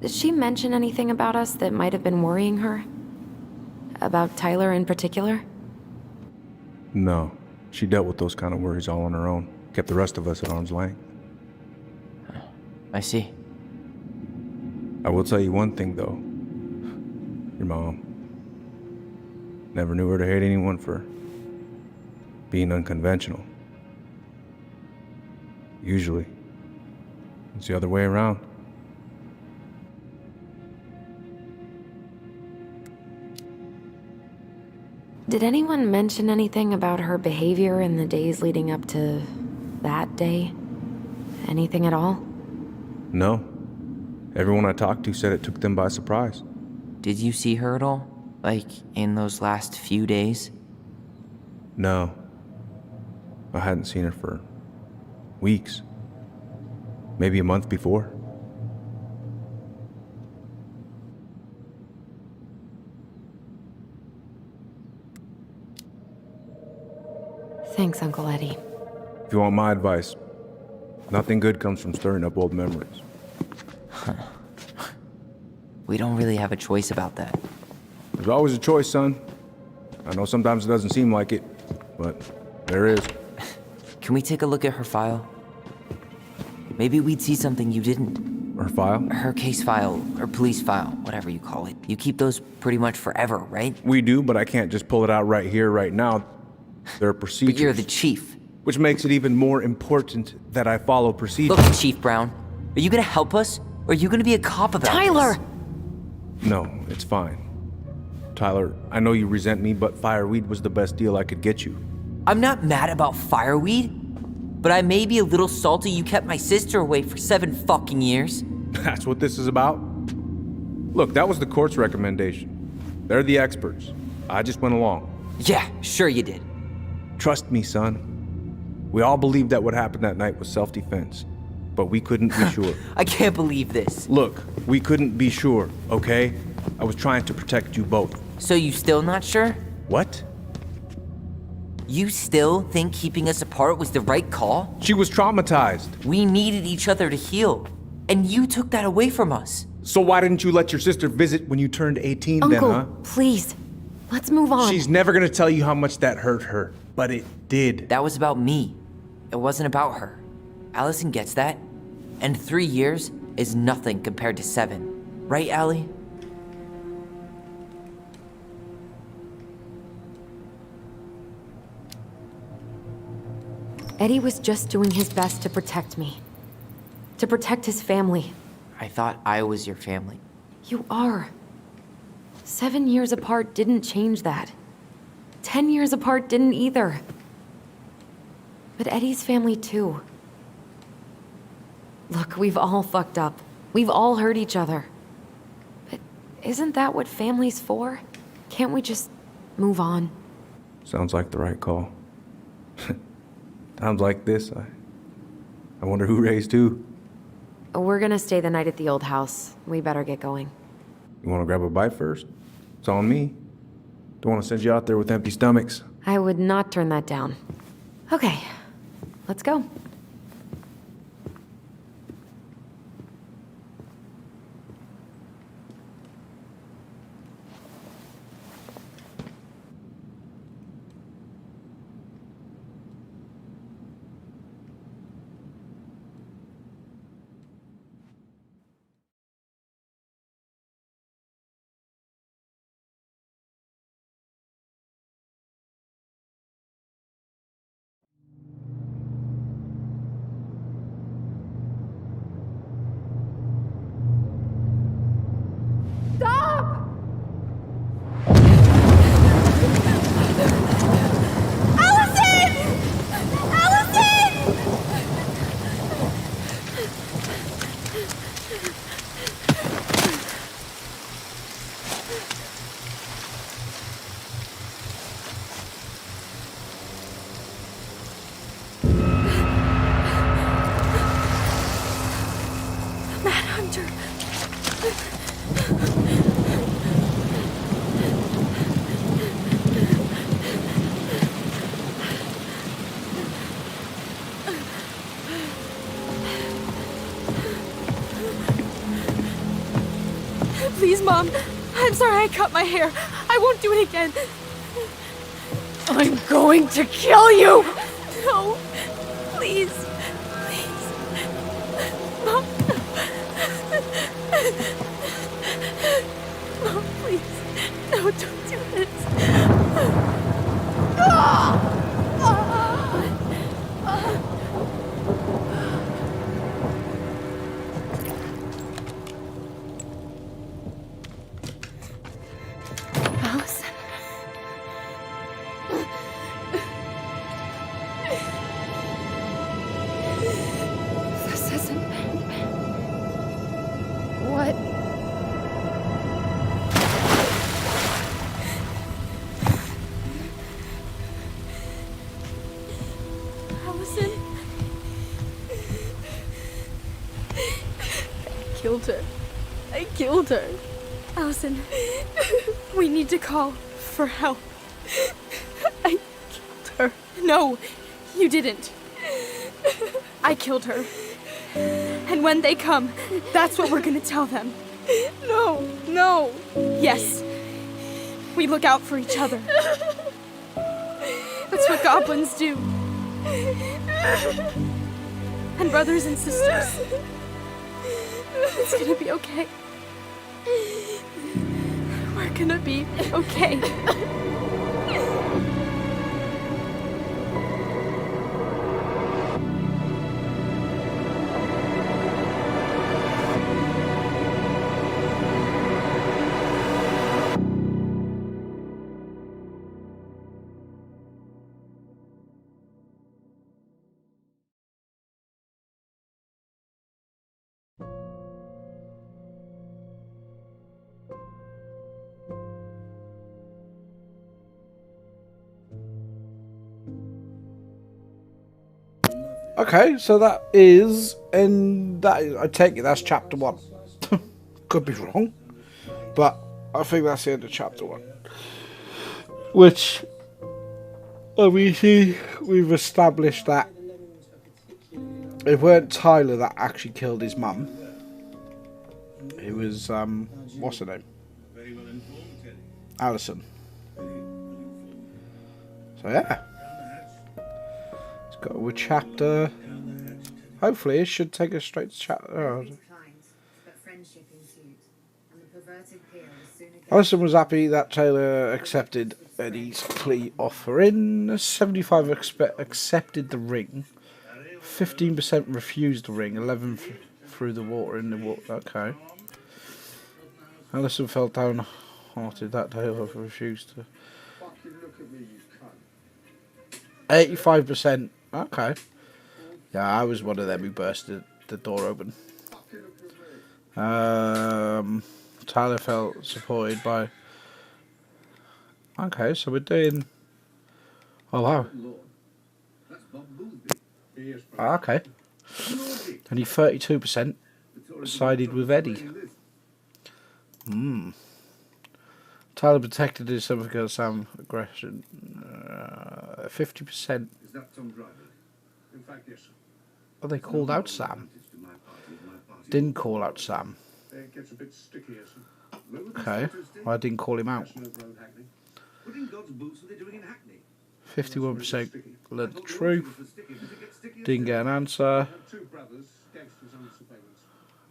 Did she mention anything about us that might have been worrying her? About Tyler in particular? No, she dealt with those kind of worries all on her own. Kept the rest of us at arm's length. I see. I will tell you one thing, though. Your mom. Never knew her to hate anyone for being unconventional. Usually, it's the other way around. Did anyone mention anything about her behavior in the days leading up to that day? Anything at all? No. Everyone I talked to said it took them by surprise. Did you see her at all? Like, in those last few days? No. I hadn't seen her for weeks. Maybe a month before. Thanks, Uncle Eddie. If you want my advice, nothing good comes from stirring up old memories. We don't really have a choice about that. There's always a choice, son. I know sometimes it doesn't seem like it, but there is. Can we take a look at her file? Maybe we'd see something you didn't. Her file? Her case file, her police file, whatever you call it. You keep those pretty much forever, right? We do, but I can't just pull it out right here, right now. There are procedures. But you're the chief. Which makes it even more important that I follow procedures. Look, Chief Brown, are you gonna help us? Or are you gonna be a cop about Tyler! this? No, it's fine. Tyler, I know you resent me, but fireweed was the best deal I could get you. I'm not mad about fireweed, but I may be a little salty you kept my sister away for 7 fucking years. That's what this is about? Look, that was the court's recommendation. They're the experts. I just went along. Yeah, sure you did. Trust me, son. We all believed that what happened that night was self-defense, but we couldn't be sure. I can't believe this. Look, we couldn't be sure, okay? I was trying to protect you both. So you still not sure? What? You still think keeping us apart was the right call? She was traumatized. We needed each other to heal, and you took that away from us. So why didn't you let your sister visit when you turned 18 Uncle, then, huh? please. Let's move on. She's never gonna tell you how much that hurt her, but it did. That was about me. It wasn't about her. Allison gets that. And 3 years is nothing compared to 7. Right, Allie? Eddie was just doing his best to protect me. To protect his family. I thought I was your family. You are. 7 years apart didn't change that. 10 years apart didn't either. But Eddie's family too. Look, we've all fucked up. We've all hurt each other. But isn't that what family's for? Can't we just move on? Sounds like the right call. Times like this, I wonder who raised who. We're gonna stay the night at the old house. We better get going. You wanna grab a bite first? It's on me. Don't wanna send you out there with empty stomachs. I would not turn that down. Okay, let's go. Please, Mom. I'm sorry I cut my hair. I won't do it again. I'm going to kill you! No. Please. Please. Mom. Mom, please. No, don't do this. Allison. This isn't... What? Allison. I killed her. I killed her. Allison, we need to call for help. I killed her. No, you didn't. I killed her. And when they come, that's what we're gonna tell them. No, no. Yes. We look out for each other. That's what goblins do. And brothers and sisters. It's gonna be okay. We're gonna be okay. Okay, so that is, and that I take it that's chapter 1. Could be wrong, but I think that's the end of chapter 1. Which, obviously, we've established that it weren't Tyler that actually killed his mum. It was, what's her name? Allison. So yeah. Got a chapter. Hopefully, it should take us straight to chapter. Alison was happy that Taylor accepted Eddie's plea offering. 75 accepted the ring. 15% refused the ring. 11 threw the water in the water. Okay. Alison felt downhearted that Taylor refused to. 85%. Okay. Yeah, I was one of them who burst the door open. Tyler felt supported by... Okay, so we're doing... Oh, wow. Okay. Only 32% sided with Eddie. Tyler protected his son against Sam's aggression. 50%. Oh, they called out Sam. Didn't call out Sam. Okay, well, I didn't call him out. 51% learned the truth. Didn't get an answer.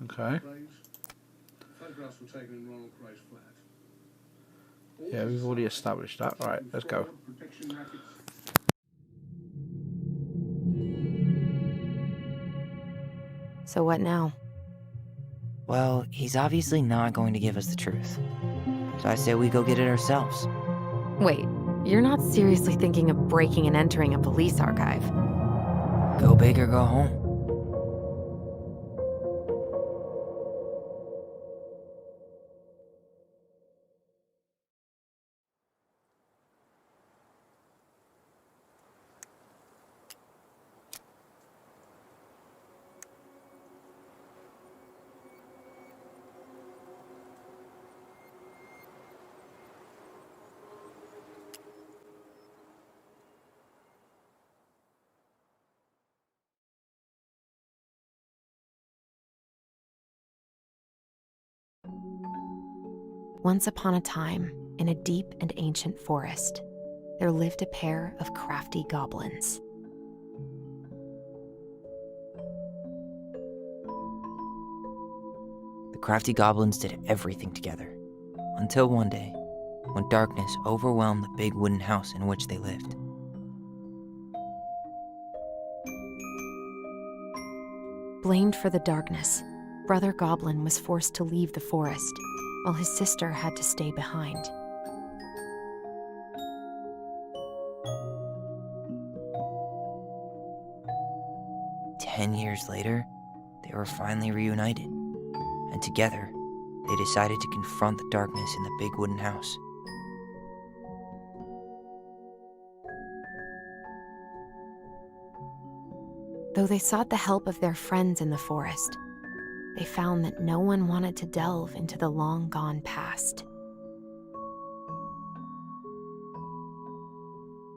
Okay. Yeah, we've already established that. Right, let's go. So what now? Well, he's obviously not going to give us the truth. So I say we go get it ourselves. Wait, you're not seriously thinking of breaking and entering a police archive? Go big or go home. Once upon a time, in a deep and ancient forest, there lived a pair of crafty goblins. The crafty goblins did everything together, until one day, when darkness overwhelmed the big wooden house in which they lived. Blamed for the darkness, Brother Goblin was forced to leave the forest, while his sister had to stay behind. Ten years later, they were finally reunited, and together, they decided to confront the darkness in the big wooden house. Though they sought the help of their friends in the forest, they found that no one wanted to delve into the long-gone past.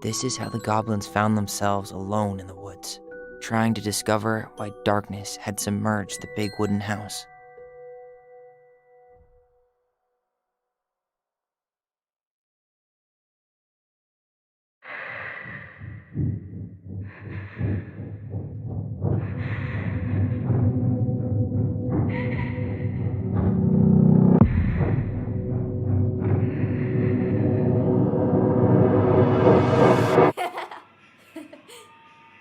This is how the goblins found themselves alone in the woods, trying to discover why darkness had submerged the big wooden house.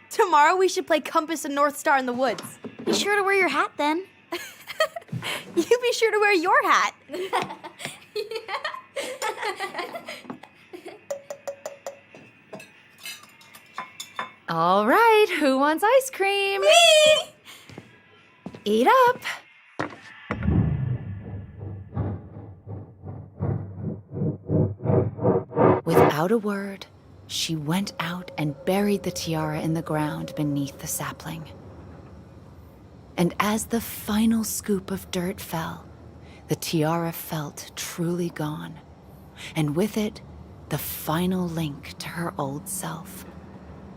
Tomorrow we should play Compass and North Star in the woods. Be sure to wear your hat then. You be sure to wear your hat. All right, who wants ice cream? Me! Eat up. Without a word, she went out and buried the tiara in the ground beneath the sapling. And as the final scoop of dirt fell, the tiara felt truly gone, and with it, the final link to her old self.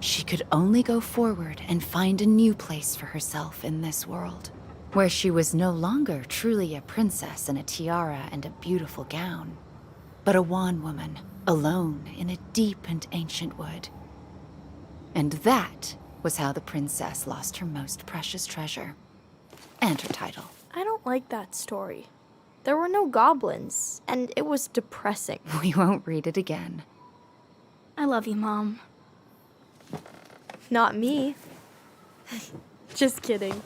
She could only go forward and find a new place for herself in this world, where she was no longer truly a princess in a tiara and a beautiful gown, but a wan woman, alone in a deep and ancient wood. And that was how the princess lost her most precious treasure, and her title. I don't like that story. There were no goblins, and it was depressing. We won't read it again. I love you, Mom. Not me. Just kidding.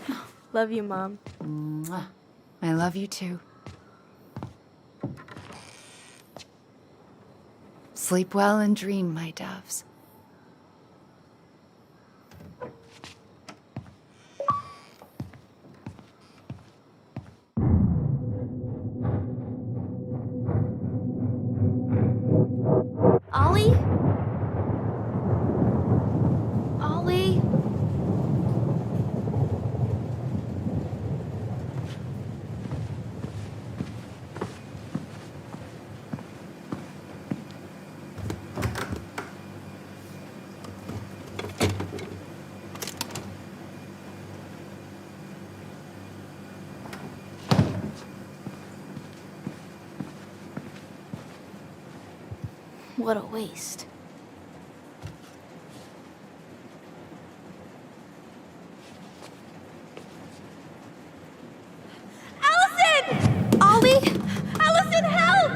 Love you, Mom. Mwah. I love you too. Sleep well and dream, my doves. Ollie? Ollie? What a waste. Allison! Ollie! Allison, help!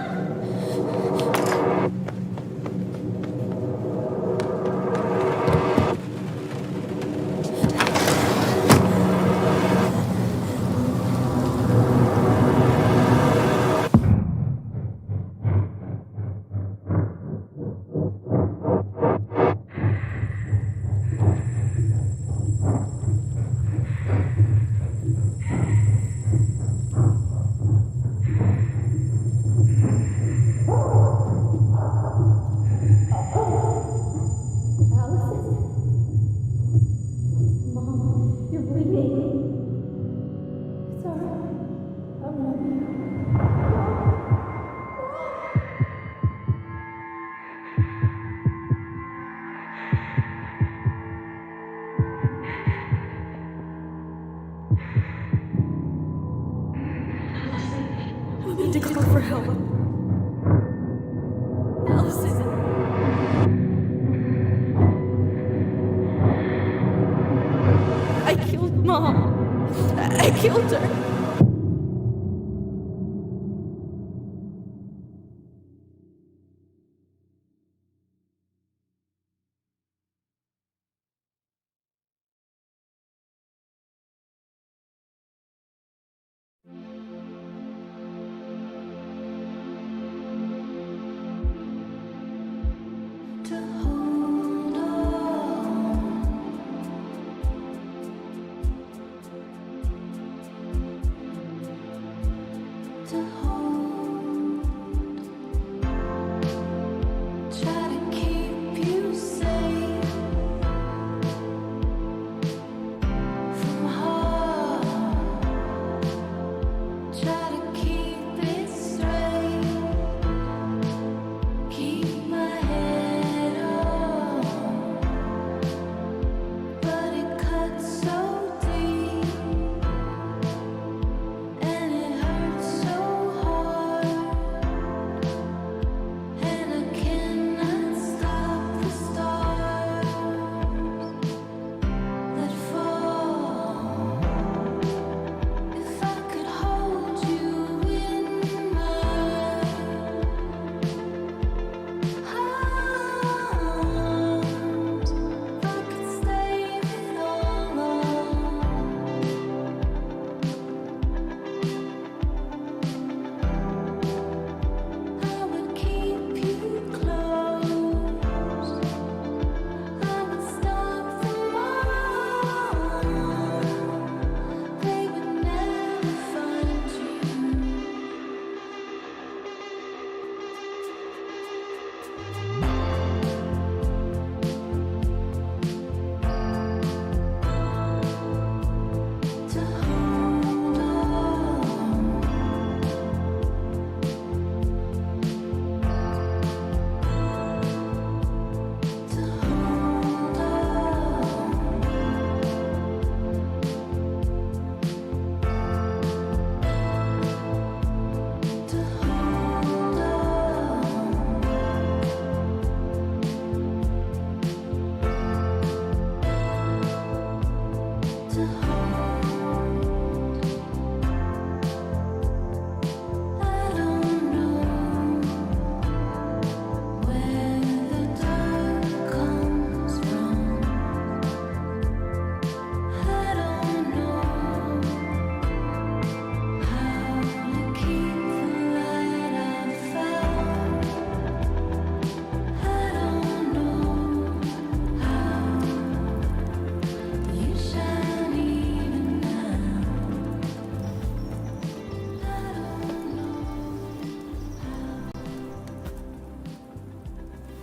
for help. Allison. I killed Mom. I killed her.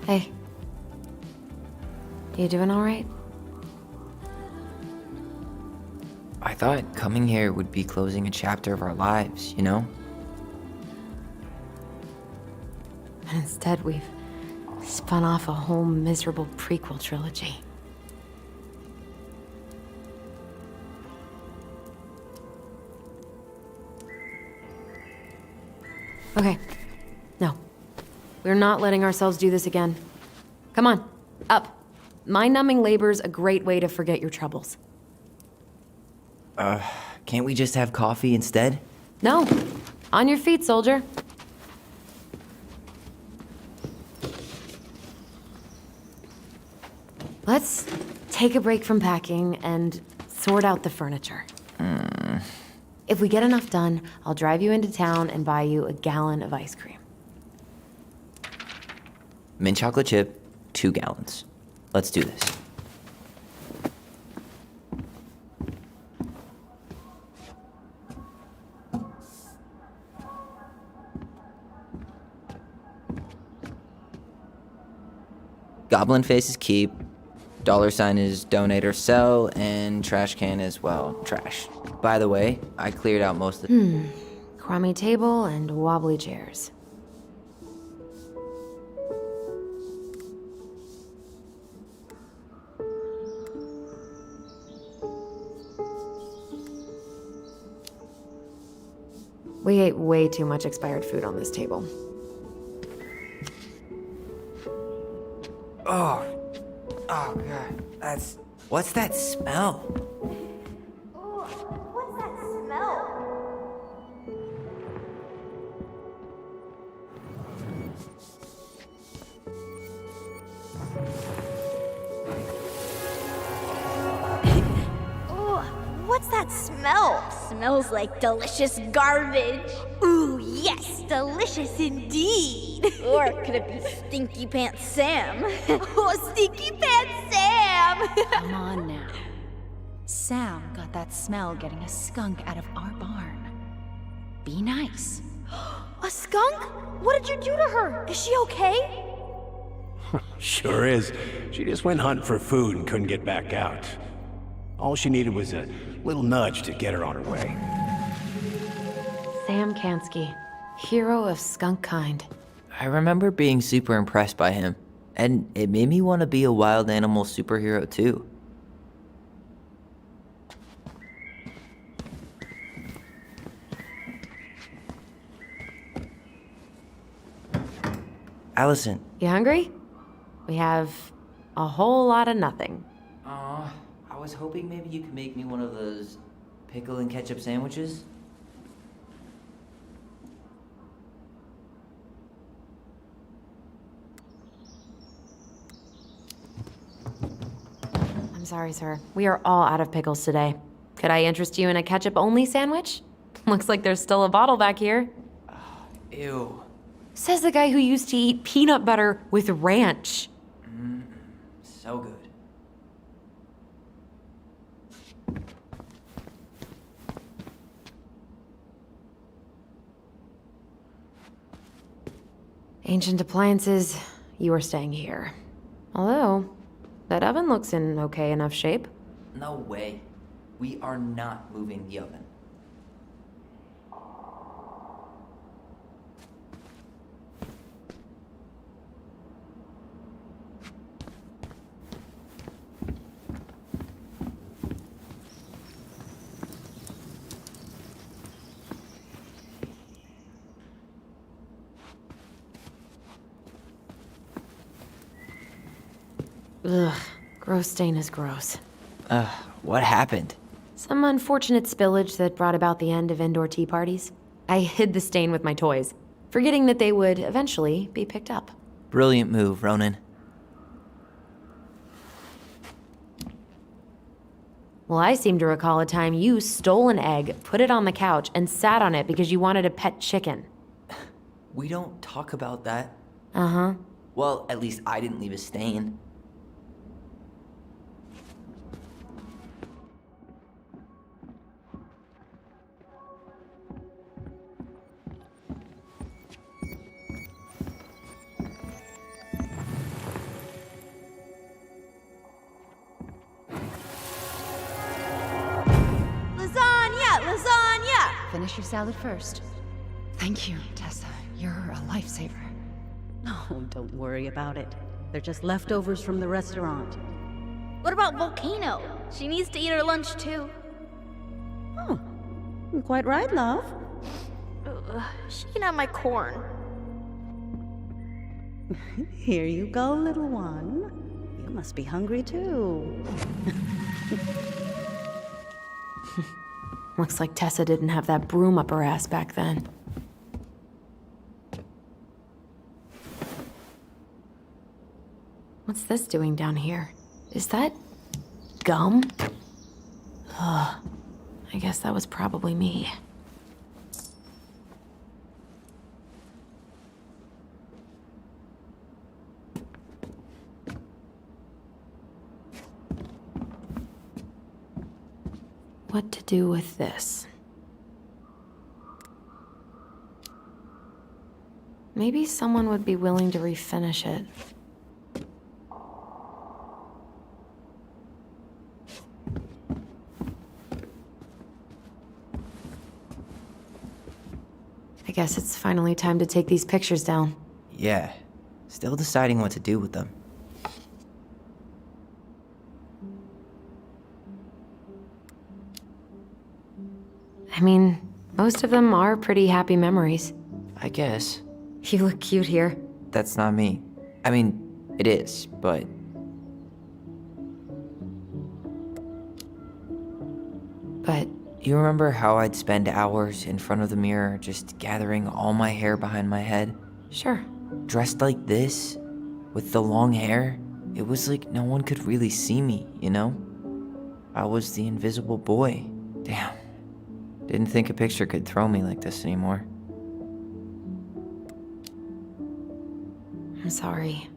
Hey. You doing all right? I thought coming here would be closing a chapter of our lives, you know? And instead, we've spun off a whole miserable prequel trilogy. Okay. No. We're not letting ourselves do this again. Come on, up. Mind-numbing labor's a great way to forget your troubles. Can't we just have coffee instead? No. On your feet, soldier. Let's take a break from packing and sort out the furniture. If we get enough done, I'll drive you into town and buy you a gallon of ice cream. Mint chocolate chip, 2 gallons. Let's do this. Goblin face is keep, $sign is donate or sell, and trash can is, well, trash. By the way, I cleared out most of the... Crummy table and wobbly chairs. We ate way too much expired food on this table. Oh God, what's that smell? What's that smell? What's that smell? Smells like delicious garbage. Ooh, yes, delicious indeed. Or could it be Stinky Pants Sam? Oh, Stinky Pants Sam! Come on now. Sam got that smell getting a skunk out of our barn. Be nice. A skunk? What did you do to her? Is she okay? Sure is. She just went hunting for food and couldn't get back out. All she needed was a little nudge to get her on her way. Sam Kansky, hero of skunk kind. I remember being super impressed by him, and it made me want to be a wild animal superhero too. Allison. You hungry? We have a whole lot of nothing. I was hoping maybe you could make me one of those pickle and ketchup sandwiches. I'm sorry, sir. We are all out of pickles today. Could I interest you in a ketchup-only sandwich? Looks like there's still a bottle back here. Ew. Says the guy who used to eat peanut butter with ranch. So good. Ancient appliances, you are staying here. Although, that oven looks in okay enough shape. No way. We are not moving the oven. Ugh, gross stain is gross. What happened? Some unfortunate spillage that brought about the end of indoor tea parties. I hid the stain with my toys, forgetting that they would eventually be picked up. Brilliant move, Ronan. Well, I seem to recall a time you stole an egg, put it on the couch, and sat on it because you wanted a pet chicken. We don't talk about that. Uh-huh. Well, at least I didn't leave a stain. Lasagna! Finish your salad first. Thank you, Tessa. You're a lifesaver. Oh, don't worry about it. They're just leftovers from the restaurant. What about Volcano? She needs to eat her lunch too. Oh, quite right, love. She can have my corn. Here you go, little one. You must be hungry too. Looks like Tessa didn't have that broom up her ass back then. What's this doing down here? Is that gum? Ugh. I guess that was probably me. What to do with this? Maybe someone would be willing to refinish it. I guess it's finally time to take these pictures down. Yeah. Still deciding what to do with them. I mean, Most of them are pretty happy memories. I guess. You look cute here. That's not me. I mean, it is, but... But You remember how I'd spend hours in front of the mirror just gathering all my hair behind my head? sure. Dressed like this, with the long hair, it was like no one could really see me, you know? I was the invisible boy. Damn. Didn't think a picture could throw me like this anymore. I'm sorry.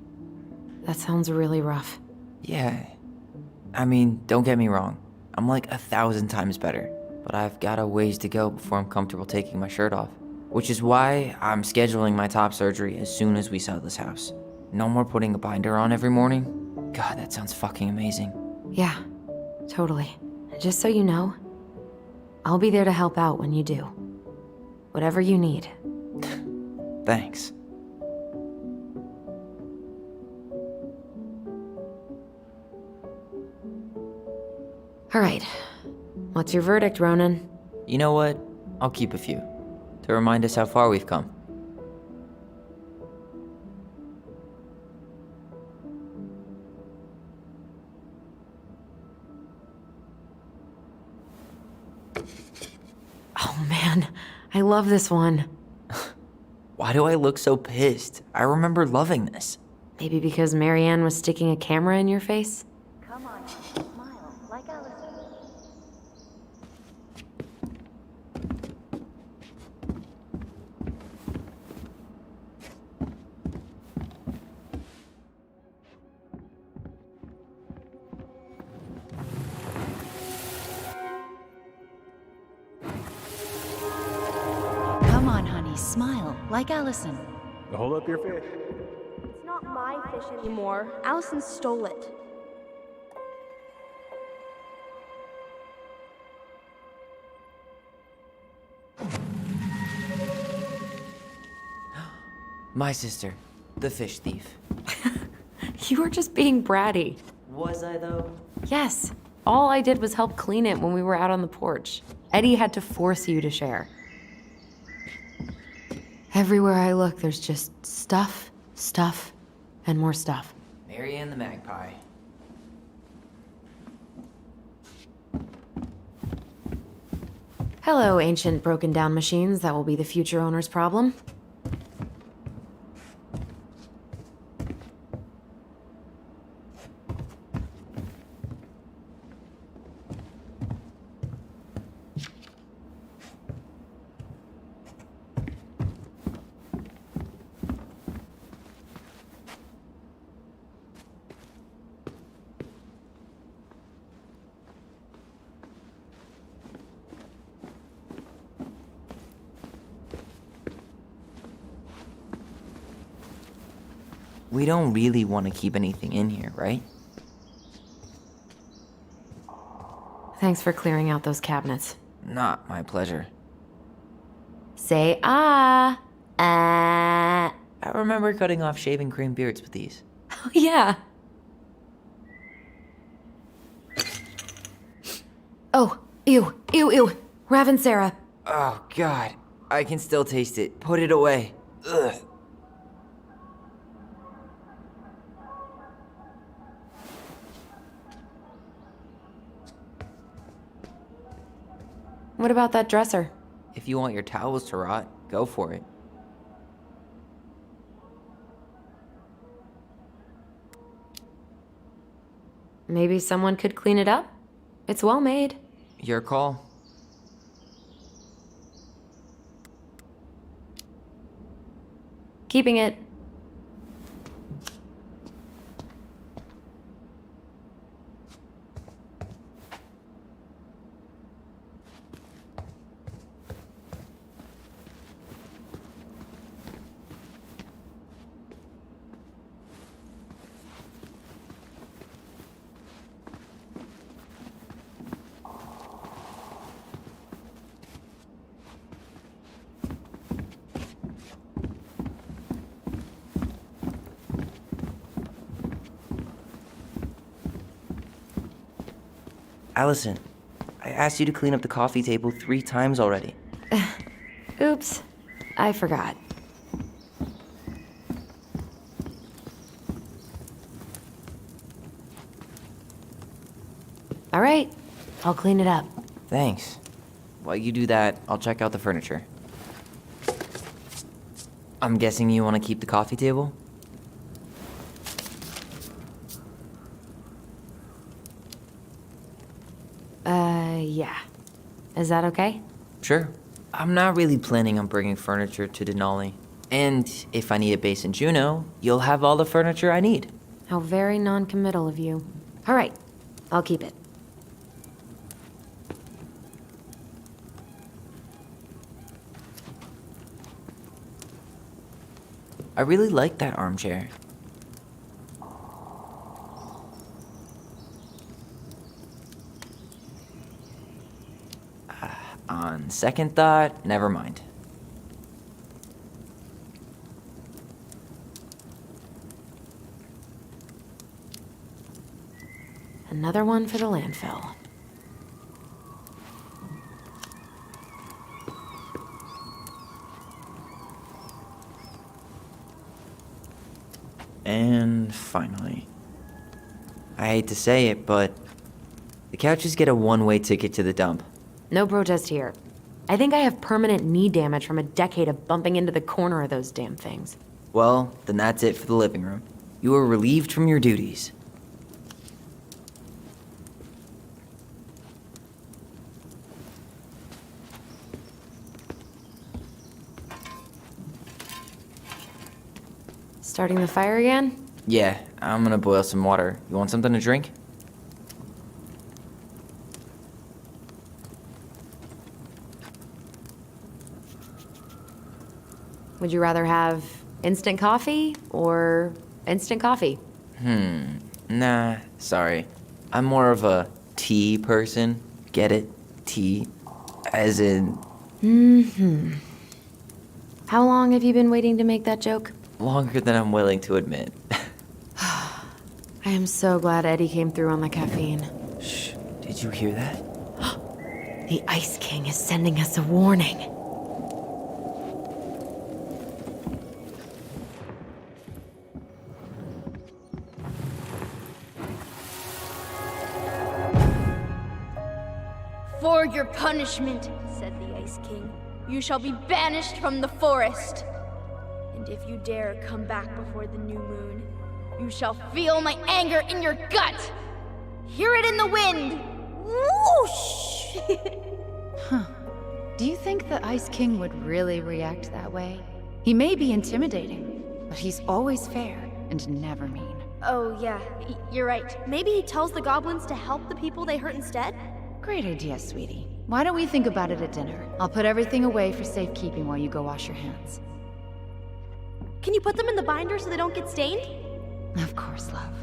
That sounds really rough. Yeah. I mean, don't get me wrong. I'm like 1,000 times better. But I've got a ways to go before I'm comfortable taking my shirt off. Which is why I'm scheduling my top surgery as soon as we sell this house. No more putting a binder on every morning. God, that sounds fucking amazing. Yeah, totally. Just so you know, I'll be there to help out when you do. Whatever you need. Thanks. All right. What's your verdict, Ronan? You know what? I'll keep a few. To remind us how far we've come. Oh man, I love this one. Why do I look so pissed? I remember loving this. Maybe because Marianne was sticking a camera in your face? Come on, smile like Allison. Come on, honey, smile like Allison. Hold up your fish. It's not my fish anymore. Allison stole it. My sister, the fish thief. You were just being bratty. Was I though? Yes. All I did was help clean it when we were out on the porch. Eddie had to force you to share. Everywhere I look, there's just stuff, stuff, and more stuff. Marianne the magpie. Hello, ancient broken down machines that will be the future owner's problem. We don't really want to keep anything in here, right? Thanks for clearing out those cabinets. Not my pleasure. Say ah. Ah. I remember cutting off shaving cream beards with these. Oh, yeah. Oh, ew, ew, ew. Rav Sarah. Oh, God. I can still taste it. Put it away. Ugh. What about that dresser? If you want your towels to rot, go for it. Maybe someone could clean it up? It's well made. Your call. Keeping it. Allison, I asked you to clean up the coffee table 3 times already. Oops, I forgot. All right, I'll clean it up. Thanks. While you do that, I'll check out the furniture. I'm guessing you want to keep the coffee table? Yeah. Is that okay? Sure. I'm not really planning on bringing furniture to Denali. And if I need a base in Juneau, you'll have all the furniture I need. How very non-committal of you. All right, I'll keep it. I really like that armchair. On second thought, never mind. Another one for the landfill. And finally. I hate to say it, but the couches get a one-way ticket to the dump. No protest here. I think I have permanent knee damage from a decade of bumping into the corner of those damn things. Well, then that's it for the living room. You are relieved from your duties. Starting the fire again? Yeah, I'm gonna boil some water. You want something to drink? Would you rather have instant coffee or instant coffee? Nah, sorry. I'm more of a tea person. Get it? Tea. As in, How long have you been waiting to make that joke? longer than I'm willing to admit. I am so glad Eddie came through on the caffeine. Shh, did you hear that? The Ice King is sending us a warning. For your punishment, said the Ice King, you shall be banished from the forest. And if you dare come back before the new moon, you shall feel my anger in your gut. Hear it in the wind. Whoosh! Do you think the Ice King would really react that way? He may be intimidating, but he's always fair and never mean. Oh, yeah, you're right. Maybe he tells the goblins to help the people they hurt instead? Great idea, sweetie. Why don't we think about it at dinner? I'll put everything away for safekeeping while you go wash your hands. Can you put them in the binder so they don't get stained? Of course, love.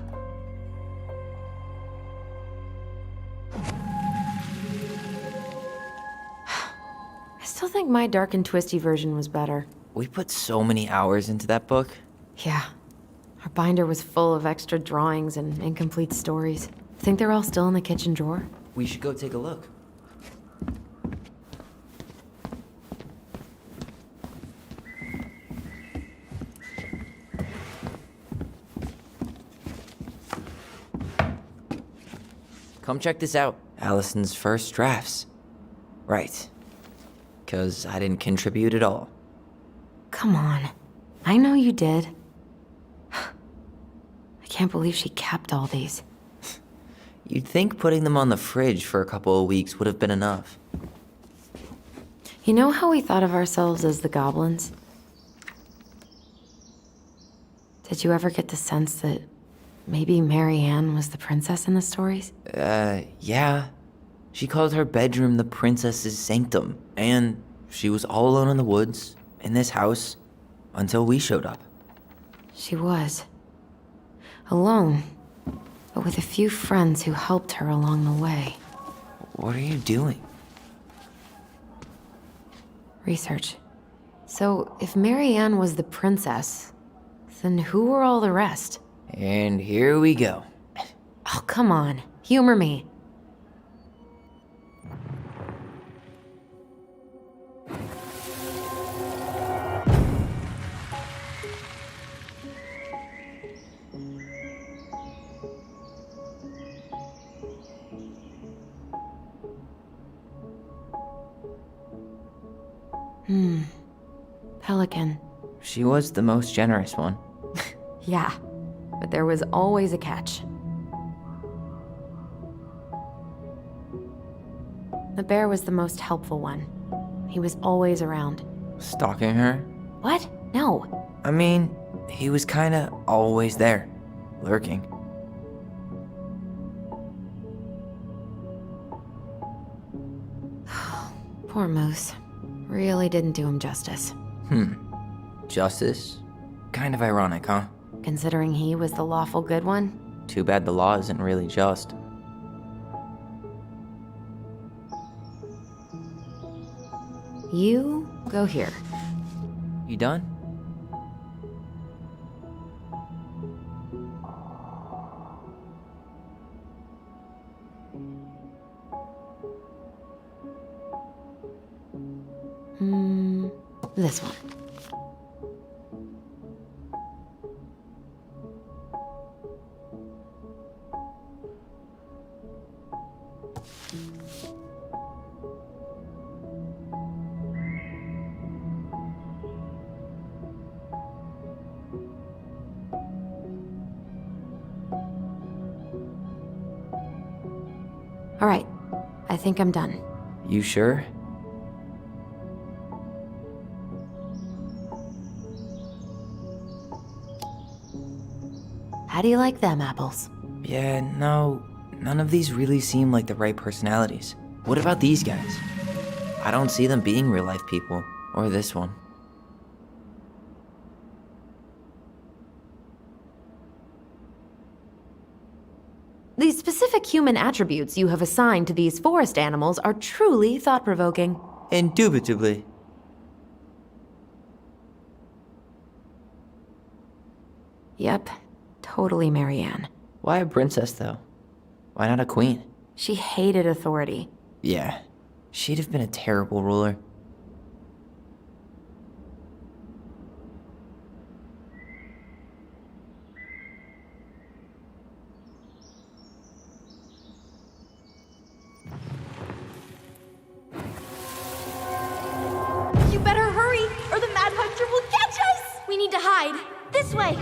I still think my dark and twisty version was better. We put so many hours into that book. Yeah. Our binder was full of extra drawings and incomplete stories. Think they're all still in the kitchen drawer? We should go take a look. Come check this out. Allison's first drafts. Right. 'Cause I didn't contribute at all. Come on. I know you did. I can't believe she kept all these. You'd think putting them on the fridge for a couple of weeks would have been enough. You know how we thought of ourselves as the goblins? Did you ever get the sense that maybe Marianne was the princess in the stories? Yeah. She called her bedroom the princess's sanctum, and she was all alone in the woods, in this house, until we showed up. She was. Alone, but with a few friends who helped her along the way. What are you doing? Research. So, if Marianne was the princess, then who were all the rest? And here we go. Oh, come on. Humor me. Pelican. She was the most generous one. Yeah, but there was always a catch. The bear was the most helpful one. He was always around. Stalking her? What? No. I mean, he was kinda always there, lurking. Poor Moose. Really didn't do him justice. Justice? Kind of ironic, huh? Considering he was the lawful good one. Too bad the law isn't really just. You go here. You done? This one. All right, I think I'm done. You sure? How do you like them apples? Yeah, no, none of these really seem like the right personalities. What about these guys? I don't see them being real life people, or this one. The specific human attributes you have assigned to these forest animals are truly thought-provoking. Indubitably. Yep, totally Marianne. Why a princess, though? Why not a queen? She hated authority. Yeah, she'd have been a terrible ruler. You better hurry, or the Mad Hunter will catch us! We need to hide. This way!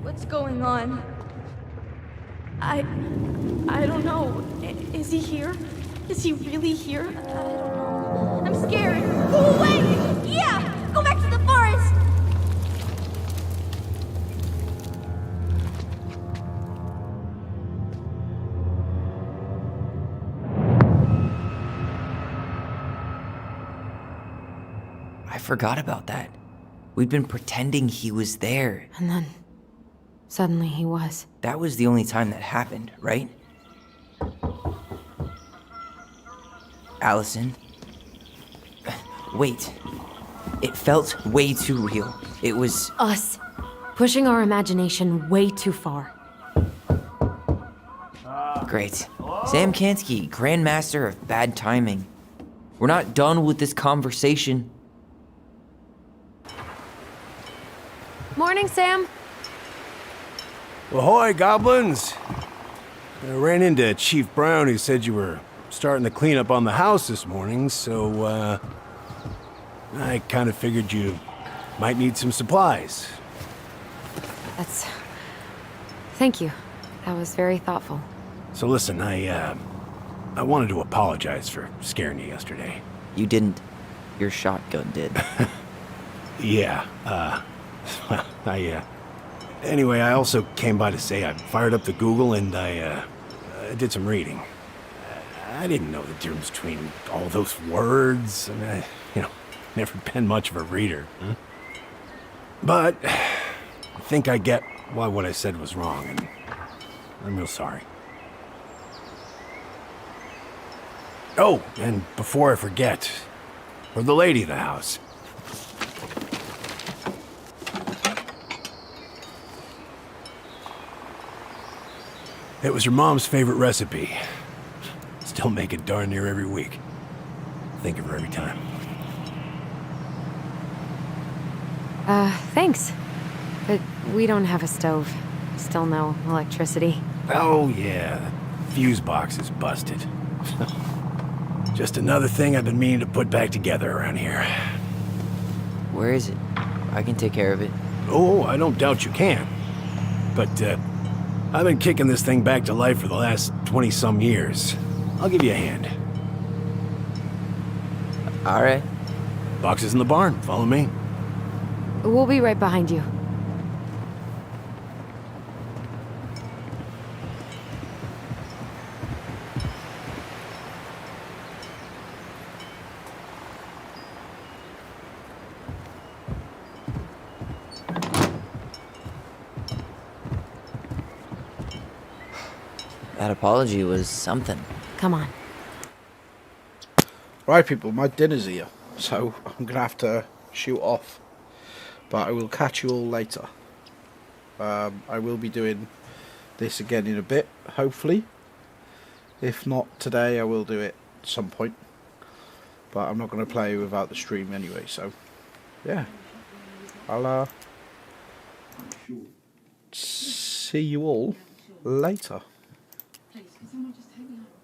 What's going on? I don't know. Is he here? Is he really here? I don't know. I'm scared. Go away! Yeah! Go back to the forest! I forgot about that. We'd been pretending he was there. And then, suddenly he was. That was the only time that happened, right? Allison? Wait. It felt way too real. It was... Us. Pushing our imagination way too far. Great. Sam Kansky, Grandmaster of Bad Timing. We're not done with this conversation. Morning, Sam. Ahoy, goblins! I ran into Chief Brown, who said you were starting the cleanup on the house this morning, so, I kind of figured you might need some supplies. That's... Thank you. That was very thoughtful. So listen, I wanted to apologize for scaring you yesterday. You didn't. Your shotgun did. Yeah, Anyway, I also came by to say I fired up the Google and I did some reading. I didn't know the difference between all those words. I mean, never been much of a reader. Huh? But I think I get why what I said was wrong, and I'm real sorry. Oh, and before I forget, for the lady of the house. It was your mom's favorite recipe. Still make it darn near every week. Think of her every time. Thanks. But we don't have a stove. Still no electricity. Oh, yeah. The fuse box is busted. Just another thing I've been meaning to put back together around here. Where is it? I can take care of it. Oh, I don't doubt you can. But, I've been kicking this thing back to life for the last 20-some years. I'll give you a hand. All right. Box is in the barn. Follow me. We'll be right behind you. That apology was something. Come on. Right, people, my dinner's here, so I'm gonna have to shoot off. But I will catch you all later. I will be doing this again in a bit, hopefully. If not today, I will do it at some point. But I'm not going to play without the stream anyway, so yeah. I'll see you all later. Please, can someone just take me out?